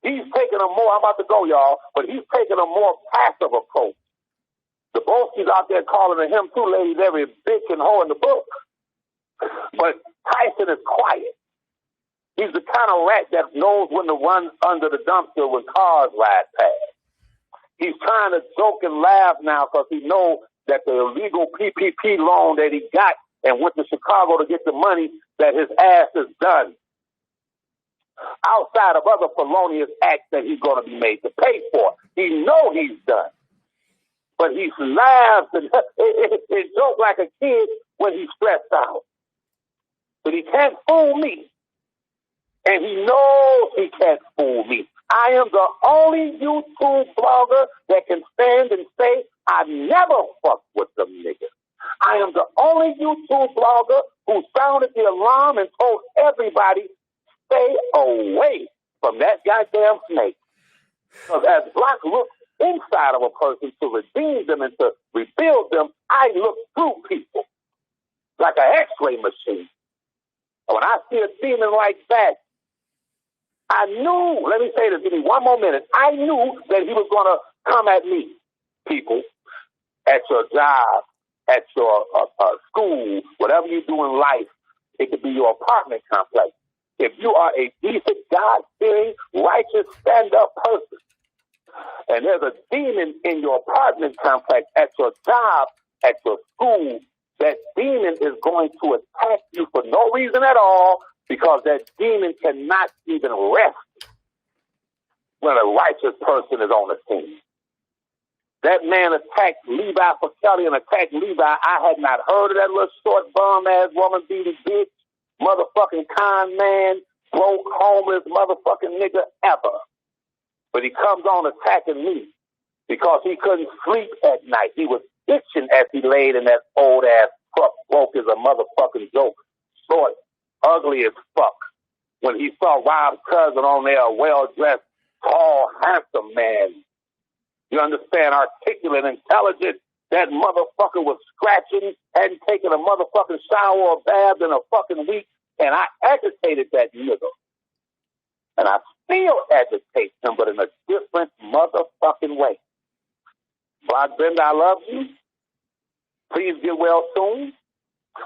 K: He's taking a more, I'm about to go, y'all, but he's taking a more passive approach. The Bolsky's out there calling to him, 2 ladies, every bitch and hoe in the book. But Tyson is quiet. He's the kind of rat that knows when to run under the dumpster when cars ride past. He's trying to joke and laugh now because he knows that the illegal PPP loan that he got and went to Chicago to get the money, that his ass is done. Outside of other felonious acts that he's going to be made to pay for. He know he's done. But he laughs and joke like a kid when he's stressed out. But he can't fool me. And he knows he can't fool me. I am the only YouTube blogger that can stand and say, I never fucked with them niggas. I am the only YouTube blogger who sounded the alarm and told everybody, stay away from that goddamn snake. Because as Black looks inside of a person to redeem them and to rebuild them, I look through people like an X-ray machine. And when I see a demon like that, I knew, let me say this, give me one more minute. I knew that he was going to come at me, people, at your job, at your school, whatever you do in life. It could be your apartment complex. If you are a decent, God-fearing, righteous, stand-up person, and there's a demon in your apartment complex, at your job, at your school, that demon is going to attack you for no reason at all, because that demon cannot even rest when a righteous person is on the scene. That man attacked Levi for Kelly and attacked Levi. I had not heard of that little short bum-ass woman beating bitch, motherfucking con man, broke, homeless, motherfucking nigga ever. But he comes on attacking me because he couldn't sleep at night. He was itching as he laid in that old-ass truck, broke as a motherfucking joke, short, ugly as fuck. When he saw Rob's cousin on there, a well-dressed, tall, handsome man, you understand, articulate, intelligent, that motherfucker was scratching, hadn't taken a motherfucking shower or bath in a fucking week, and I agitated that nigga. And I still agitate him, but in a different motherfucking way. Black Bender, I love you. Please get well soon.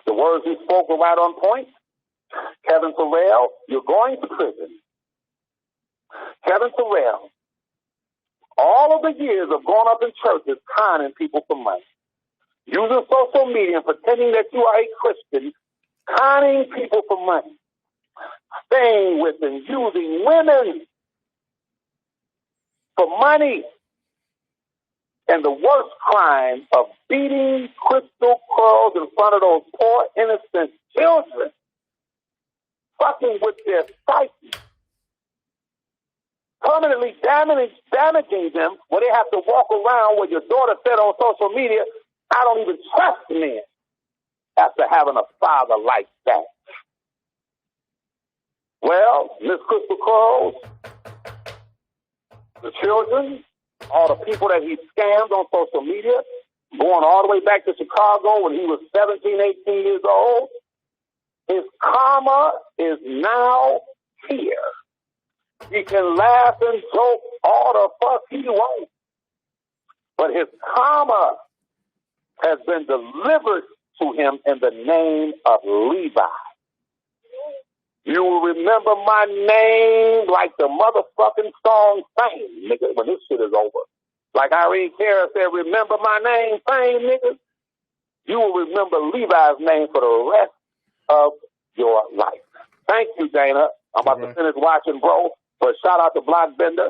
K: The words you spoke were right on point. Kevin Terrell, you're going to prison. Kevin Terrell, all of the years of going up in churches conning people for money, using social media and pretending that you are a Christian, conning people for money. staying with and using women for money, and the worst crime of beating Crystal Curls in front of those poor innocent children, fucking with their psyche, permanently damaging them where they have to walk around where your daughter said on social media, I don't even trust men after having a father like that. Well, Miss Crystal Curls, the children, all the people that he scammed on social media, going all the way back to Chicago when he was 17, 18 years old, his karma is now here. He can laugh and joke all the fuck he wants, but his karma has been delivered to him in the name of Levi. You will remember my name like the motherfucking song Fame, nigga, when this shit is over. Like Irene Cara said, remember my name, Fame, nigga. You will remember Levi's name for the rest of your life. Thank you, Dana. I'm about to finish watching, bro. But shout out to Blockbender.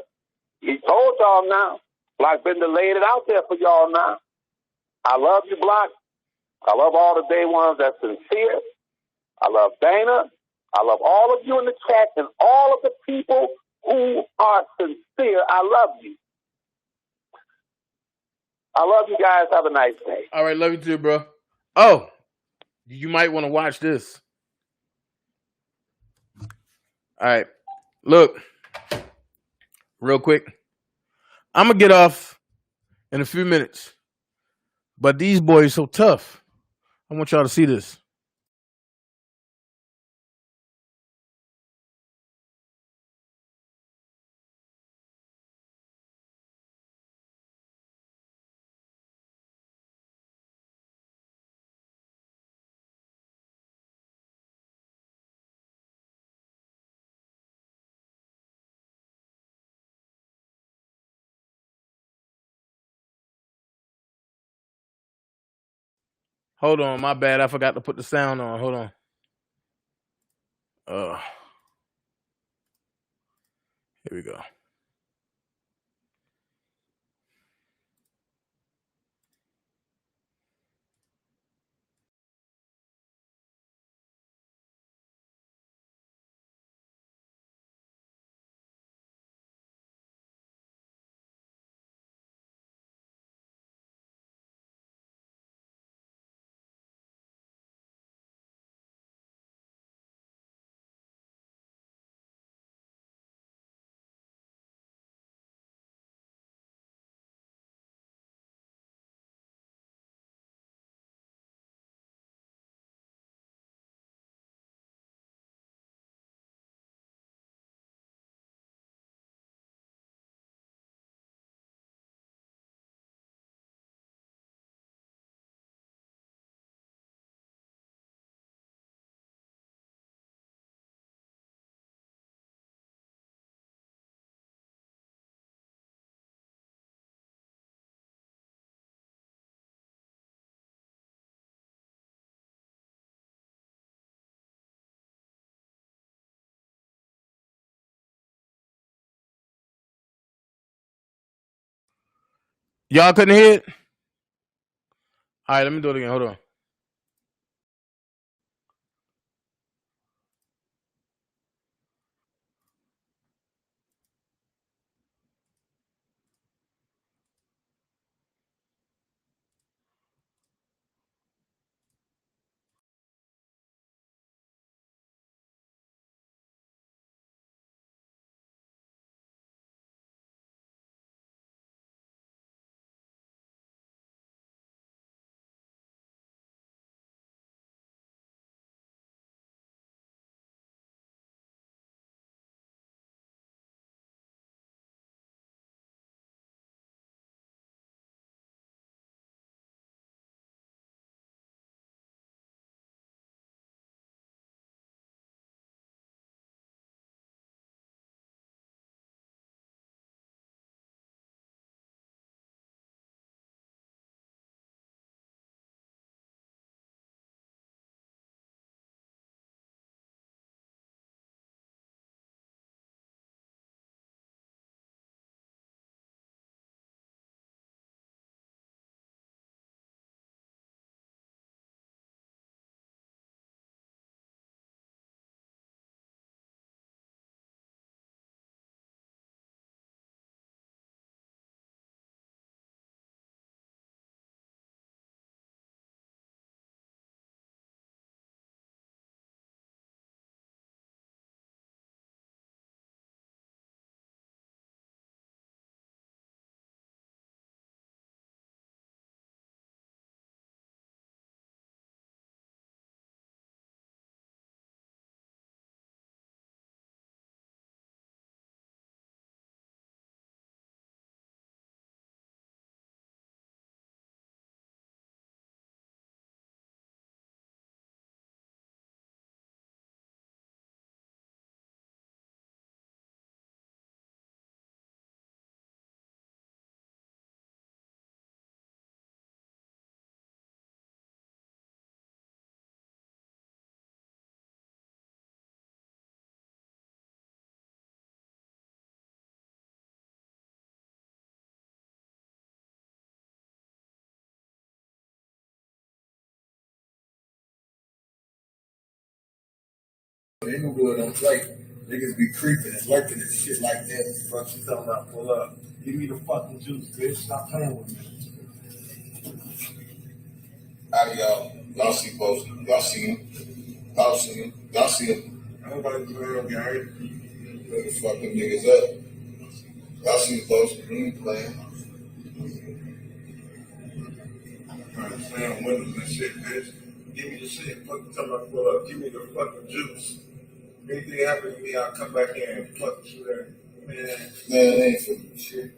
K: He told y'all now. Blockbender laid it out there for y'all now. I love you, Block. I love all the day ones that's sincere. I love Dana. I love all of you in the chat and all of the people who are sincere. I love you. I love you guys. Have a nice day.
B: All right, love you too, bro. Oh, you might want to watch this. All right, look, real quick. I'm going to get off in a few minutes, but these boys so tough. I want y'all to see this. Hold on, my bad. I forgot to put the sound on. Hold on. Here we go. Y'all couldn't hear it? All right, let me do it again. Hold on.
E: Inglewood don't play. Niggas be creeping and lurking and shit like that. Fuck you talking about? Pull up. Give me the fucking juice, bitch. Stop playing with me. How do y'all see both? Y'all see him? Y'all see him? Y'all see him? Nobody playing, Gary. Better fuck them niggas up. Y'all see the both? He ain't playing. I'm trying to slam windows and shit, bitch. Give me the shit. Fuck you talking about? Pull up. Give me the fucking juice. If anything happens to me, I'll come back here and fuck shit out. Man, it ain't for me shit.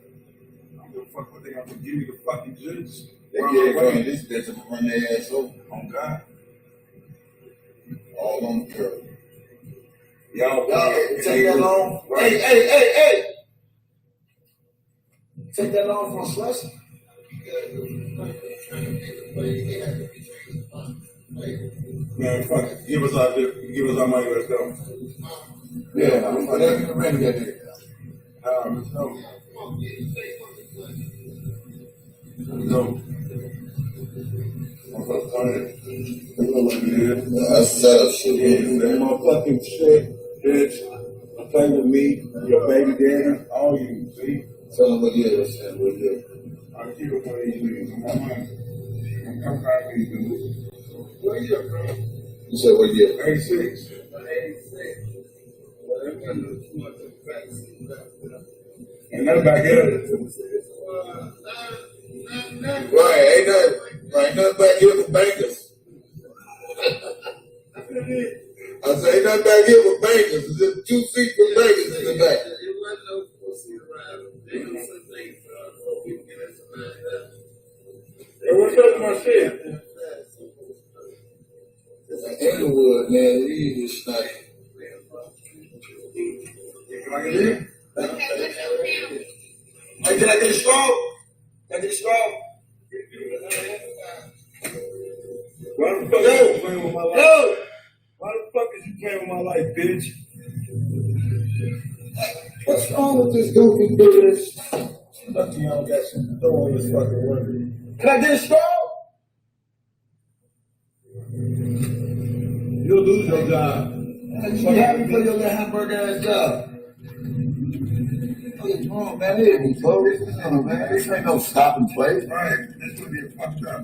E: I don't give a fuck what they got to give me the fucking juice. They get running this bitch and run their ass over. On God. All on the curb. Y'all take that long? Hey! Take that long for a slice? Man, fuck it. Give us our money, let's go. Yeah, I'm ready to get it. Let's go. That's setup shit. That motherfucking shit, bitch. Play with me, your baby daddy, all you, see? Tell them what year this shit, what year. I'll keep it for 8 years. I'm not money. I'm coming back to you. What year, bro? You said what year? 86. 86. Ain't nothing back here. Right, ain't nothing back here for bankers. I say, ain't nothing back here for bankers. It's just 2 seats for bankers in the back. Hey, what's up with my shit? Inglewood, man, you just like. Can I get in? Hey, can I get a straw? Can I get a straw? Why the fuck is you playing with my life? Why the fuck is you playing with my life, bitch? What's wrong with this goofy bitch? Lucky y'all got some to throw on this fucking word. Can I get a straw? You'll lose your job. You be happy for your little hamburger ass job. What's wrong, man? It ain't close. Man, this ain't no stopping place. Right. This would be a fucked up.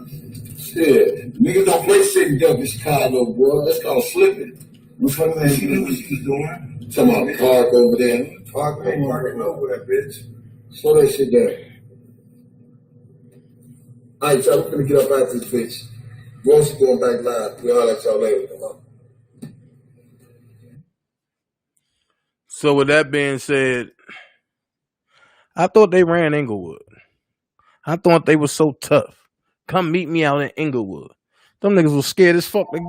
E: Shit. Niggas don't play sitting duck in Chicago, boy. That's called slipping. What's funny thing? She knew what she was doing. Talking about park over there. Park over there, bitch. Slow that shit down. All right, y'all, we're gonna get up out this bitch. Once going back live, we'll holler at y'all later. Come on.
B: So with that being said, I thought they ran Inglewood. I thought they were so tough. Come meet me out in Inglewood. Them niggas was scared as fuck. They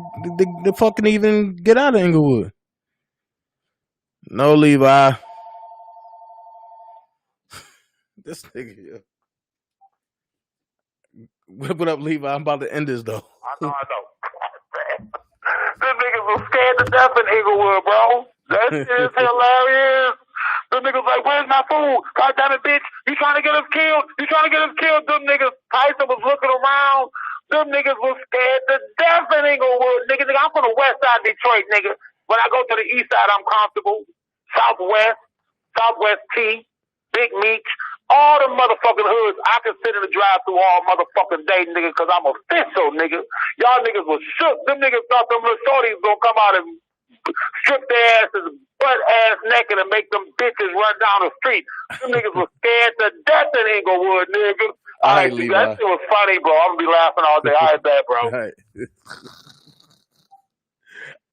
B: fucking even get out of Inglewood. No, Levi. This nigga here. What up, Levi? I'm about to end this though.
K: I know. Them niggas was scared to death in Inglewood, bro. That shit is hilarious. Them niggas like, where's my food? God damn it, bitch. You trying to get us killed? Them niggas, Tyson was looking around. Them niggas was scared to death in Inglewood. Nigga, I'm from the west side of Detroit, nigga. When I go to the east side, I'm comfortable. Southwest T, Big Meech, all the motherfucking hoods. I can sit in the drive-thru all motherfucking day, nigga, because I'm official, nigga. Y'all niggas was shook. Them niggas thought them little shorties gonna come out and strip their asses butt-ass naked and make them bitches run down the street. Them niggas was scared to death in Inglewood, nigga. All right, that shit was funny, bro. I'm gonna be laughing all day. All right, bad, bro.
B: Right.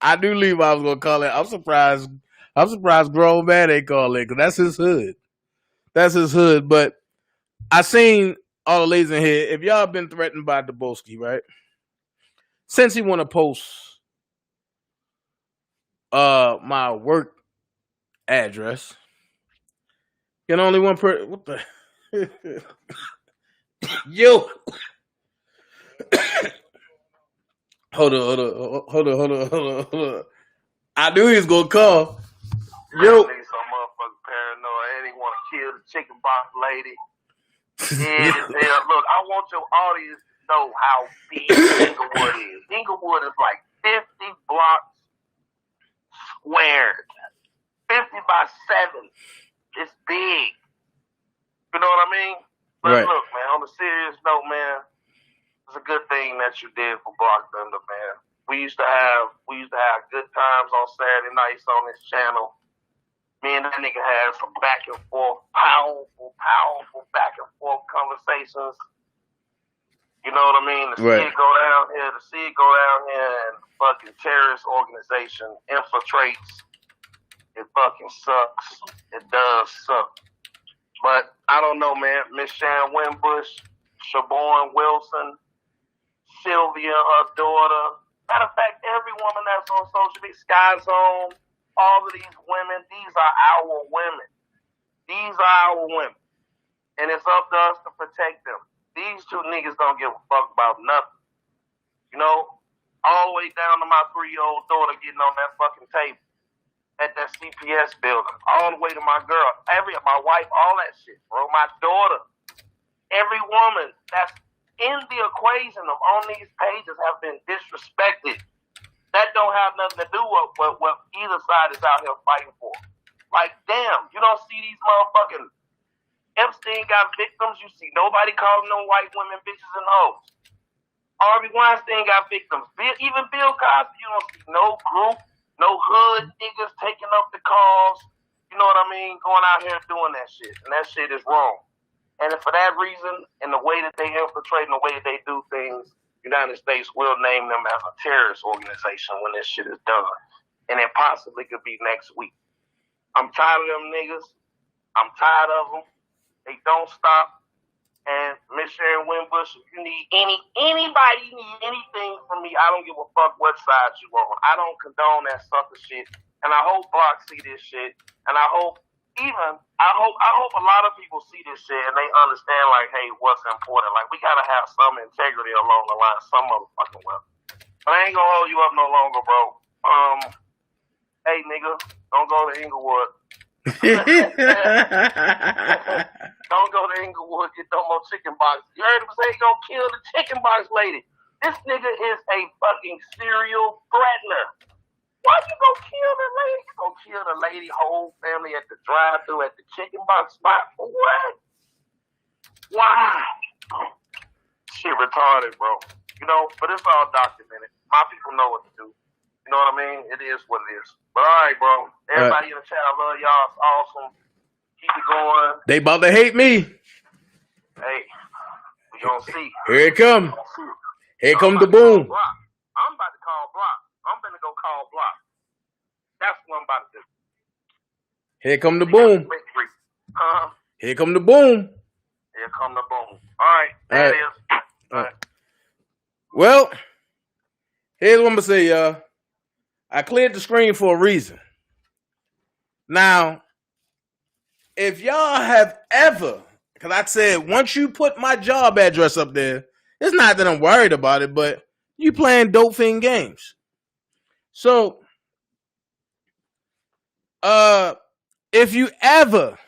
B: I knew Levi was gonna call it. I'm surprised grown man ain't call it, because that's his hood. That's his hood. But I seen all the ladies in here. If y'all been threatened by Dubowski, right? Since he want to post my work address, can only one person. What the? Yo. Hold on. I knew he was gonna call. Yo.
K: Some motherfucker paranoid. And he want to kill the chicken box lady. Yeah, look, I want your audience to know how big Inglewood is. Inglewood is like 50 blocks
L: squared. 50 by 7. It's big. You know what I mean? But
B: Right.
L: look, man, on a serious note, man, it's a good thing that you did for Block Thunder, man. We used to have good times on Saturday nights on this channel. Me and that nigga had some back and forth, powerful back and forth conversations. You know what I mean? To see it go down here, and fucking terrorist organization infiltrates, it fucking sucks. It does suck. But I don't know, man. Miss Sharon Winbush, Siobhan Wilson, Sylvia, her daughter. Matter of fact, every woman that's on social media, Sky Zone, all of these women, these are our women. These are our women. And it's up to us to protect them. These two niggas don't give a fuck about nothing. You know, all the way down to my 3-year-old daughter getting on that fucking table at that CPS building. All the way to my girl, my wife, all that shit, bro. My daughter. Every woman that's in the equation of on these pages have been disrespected. That don't have nothing to do with what either side is out here fighting for. Like, damn, you don't see these motherfucking Epstein got victims. You see nobody calling them white women bitches and hoes. Harvey Weinstein got victims. Even Bill Cosby, you don't see no group, no hood niggas taking up the cause. You know what I mean? Going out here doing that shit. And that shit is wrong. And for that reason, and the way that they infiltrate and the way that they do things, the United States will name them as a terrorist organization when this shit is done. And it possibly could be next week. I'm tired of them niggas. I'm tired of them. They don't stop. And Miss Sharon Winbush, if you need anybody need anything from me, I don't give a fuck what side you on. I don't condone that sucker shit. And I hope Block see this shit. And I hope a lot of people see this shit and they understand, like, hey, what's important. Like, we gotta have some integrity along the line, some motherfucking way. But I ain't gonna hold you up no longer, bro. Hey, nigga, don't go to Inglewood. Don't go to Inglewood, get no more chicken box. You heard him say he gonna kill the chicken box lady. This nigga is a fucking serial threatener. Why you gonna kill the lady? You gonna kill the lady whole family at the drive-thru at the chicken box spot for what? Why? Shit retarded, bro. You know, but it's all documented. My people know what to do. You know what I mean? It is what it is. But all right, bro. Everybody in the chat, I love y'all. It's awesome. Keep it going.
B: They about to hate me.
L: Hey, we gonna see.
B: Here it come. Here come the boom.
L: I'm about to call Block. I'm gonna go call Block. That's what I'm about to do.
B: Here come the boom. Here come the boom.
L: Here come the boom. All right, there it is. All right.
B: Well, here's what I'm gonna say, y'all. I cleared the screen for a reason. Now, if y'all have ever, because I said once you put my job address up there, it's not that I'm worried about it, but you playing dope fiend games. So, if you ever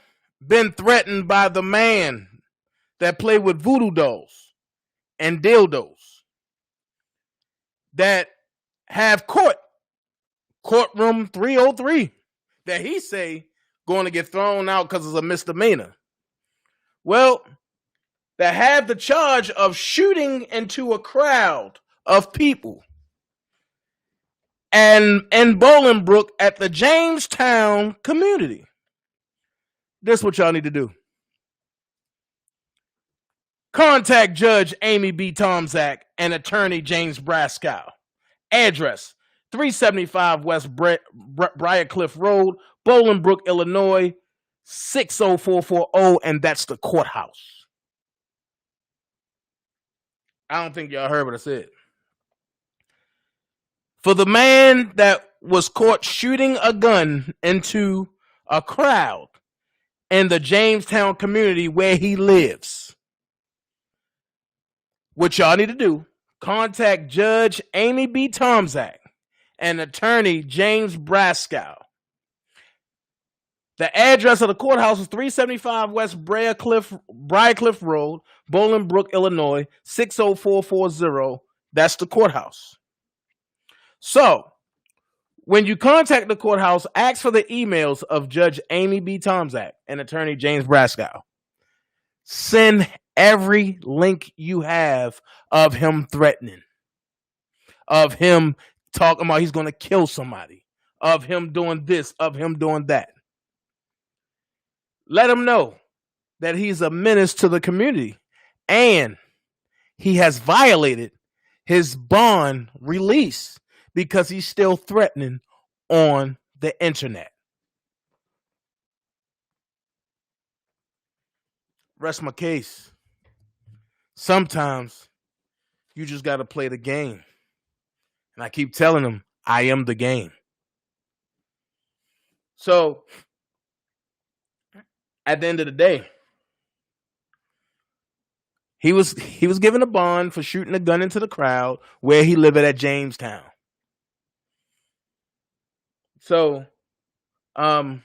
B: been threatened by the man that play with voodoo dolls and dildos that have courtroom 303 that he say going to get thrown out because it's a misdemeanor. Well, that have the charge of shooting into a crowd of people and in Bolingbrook at the Jamestown community. This is what y'all need to do. Contact Judge Amy B. Tomczak and Attorney James Braskow. Address 375 West Briarcliff Road, Bolingbrook, Illinois, 60440, and that's the courthouse. I don't think y'all heard what I said. For the man that was caught shooting a gun into a crowd in the Jamestown community where he lives, what y'all need to do, contact Judge Amy B. Tomczak and Attorney James Braskow. The address of the courthouse is 375 West Briarcliff Road, Bolingbrook, Illinois, 60440. That's the courthouse. So, When you contact the courthouse, ask for the emails of Judge Amy B. Tomczak and Attorney James Braskow. Send every link you have of him threatening, of him talking about he's going to kill somebody, of him doing this, of him doing that. Let him know that he's a menace to the community and he has violated his bond release because he's still threatening on the internet. Rest my case. Sometimes you just got to play the game. And I keep telling him, I am the game. So, at the end of the day, he was given a bond for shooting a gun into the crowd where he lived at Jamestown. So, and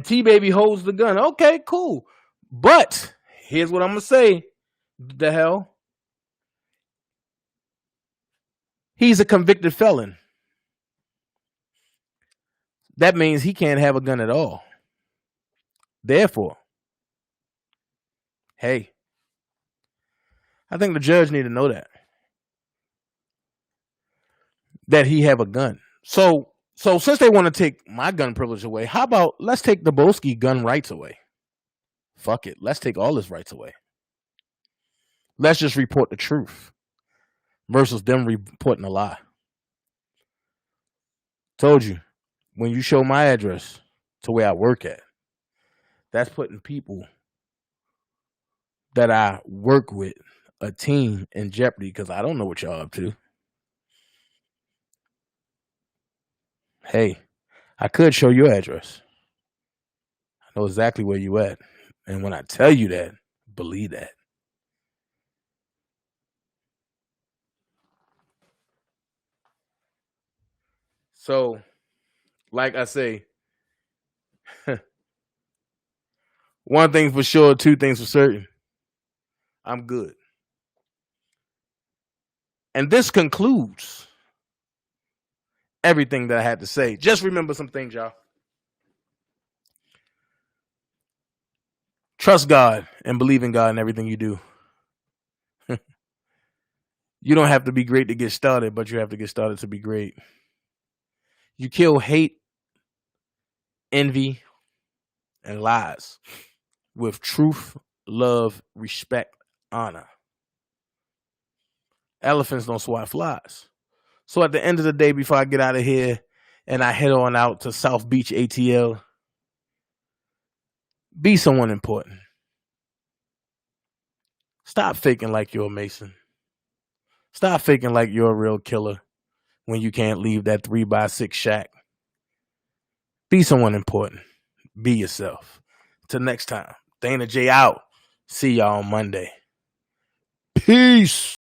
B: T-Baby holds the gun. Okay, cool. But here's what I'm going to say. The hell? He's a convicted felon. That means he can't have a gun at all. Therefore, hey, I think the judge need to know that he have a gun. So since they want to take my gun privilege away, how about let's take the Boski gun rights away? Fuck it. Let's take all his rights away. Let's just report the truth versus them reporting a lie. Told you, when you show my address to where I work at, that's putting people that I work with, a team, in jeopardy because I don't know what y'all up to. Hey, I could show your address. I know exactly where you at. And when I tell you that, believe that. So, like I say, one thing for sure, two things for certain. I'm good. And this concludes everything that I had to say. Just remember some things, y'all. Trust God and believe in God in everything you do. You don't have to be great to get started, but you have to get started to be great. You kill hate, envy, and lies with truth, love, respect, honor. Elephants don't swat flies. So at the end of the day, before I get out of here and I head on out to South Beach ATL, be someone important. Stop faking like you're a Mason. Stop faking like you're a real killer when you can't leave that 3x6 shack. Be someone important. Be yourself. Till next time, Dana J out. See y'all on Monday. Peace.